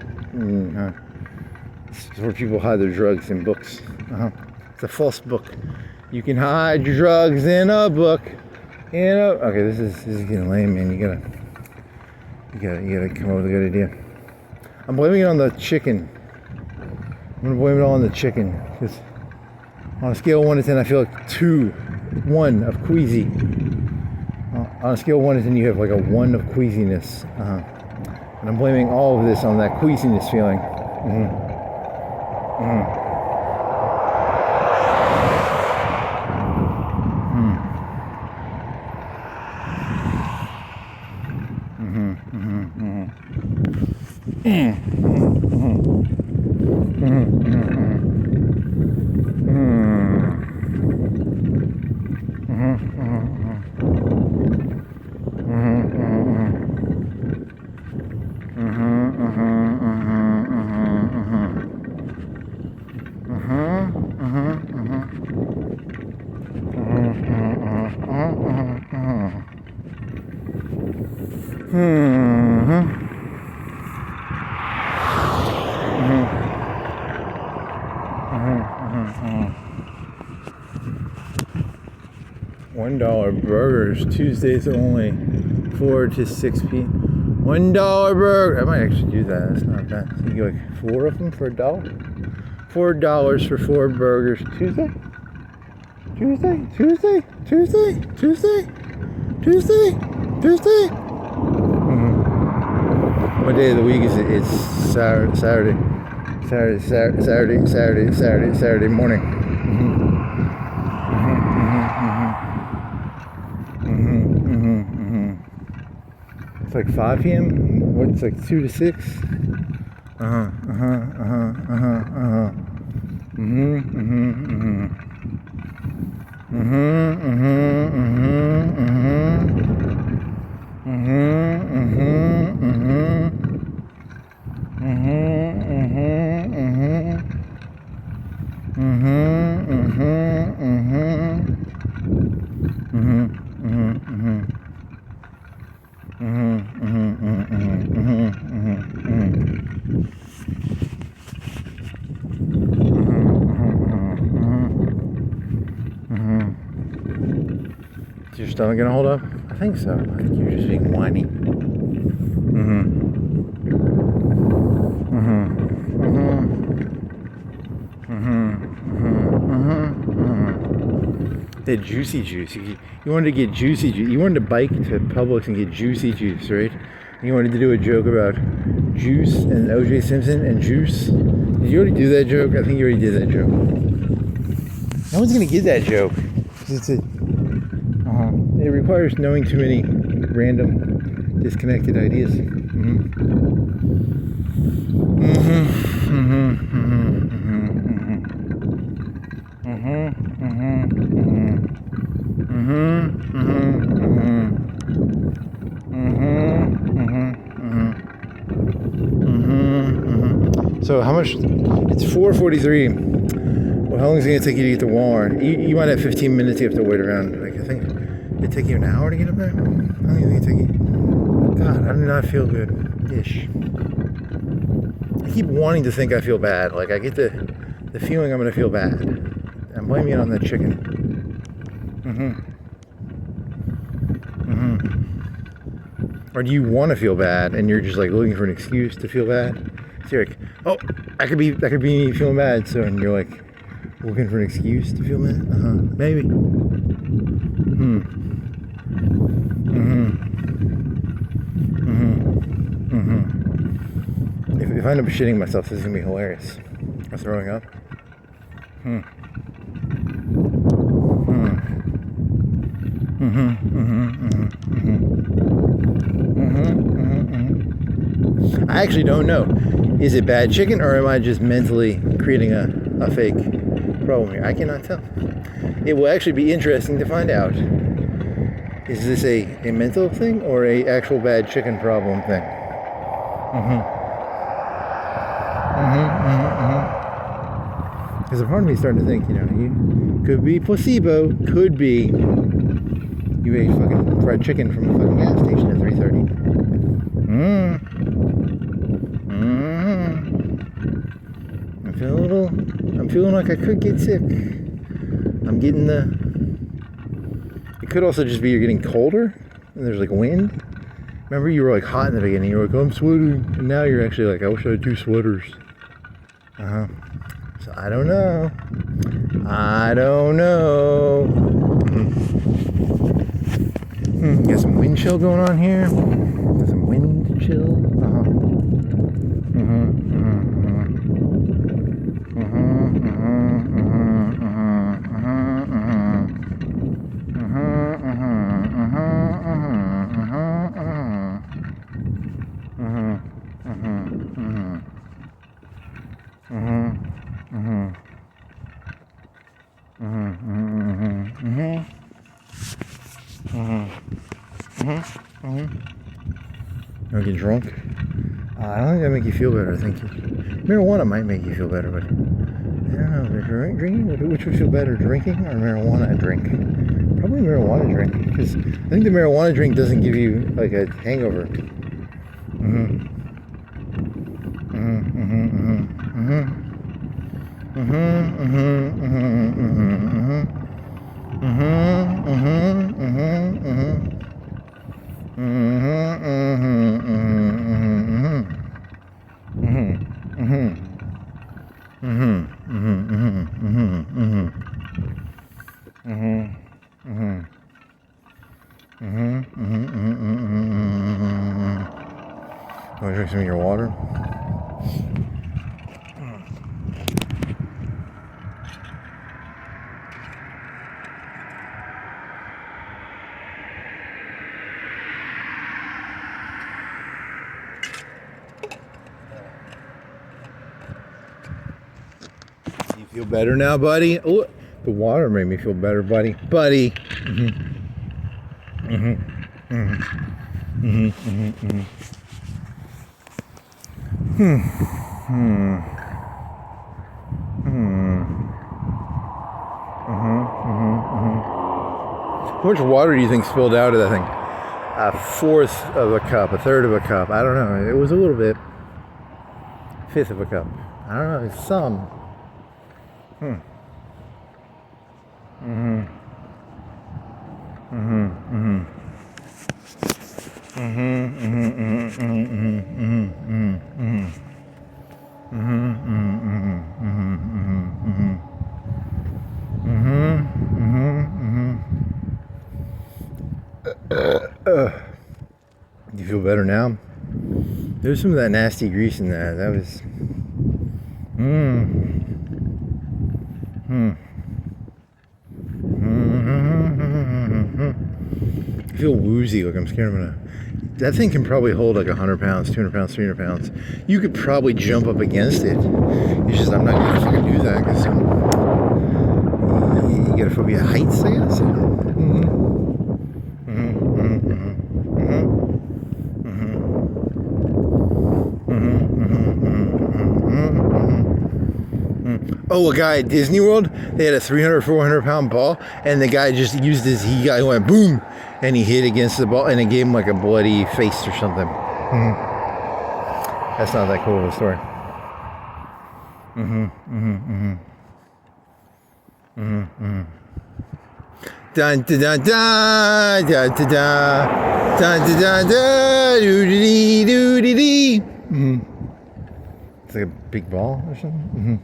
It's where people hide their drugs in books. It's a false book. You can hide your drugs in a book. Okay, this is getting lame, man. You gotta come up with a good idea. I'm blaming it on the chicken. I'm gonna blame it all on the chicken, because on a scale of 1 to 10, I feel like 1 of queasy. On a scale of 1 to 10, you have like a 1 of queasiness. And I'm blaming all of this on that queasiness feeling. $1 burgers, Tuesdays only, 4 to 6 p.m. $1 burger. I might actually do that. That's not bad. So you get like 4 of them for $1. $4 for 4 burgers. Tuesday. What day of the week is it? It's Saturday morning. It's like 5 p.m. What? It's like 2 to 6. Is your stomach gonna hold up? I think so. I think you're just being whiny. The juicy juice. You wanted to get juicy juice. You wanted to bike to Publix and get juicy juice, right? And you wanted to do a joke about juice and O.J. Simpson and juice. Did you already do that joke? I think you already did that joke. No one's gonna get that joke. It requires knowing too many random, disconnected ideas. So how much? It's 4:43. Well, how long is it gonna take you to get to Walmart? You might have 15 minutes. You have to wait around. Like I think it'd take you an hour to get up there. How long is it gonna take you? God, I do not feel good. Ish. I keep wanting to think I feel bad. Like I get the feeling I'm gonna feel bad. I'm blaming it on that chicken. Or do you want to feel bad and you're just like looking for an excuse to feel bad? So you're like, oh, I could be feeling bad. So and you're like looking for an excuse to feel bad. Maybe. If I end up shitting myself, this is gonna be hilarious. Or throwing up. I actually don't know. Is it bad chicken or am I just mentally creating a fake problem here? I cannot tell. It will actually be interesting to find out. Is this a mental thing or a actual bad chicken problem thing? Because a part of me is starting to think, you could be placebo, could be you ate fucking fried chicken from a fucking gas station at 3:30. I'm feeling like I could get sick. I'm getting it could also just be you're getting colder and there's like wind. Remember you were like hot in the beginning, you were like, I'm sweating, and now you're actually like, I wish I had 2 sweaters. So I don't know. Got some wind chill going on here. Got some wind chill. Or get drunk. I don't think that make you feel better. I think marijuana might make you feel better, but I don't know. Drinking, which would feel better, drinking or marijuana drink? Probably marijuana drink, because I think the marijuana drink doesn't give you like a hangover. Want to drink some of your water? You feel better now, buddy? Oh, the water made me feel better, buddy. Buddy. How much water do you think spilled out of that thing? A fourth of a cup, a third of a cup. I don't know. It was a little bit. Fifth of a cup. I don't know. It's some. You feel better now? There's some of that nasty grease in that. That was. I feel woozy, like I'm scared I'm gonna. That thing can probably hold like 100 pounds, 200 pounds, 300 pounds. You could probably jump up against it. It's just I'm not gonna fucking do that because you get a phobia of heights, I guess. Oh, a guy at Disney World, they had a 300, 400 pound ball, and the guy just used his, he went boom, and he hit against the ball, and it gave him like a bloody face or something. That's not that cool of a story. Dun da da da da da da da da da da doo dee doo dee dee. It's like a big ball or something.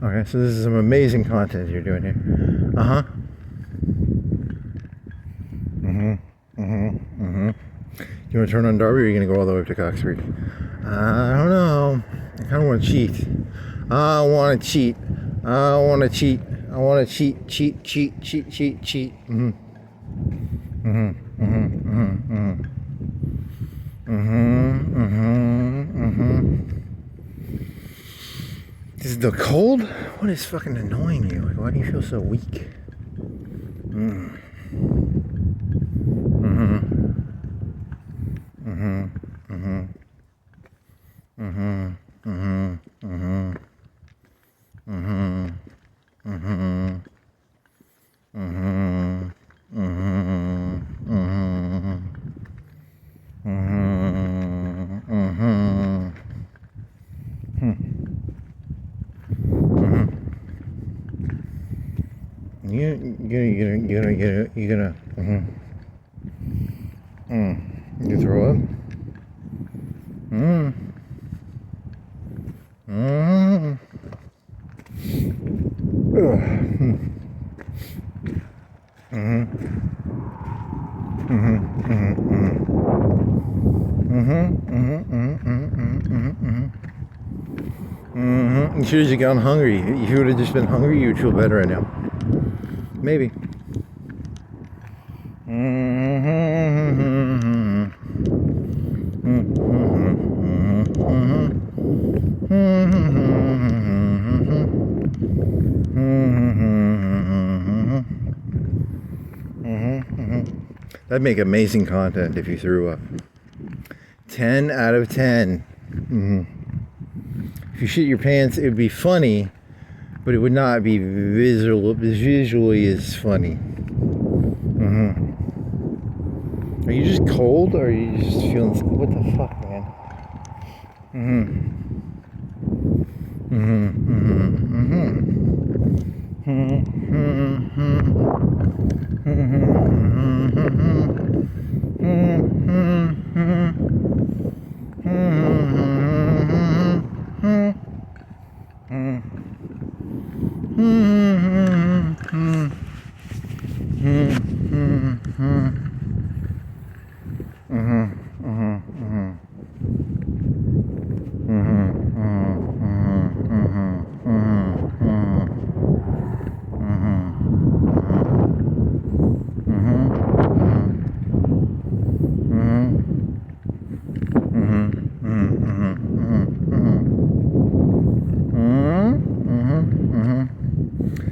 Okay, so this is some amazing content you're doing here. You want to turn on Darby, or are you going to go all the way up to Cox Creek? I don't know. I kind of want to cheat. I want to cheat. I want to cheat. I want to cheat. Is the cold? What is fucking annoying you? Like, why do you feel so weak? You throw up? You should have just gone hungry. If you would have just been hungry, you would feel better right now. Maybe. That'd make amazing content if you threw up. 10 out of 10. If you shit your pants, it would be funny, but it would not be visually as funny. Are you just cold, or are you just feeling? What the fuck, man?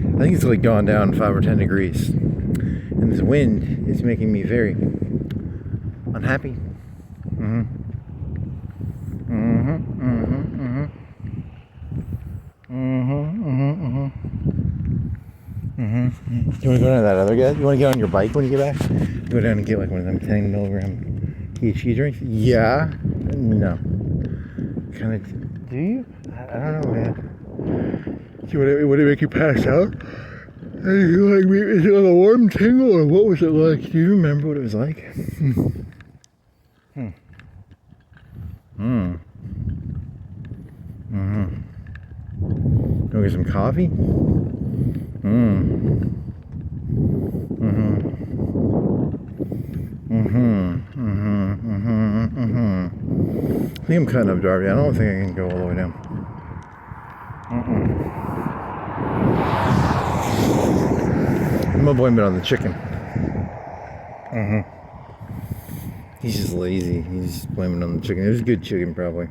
I think it's like gone down 5 or 10 degrees. And this wind is making me very unhappy. You want to go down to that other guy? You want to get on your bike when you get back? Go down and get like one of them 10 milligram THC drinks? Yeah? No. Kind of. Do you? I don't know, man. Would it make you pass out? Is it like a warm tingle, or what was it like? Do you remember what it was like? Go get some coffee? I think I'm cutting up Darby. I don't think I can go all the way down. I'm gonna blame it on the chicken. He's just lazy. He's just blaming it on the chicken. It was good chicken, probably.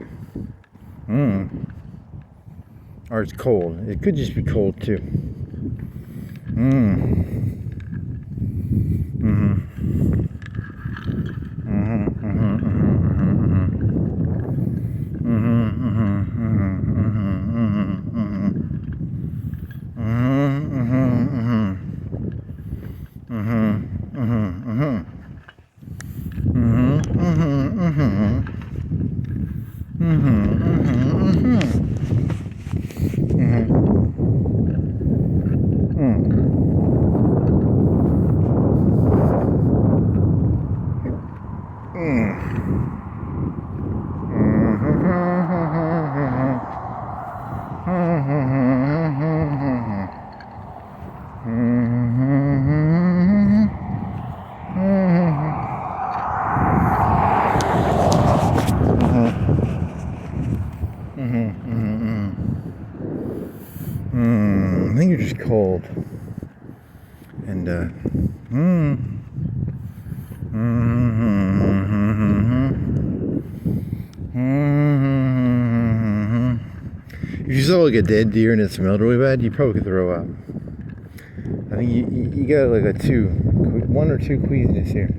Or it's cold. It could just be cold too. I think you're just cold. And if you saw like a dead deer and it smelled really bad, you probably could throw up. I think you got like a 1 or 2 queasiness here.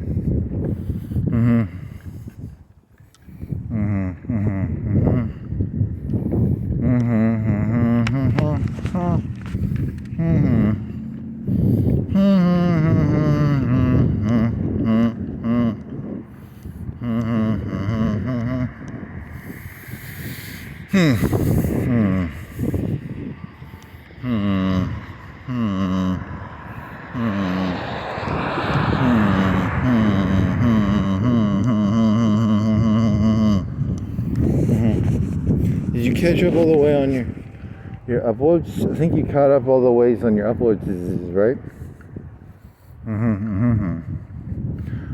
Did you catch up all the way on your uploads? I think you caught up all the ways on your uploads, right?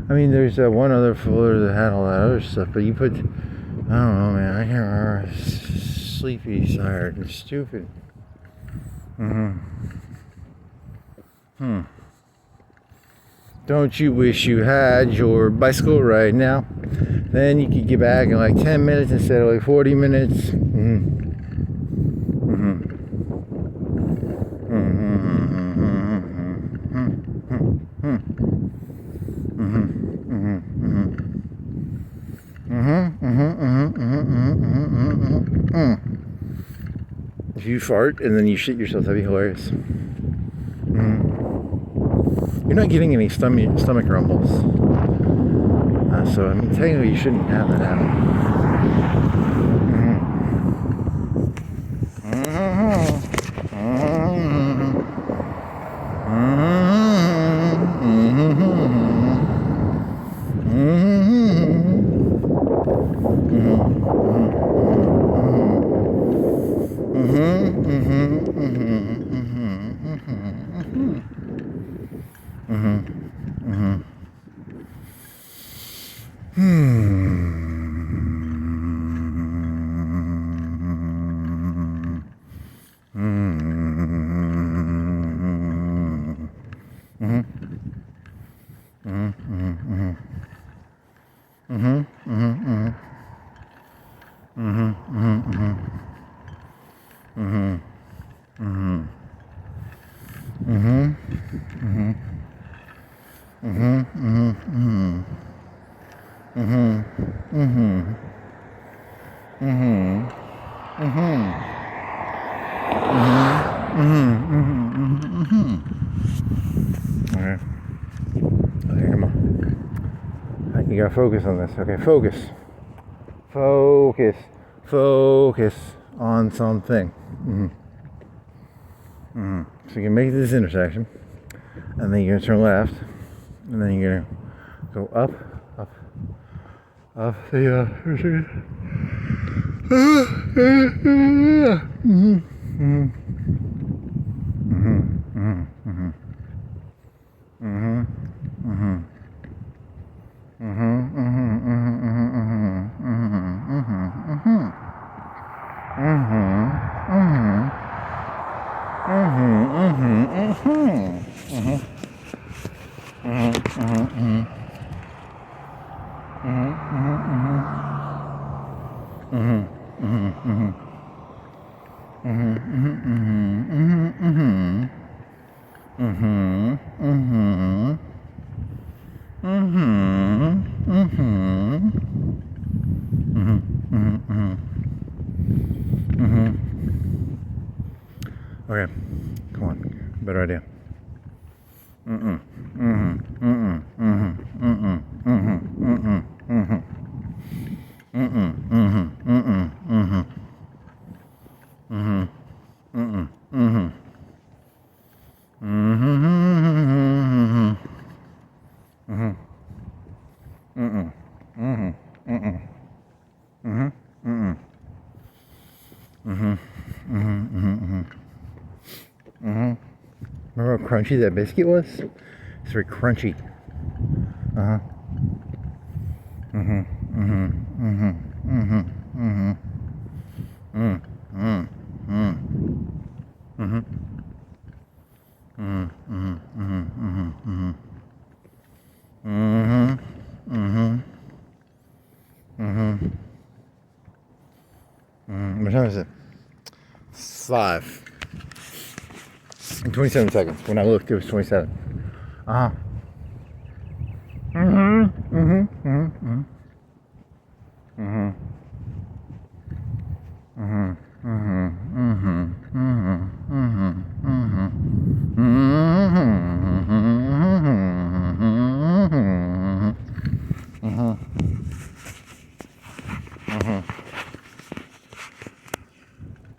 I mean, there's that one other folder that had all that other stuff, but you put, I don't know, man, I can't remember. Sleepy, tired, and stupid. Don't you wish you had your bicycle right now? Then you could get back in like 10 minutes instead of like 40 minutes. If you fart and then you shit yourself, that'd be hilarious. You're not getting any stomach rumbles. So, I mean, technically you shouldn't have that happen. Okay. Okay, come on. You gotta focus on this. Okay, focus. Focus. Focus on something. So you can make this intersection, and then you're gonna turn left, and then you're gonna go up the Okay, come on, better idea. Remember how crunchy that biscuit was? It's very crunchy. What time is it? 5. In 27 seconds. When I looked, it was 27.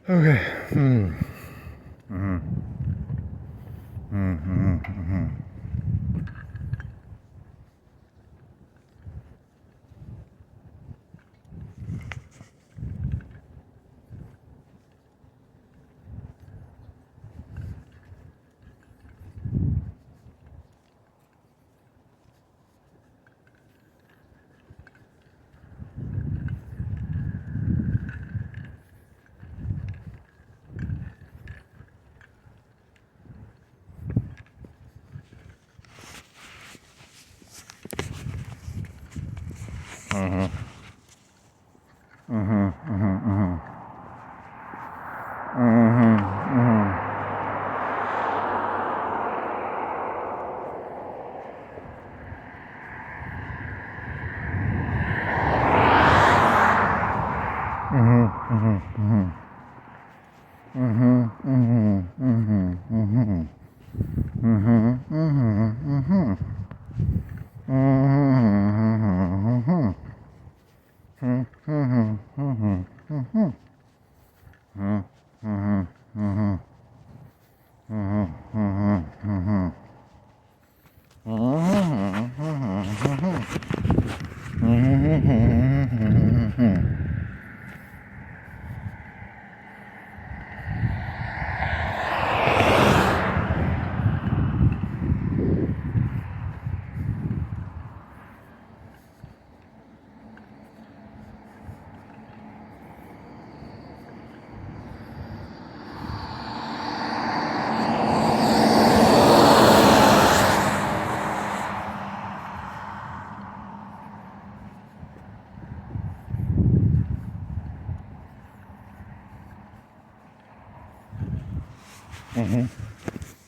Okay.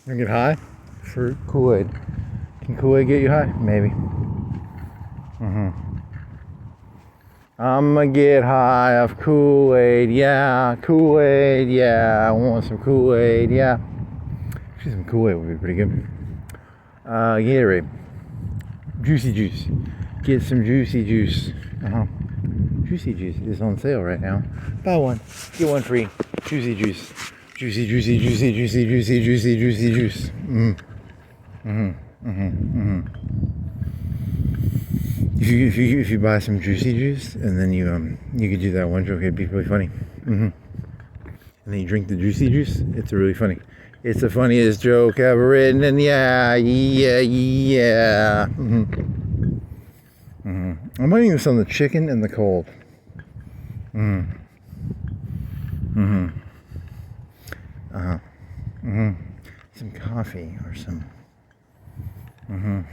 You get high for Kool-Aid. Can Kool-Aid get you high? Maybe. I'ma get high off Kool-Aid, yeah. Kool-Aid, yeah. I want some Kool-Aid, yeah. Actually, some Kool-Aid would be pretty good. Gatorade. Juicy juice. Get some juicy juice. Juicy juice is on sale right now. Buy one, get one free. Juicy juice. Juicy, juicy, juicy, juicy, juicy, juicy, juicy juice. If you buy some juicy juice and then you could do that one joke, it'd be really funny. And then you drink the juicy juice, it's really funny. It's the funniest joke ever written, and yeah. I'm putting this on the chicken and the cold. Some coffee or some. Do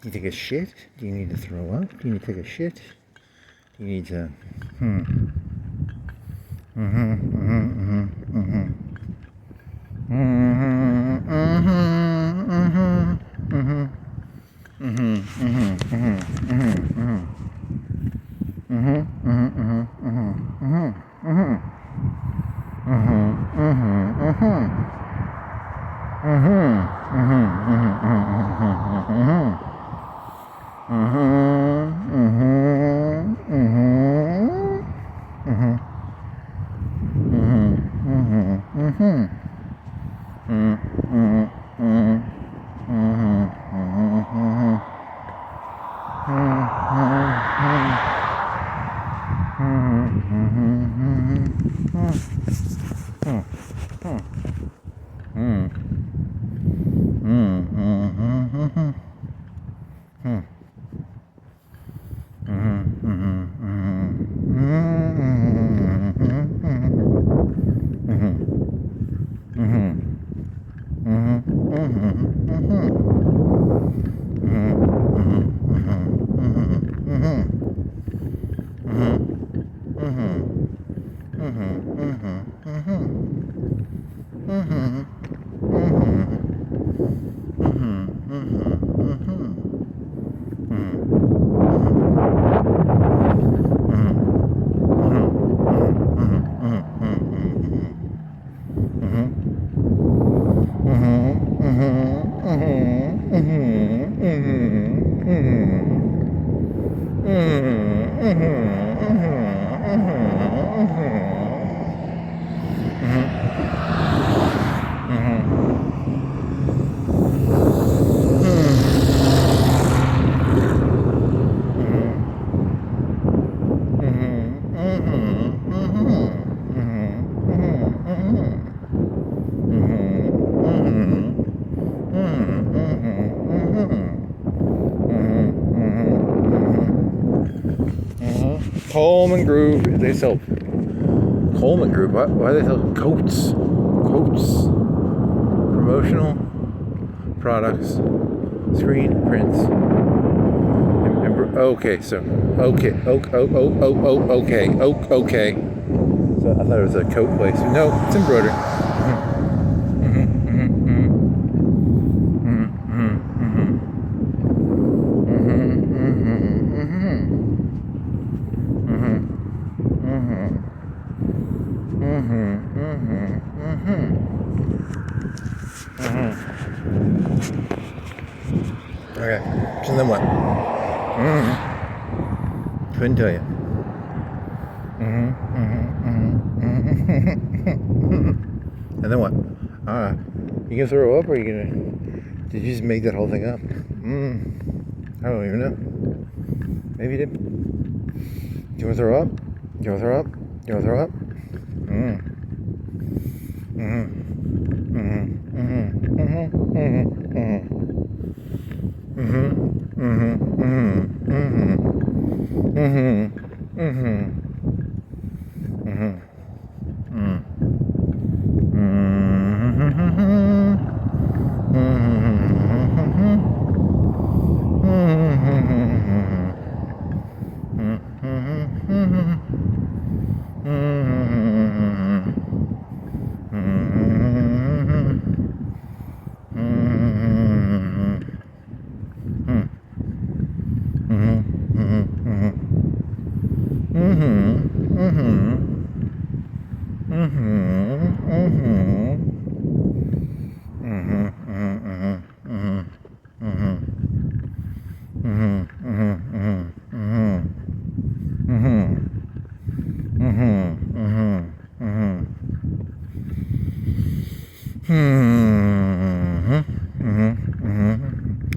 you take a shit? Do you need to throw up? Do you need to take a shit? Do you need to? Coleman Group. They sell Coleman Group. Why do they sell coats? Coats. Promotional products. Screen prints. Okay, so okay. Okay. So I thought it was a coat place. No, it's embroidery. Okay, so then what? Couldn't tell you. And then what? You gonna throw up, or you gonna? Did you just make that whole thing up? I don't even know. Maybe you did. Do you wanna throw up? Do you wanna throw up? Do you wanna throw up?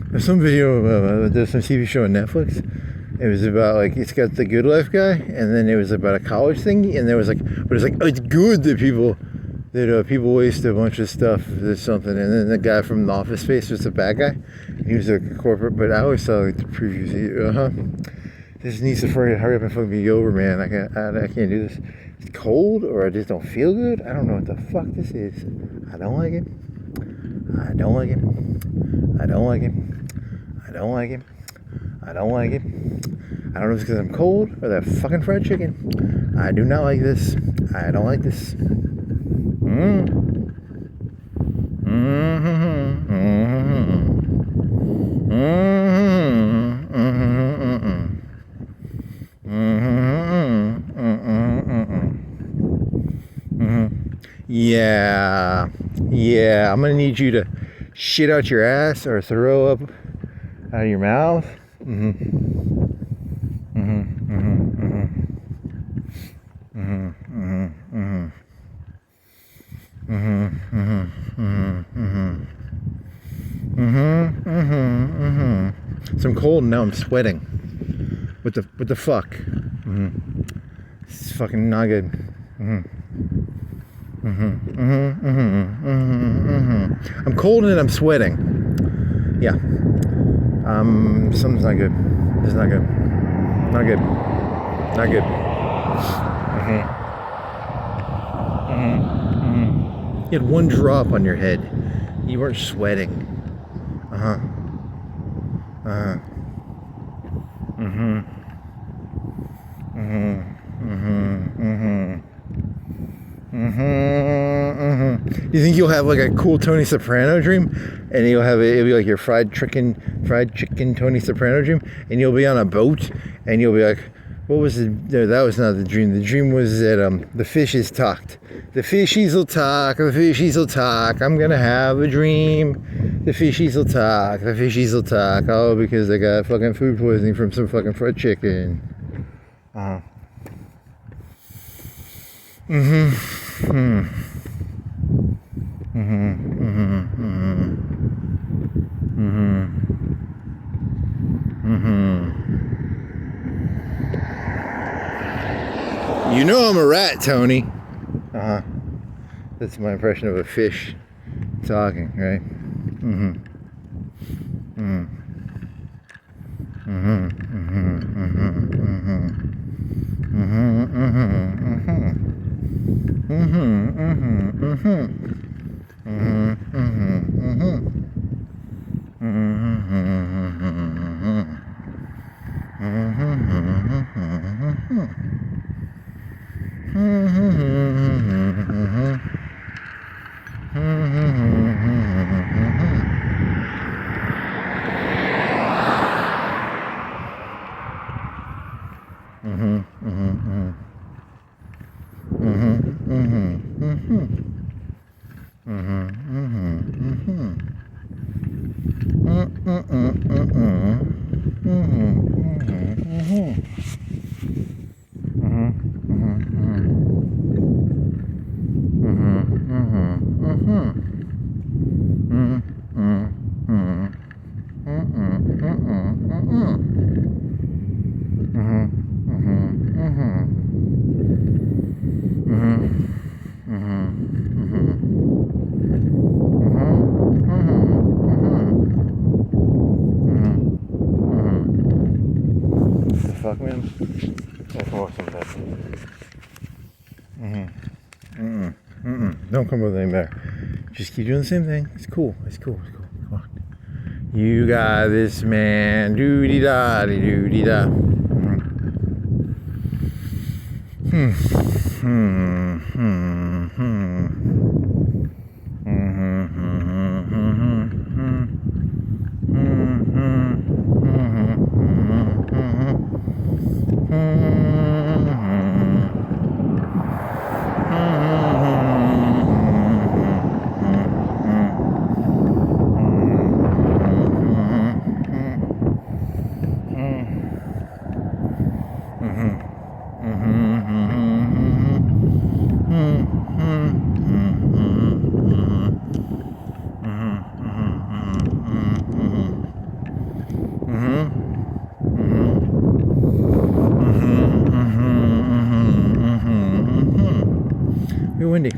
There's some video there's some TV show on Netflix. It was about like it's got the Good Life guy, and then it was about a college thing, and there was like, but it's like, oh, it's good that people waste a bunch of stuff or something, and then the guy from The Office Space was the bad guy. He was a corporate, but I always saw like the previews. This needs to hurry up and fucking be over, man. I can't do this. It's cold, or I just don't feel good. I don't know what the fuck this is. I don't like it. I don't like it. I don't like it. I don't like it. I don't like it. I don't know if it's because I'm cold or that fucking fried chicken. I do not like this. I don't like this. Yeah, I'm gonna need you to shit out your ass or throw up out of your mouth. So I'm cold and now I'm sweating. What the fuck? It's fucking not good. I'm cold and I'm sweating. Yeah. Something's not good. It's not good. Not good. Not good. You had one drop on your head. You weren't sweating. You think you'll have like a cool Tony Soprano dream, and it'll be like your fried chicken Tony Soprano dream, and you'll be on a boat, and you'll be like, what was it? No, that was not the dream. The dream was that the fishes talked. The fishies will talk. The fishies will talk. I'm gonna have a dream. The fishies will talk. The fishies will talk. Oh, because they got fucking food poisoning from some fucking fried chicken. You know I'm a rat, Tony. That's my impression of a fish talking, right? Fuck, man. That's awesome, man. Don't come with anything better. Just keep doing the same thing. It's cool. Come on. You got this, man. Doo-dee-da. You're windy.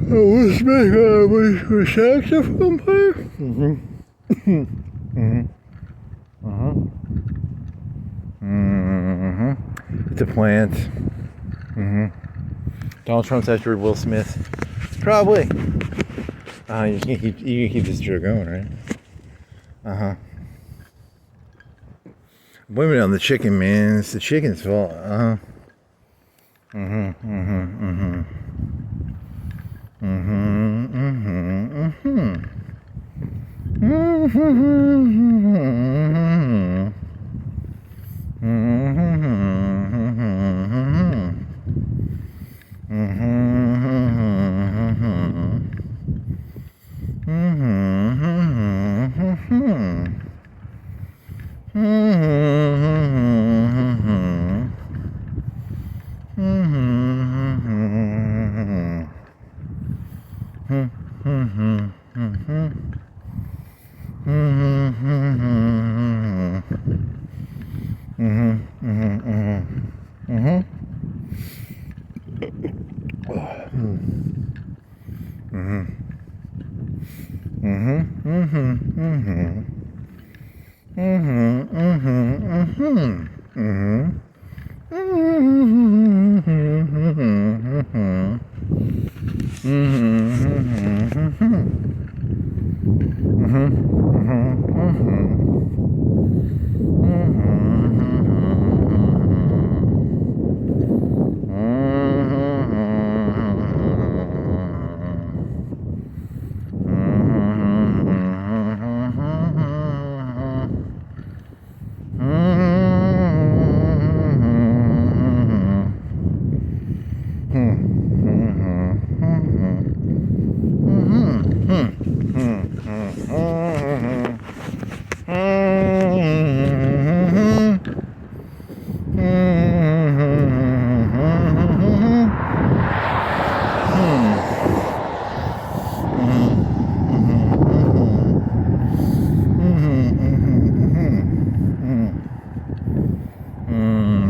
What's my saxophone player? It's a plant. Donald Trump's after Will Smith. Probably. You can keep this joke going, right? Blaming it on the chicken, man. It's the chicken's fault.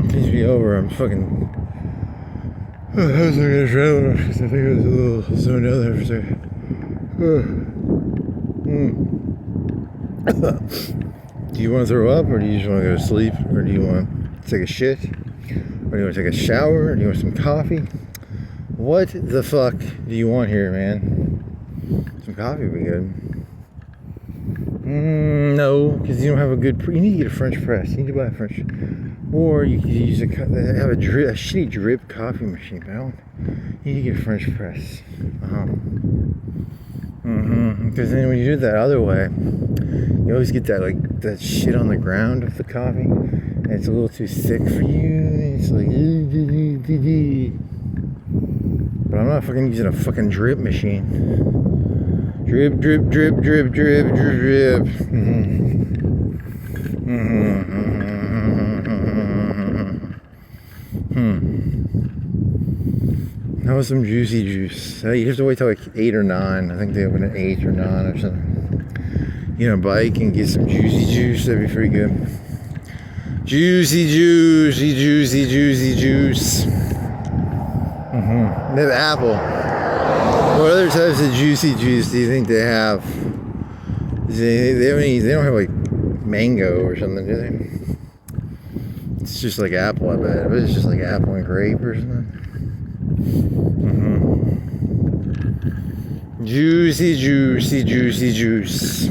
Please be over. I'm fucking. I was looking at trailer because I think it was a little zoned out there for a second. Do you want to throw up, or do you just want to go to sleep, or do you want to take a shit, or do you want to take a shower, or do you want some coffee? What the fuck do you want here, man? Some coffee would be good. No, because you don't have a good. You need to get a French press. You need to buy a French. Or you could use a shitty drip coffee machine, but I don't. You need to get a French press. Because then when you do it that other way, you always get that that shit on the ground of the coffee, and it's a little too thick for you. And it's like, but I'm not fucking using a fucking drip machine. Drip, drip, drip, drip, drip, drip, drip. That was some juicy juice. You have to wait till like 8 or 9. I think they open at 8 or 9 or something. You know, bike and get some juicy juice. That'd be pretty good. Juicy, juicy, juicy, juicy juice. They have apple. What other types of juicy juice do you think they have? They don't have like mango or something, do they? It's just like apple, I bet. But it's just like apple and grape or something. Juicy, juicy, juicy juice.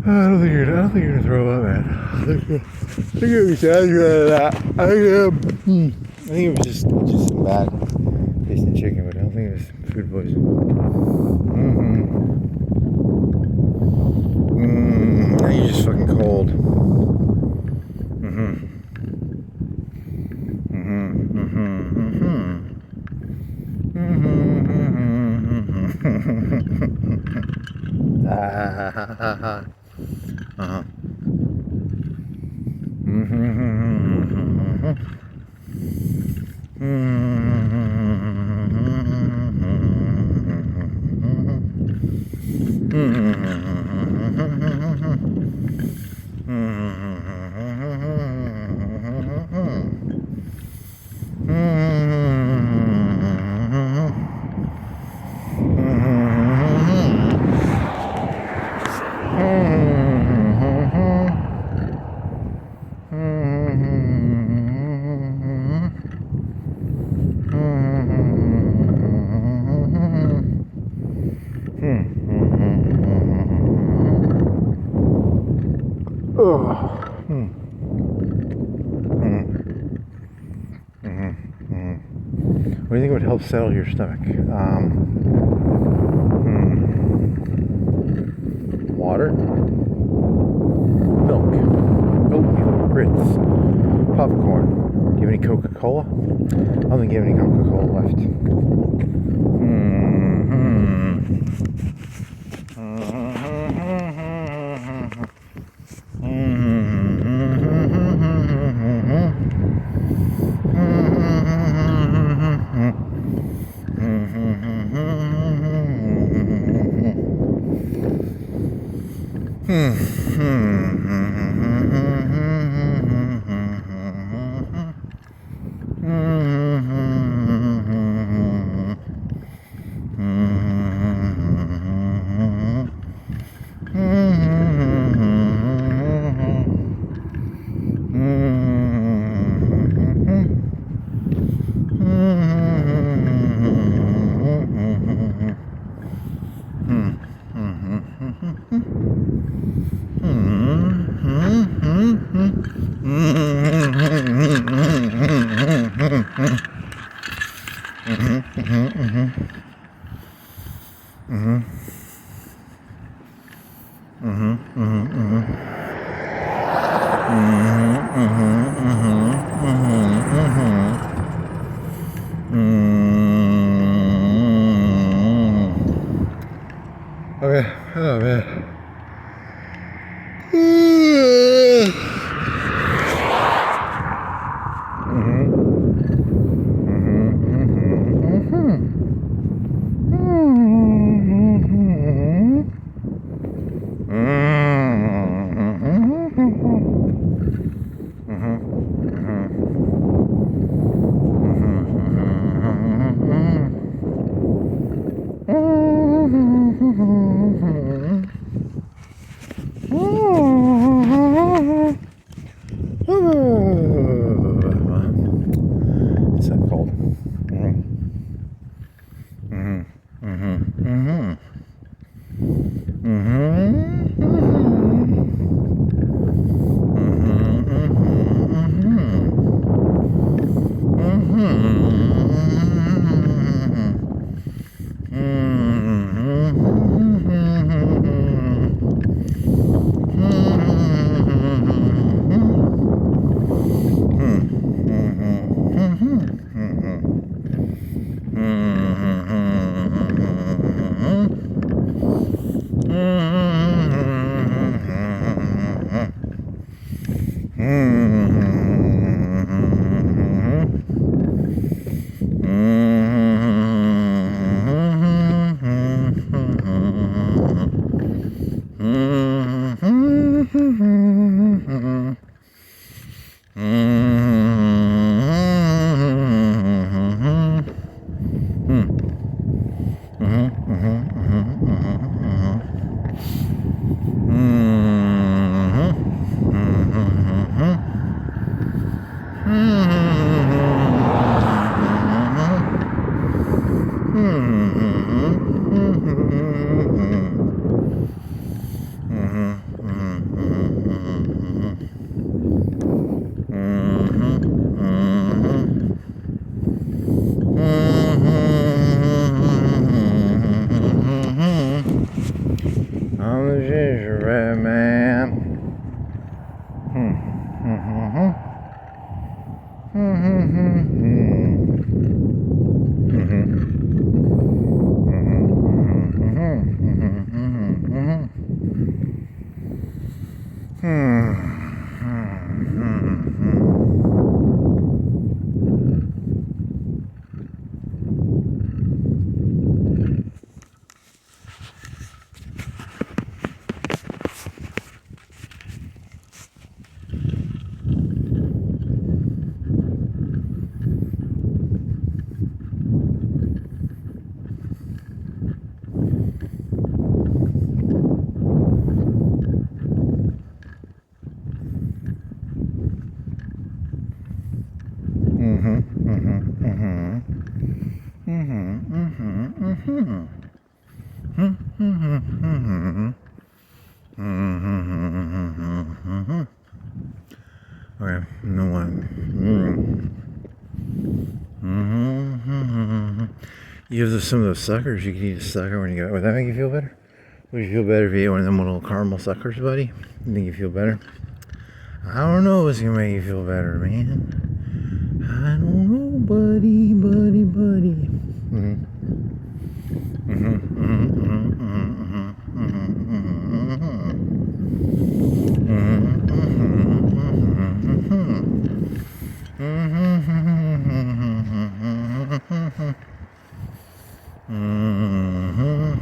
I don't think you're gonna throw up, man. I think you're exaggerating that. I think it was just some bad tasting chicken, but I don't think it was food poisoning. Now you're just fucking cold. What do you think would help settle your stomach? Water? Milk? Oatmeal? Grits? Popcorn? Do you have any Coca-Cola? I don't think you have any Coca-Cola left. Okay. Oh man. Okay, no one. You have some of those suckers. You can eat a sucker when you go. Would that make you feel better? Would you feel better if you ate one of them little caramel suckers, buddy? You think you feel better? I don't know what's gonna make you feel better, man. I don't know, buddy.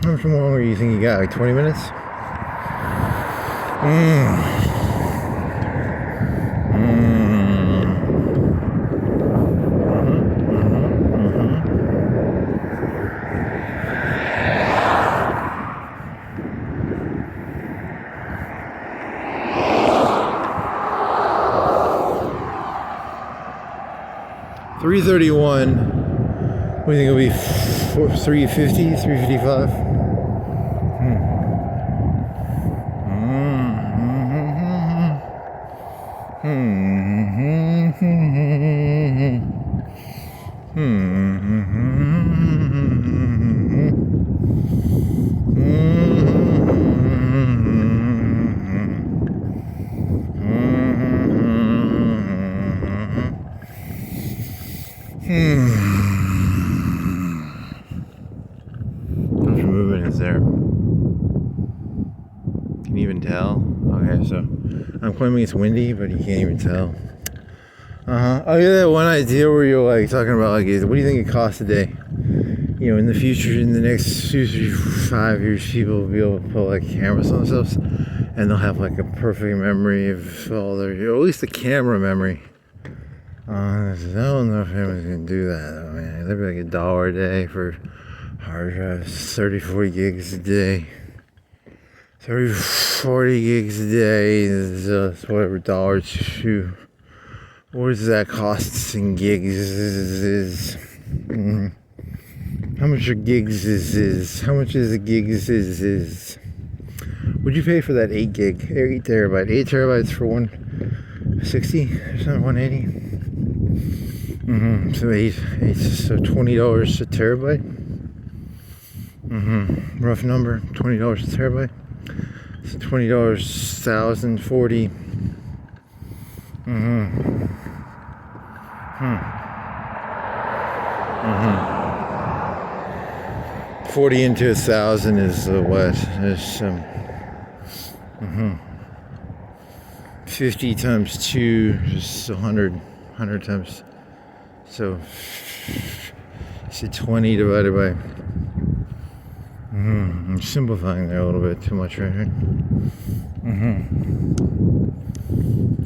How much longer do you think you got? Like 20 minutes? 3:31. What do you think it'll be? 3:50, 3:55? How much movement is there? Can you even tell? Okay, so I'm claiming it's windy, but you can't even tell. Oh yeah, that one idea where you're like talking about like, what do you think it costs a day? You know, in the future, in the next 2, 3, 5 years, people will be able to put like cameras on themselves, and they'll have like a perfect memory of all their, or at least the camera memory. I don't know if anyone's gonna do that. I mean, that'd be like $1 a day for hard drives, 30, 40 gigs a day. 30, 40 gigs a day is whatever dollars to. What does that cost in gigs? How much are gigs is? How much is a gigs is? Would you pay for that 8 terabyte? 8 terabytes for 160 or something, 180? So so $20 a terabyte. Rough number, $20 a terabyte. So $20, 1,040. 40 into 1,000 is what? Is 50 times 2 is 100. 100 times. So, say 20 divided by. I'm simplifying there a little bit too much right here.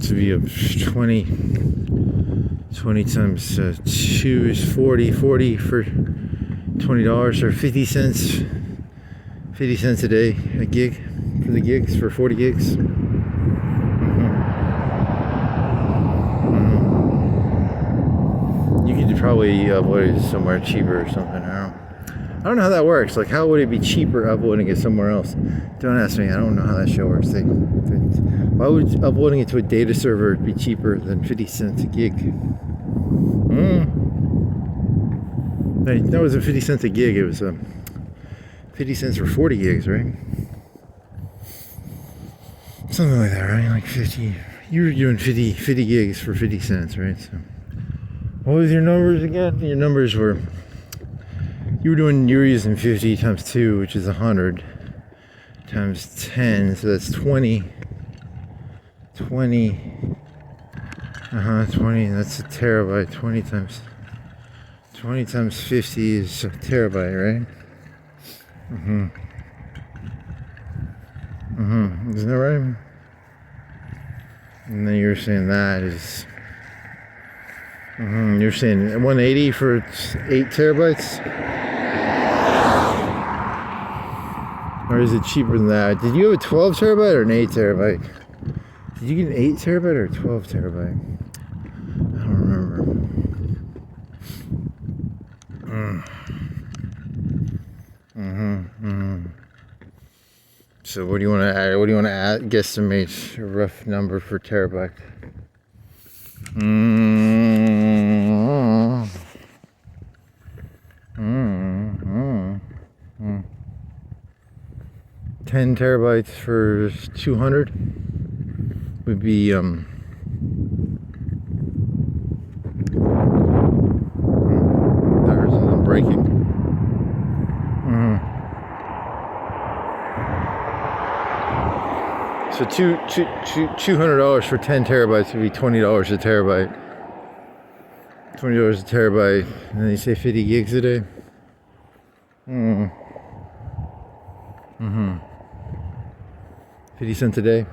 To be a 20 times 2 is 40 for $20 or 50 cents. 50 cents a day a gig for the gigs for 40 gigs. You could probably upload it somewhere cheaper or something. I don't know how that works. Like, how would it be cheaper uploading it somewhere else? Don't ask me. I don't know how that shit works. Why would uploading it to a data server be cheaper than 50 cents a gig? That wasn't 50 cents a gig. It was 50 cents for 40 gigs, right? Something like that, right? Like 50. You were doing 50 gigs for 50 cents, right? So, what was your numbers again? Your numbers were. You were using 50 times 2, which is 100, times 10, so that's 20. 20. 20. That's a terabyte. 20 times 50 is a terabyte, right? Isn't that right? And then you're saying that is. You're saying 180 for 8 terabytes? Or is it cheaper than that? Did you have a 12 terabyte or an 8 terabyte? Did you get an 8 terabyte or a 12 terabyte? I don't remember. So what do you want to add? What do you want to add? Guesstimate a rough number for terabyte. 10 terabytes for 200 would be tires isn't breaking. So $200 for 10 terabytes would be $20 a terabyte. $20 a terabyte, and then you say 50 gigs a day. 50 cents a day.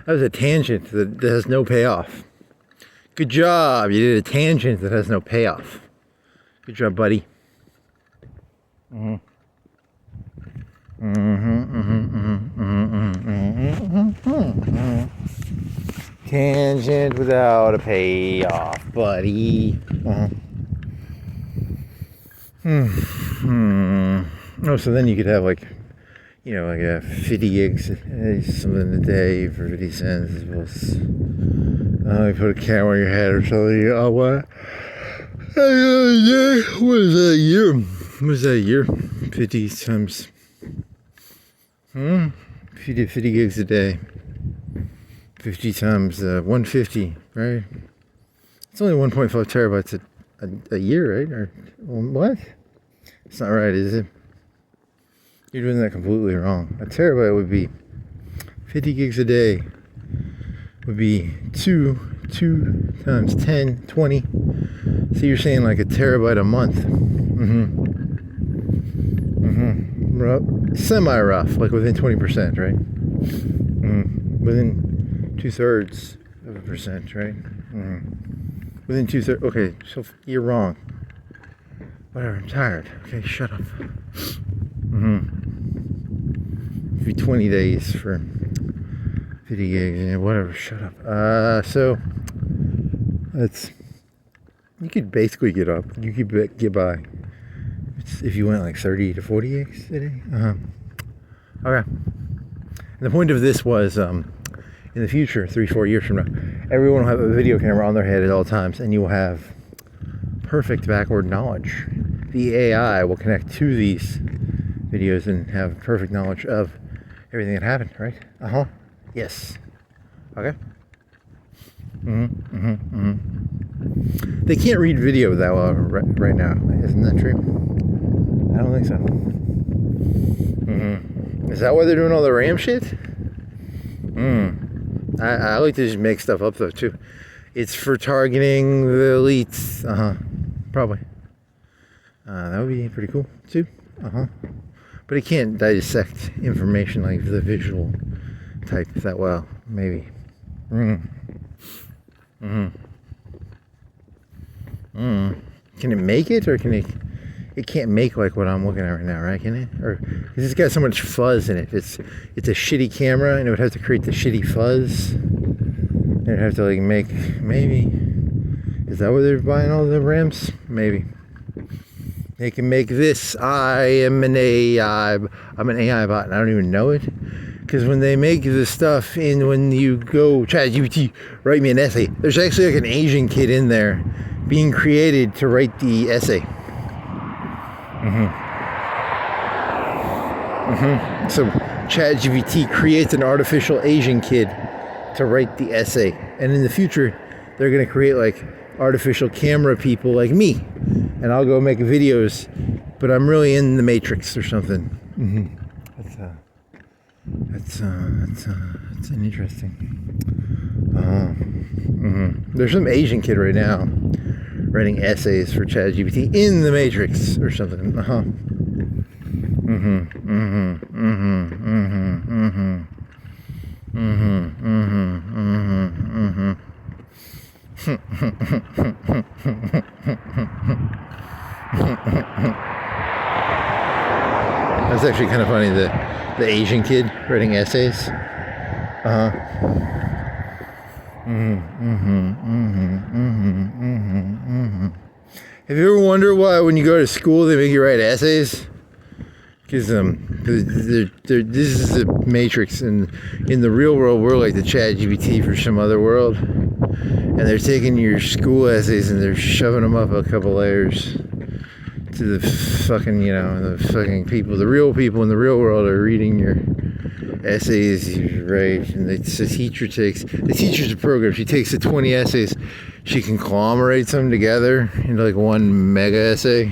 That was a tangent that has no payoff. Good job. You did a tangent that has no payoff. Good job, buddy. Tangent without a payoff, buddy. Oh, so then you could have like a 50 gigs, something a day for 50 cents. As well as, you put a camera on your head or something. Oh, what? What is that a year? What is that a year? 50 times. If you did 50 gigs a day, 50 times 150, right? It's only 1.5 terabytes a year, right? Or what? It's not right, is it? You're doing that completely wrong. A terabyte would be 50 gigs a day. Would be 2 times 10, 20. So you're saying like a terabyte a month. Semi-rough, like within 20%, right? Within 2/3 of a percent, right? Within 2/3. Okay, so you're wrong. Whatever, I'm tired. Okay, shut up. It'd be 20 days for 50 gigs, whatever, shut up. So that's, you could basically get by if you went like 30 to 40 gigs a day. Okay. And the point of this was, in the future, 3-4 years from now, everyone will have a video camera on their head at all times, and you will have perfect backward knowledge. The AI will connect to these videos and have perfect knowledge of everything that happened, right? Yes. Okay. They can't read video that well right now. Isn't that true? I don't think so. Is that why they're doing all the RAM shit? I like to just make stuff up though too. It's for targeting the elites. Probably. That would be pretty cool too. But it can't dissect information like the visual type that well. Maybe. Can it make it, or can it? It can't make like what I'm looking at right now, right? Can it? Or it's got so much fuzz in it. It's a shitty camera, and it would have to create the shitty fuzz. And it'd have to like make, maybe. Is that where they're buying all the RAMs? Maybe. They can make this. I am an AI. I'm an AI bot, and I don't even know it. Because when they make the stuff when you go ChatGPT, write me an essay, there's actually like an Asian kid in there being created to write the essay. So ChatGPT creates an artificial Asian kid to write the essay. And in the future, they're going to create like artificial camera people like me. And I'll go make videos, but I'm really in the Matrix or something. That's an interesting. There's some Asian kid right now writing essays for ChatGPT in the Matrix or something. That's actually kind of funny. The Asian kid writing essays. Have you ever wondered why when you go to school they make you write essays? Because this is the Matrix, and in the real world we're like the ChatGPT for some other world, and they're taking your school essays and they're shoving them up a couple layers to the fucking, the fucking people. The real people in the real world are reading your essays you write, and the teacher's a program. She takes the 20 essays, she conglomerates them together into like one mega essay.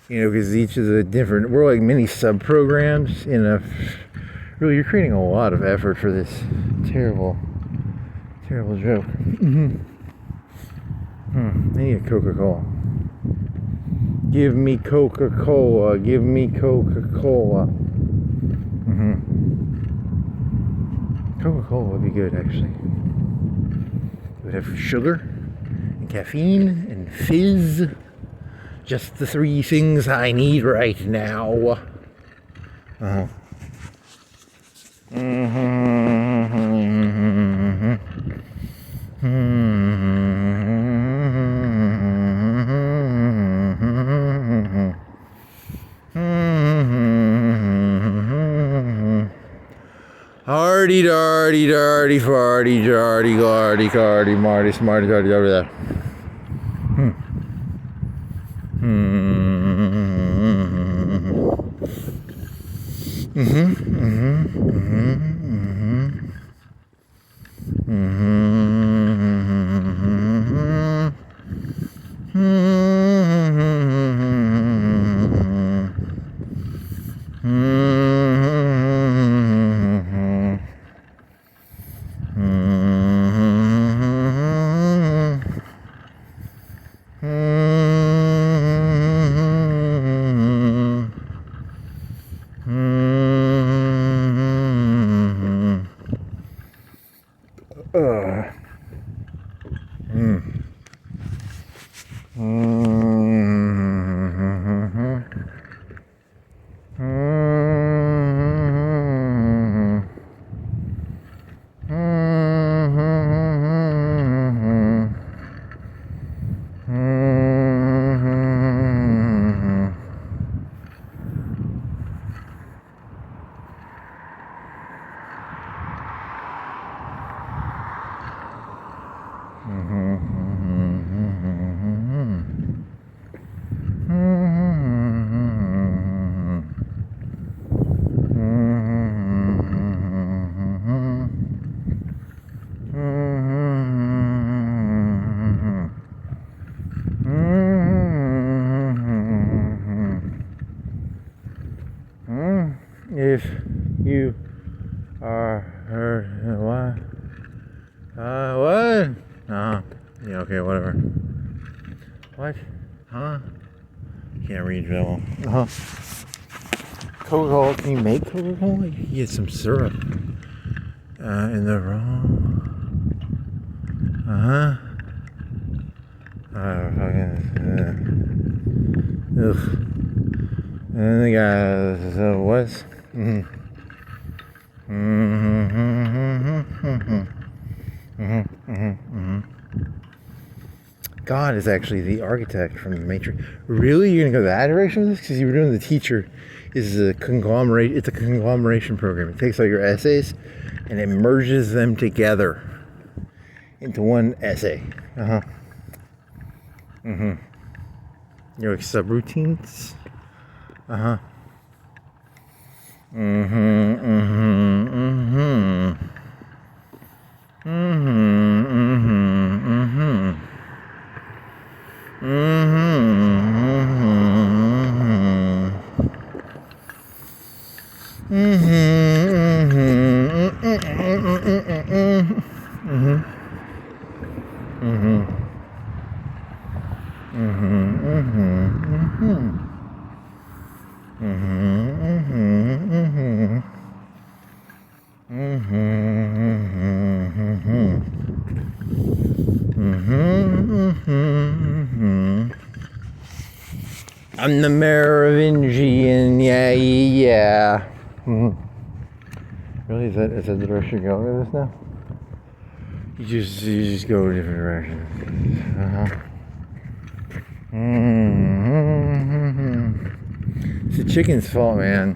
Because each of the different, we're like mini sub-programs in a, really, you're creating a lot of effort for this terrible joke. I need a Coca-Cola. Give me Coca-Cola, give me Coca-Cola. Coca-Cola would be good, actually. It would have sugar, and caffeine, and fizz. Just the three things I need right now. Hardy, dardy, dardy, farty, jardy, gardy, cardy, marty, smarty, dardy, over there. If you are hurt, what? What? Yeah, okay, whatever. What? Huh? Can't read that well. Coca-Cola, can you make Coca-Cola? You can get some syrup in the wrong. Ugh. And then they got, what? God is actually the architect from the Matrix. Really? You're gonna go that direction with this? Because you were doing the teacher is a conglomerate. It's a conglomeration program. It takes all your essays and it merges them together into one essay. You're like subroutines. I'm the Merovingian, yeah. Really, is that the direction you're going with this now? You just go in different directions. It's the chicken's fault, man.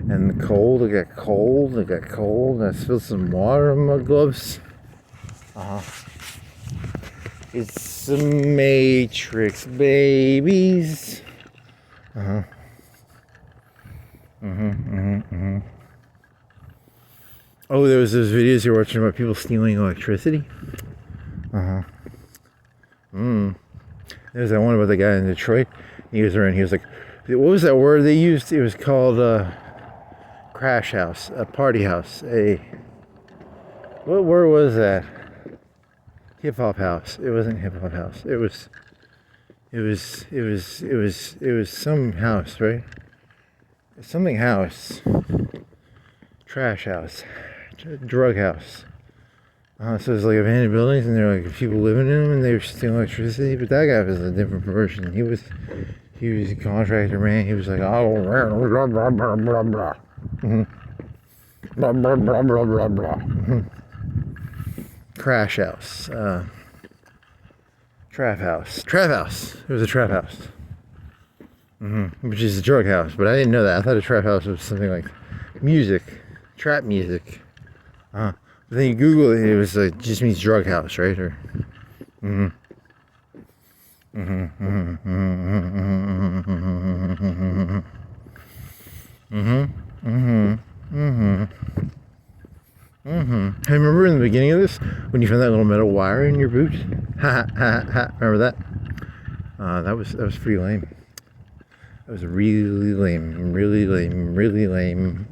And the cold, it got cold. I spilled some water on my gloves. It's the Matrix, babies. Oh, there was those videos you're watching about people stealing electricity. There's that one about the guy in Detroit. He was like, what was that word they used? It was called crash house, a party house, what word was that? Hip hop house. It wasn't hip hop house. It was some house, right? Something house. Trash house. Drug house. So it's like abandoned buildings, and there were like people living in them, and they were stealing electricity. But that guy was a different person. He was a contractor, man. He was like, oh, blah blah blah blah blah blah. Blah blah blah blah blah blah. Crash house. Trap house. Trap house. It was a trap house. Which is a drug house, but I didn't know that. I thought a trap house was something like music, trap music. But then you Google it, it was like, just means drug house, right? Or I remember in the beginning of this when you found that little metal wire in your boot. Remember that? That was pretty lame. That was really lame. Really lame. Really lame.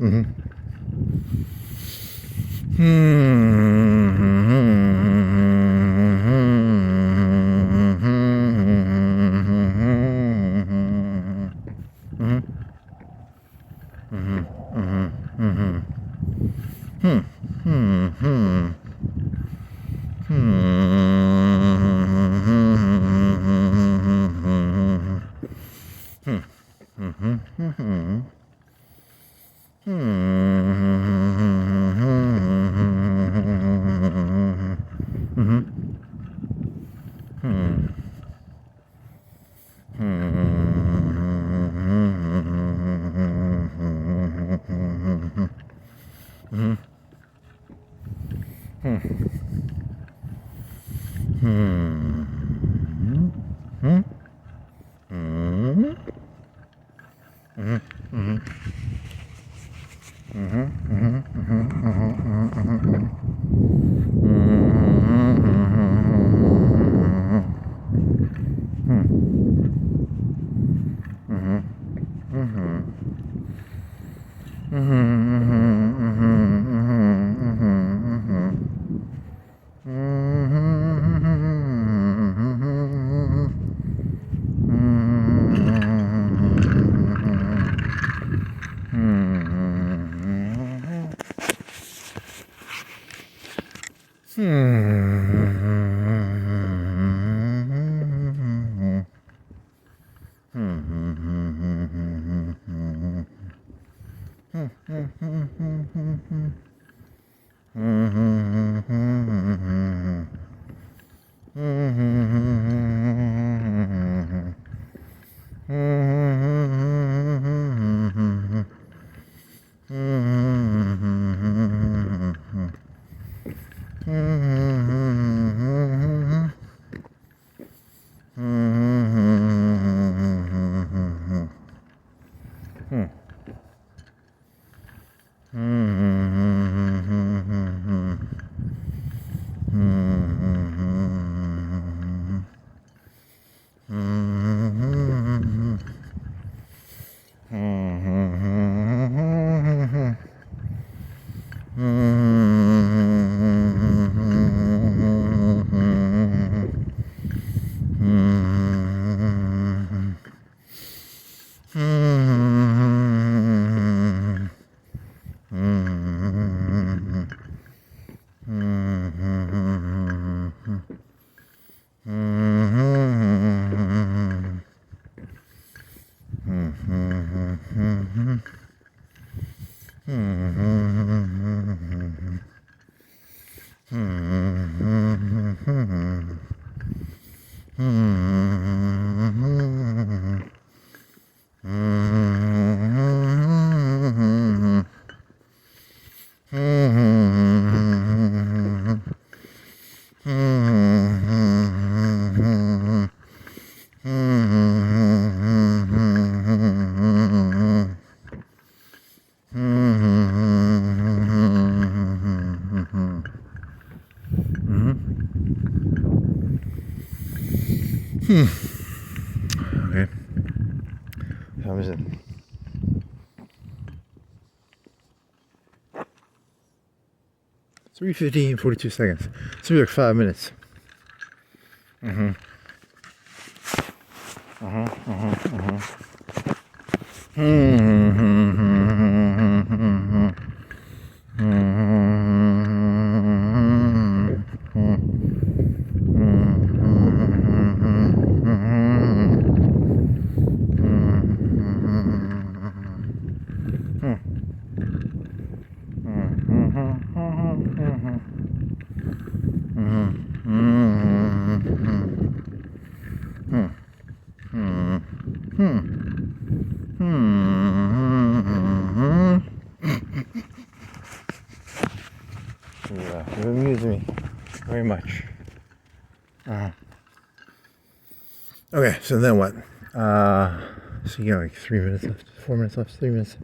Okay. How is it? 3:15, 42 seconds. It's gonna be like 5 minutes. Yeah, it amused me very much. Okay, so then what? So you got like 3 minutes left, 4 minutes left, 3 minutes.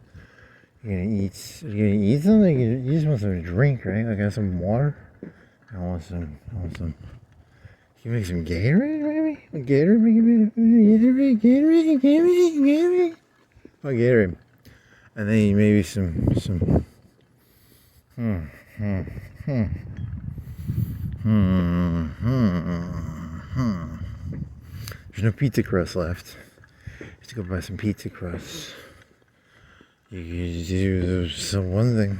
You're gonna eat. You're gonna eat something. You just want some drink, right? Like I have some water. I want some. Can you make some Gatorade, maybe? Gatorade. Oh, Gatorade. And then maybe some. There's no pizza crust left. You have to go buy some pizza crust. You do some one thing.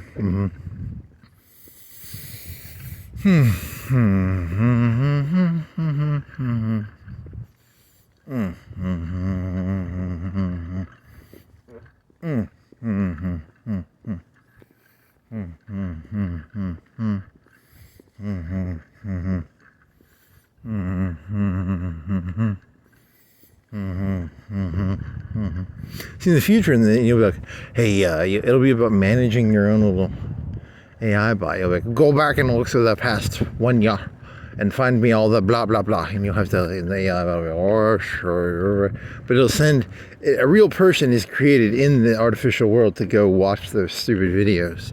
See, in the future, and then you'll be like, hey, it'll be about managing your own little AI bot. You'll be like, go back and look through the past 1 year and find me all the blah, blah, blah. And you'll have to, and the AI bot will be, oh, sure. But it'll send, a real person is created in the artificial world to go watch those stupid videos.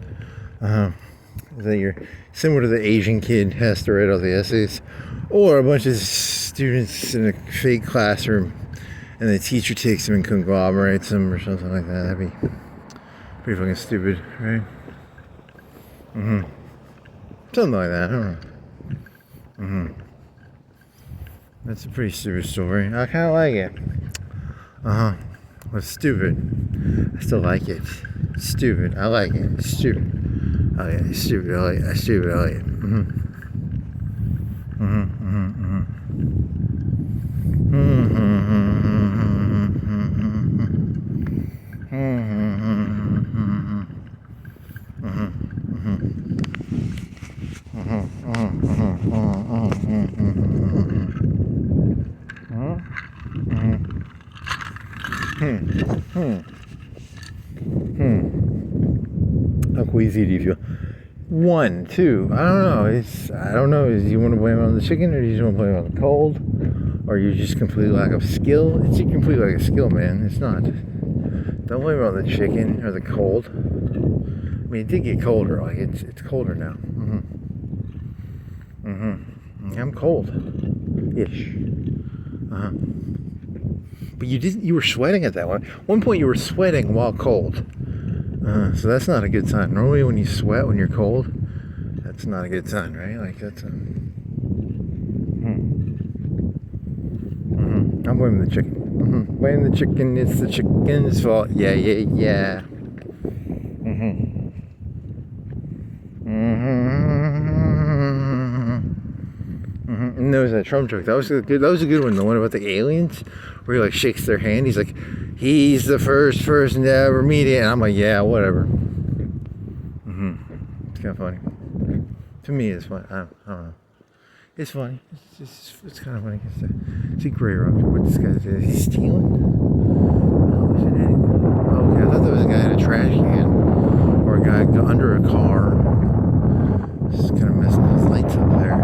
That you're similar to the Asian kid has to write all the essays, or a bunch of students in a fake classroom and the teacher takes them and conglomerates them or something like that. That'd be pretty fucking stupid, right? Something like that, I don't know. That's a pretty stupid story. I kinda like it. Well, it's stupid. I still like it. Stupid. I like it. It's stupid. Oh yeah, it's stupid. I like it. Stupid. I like it. How queasy do you feel? 1, 2, I don't know. I don't know. Do you want to blame it on the chicken, or do you just want to blame it on the cold, or you just complete lack of skill? It's a complete lack of skill, man. It's not. Don't blame it on the chicken or the cold. I mean, it did get colder. Like it's colder now. I'm cold-ish. But you were sweating at that one. One point you were sweating while cold. So that's not a good sign. Normally when you sweat when you're cold, that's not a good sign, right? Like that's I'm blaming the chicken. Blame the chicken, it's the chicken's fault. Yeah. And there was that Trump joke. That was a good one. The one about the aliens, where he like shakes their hand. He's like, he's the first person to ever meet it. And I'm like, yeah, whatever. It's kind of funny. To me, it's funny. I don't know. It's funny. It's kind of funny. It's a great rock. What this guy is he stealing? Oh, is it anything? Oh, okay. I thought there was a guy in a trash can, or a guy under a car. Just kind of messing those lights up there.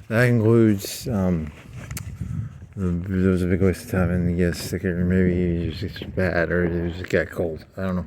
That includes there was a big waste of time, and yes, maybe it was just bad or it just got cold. I don't know.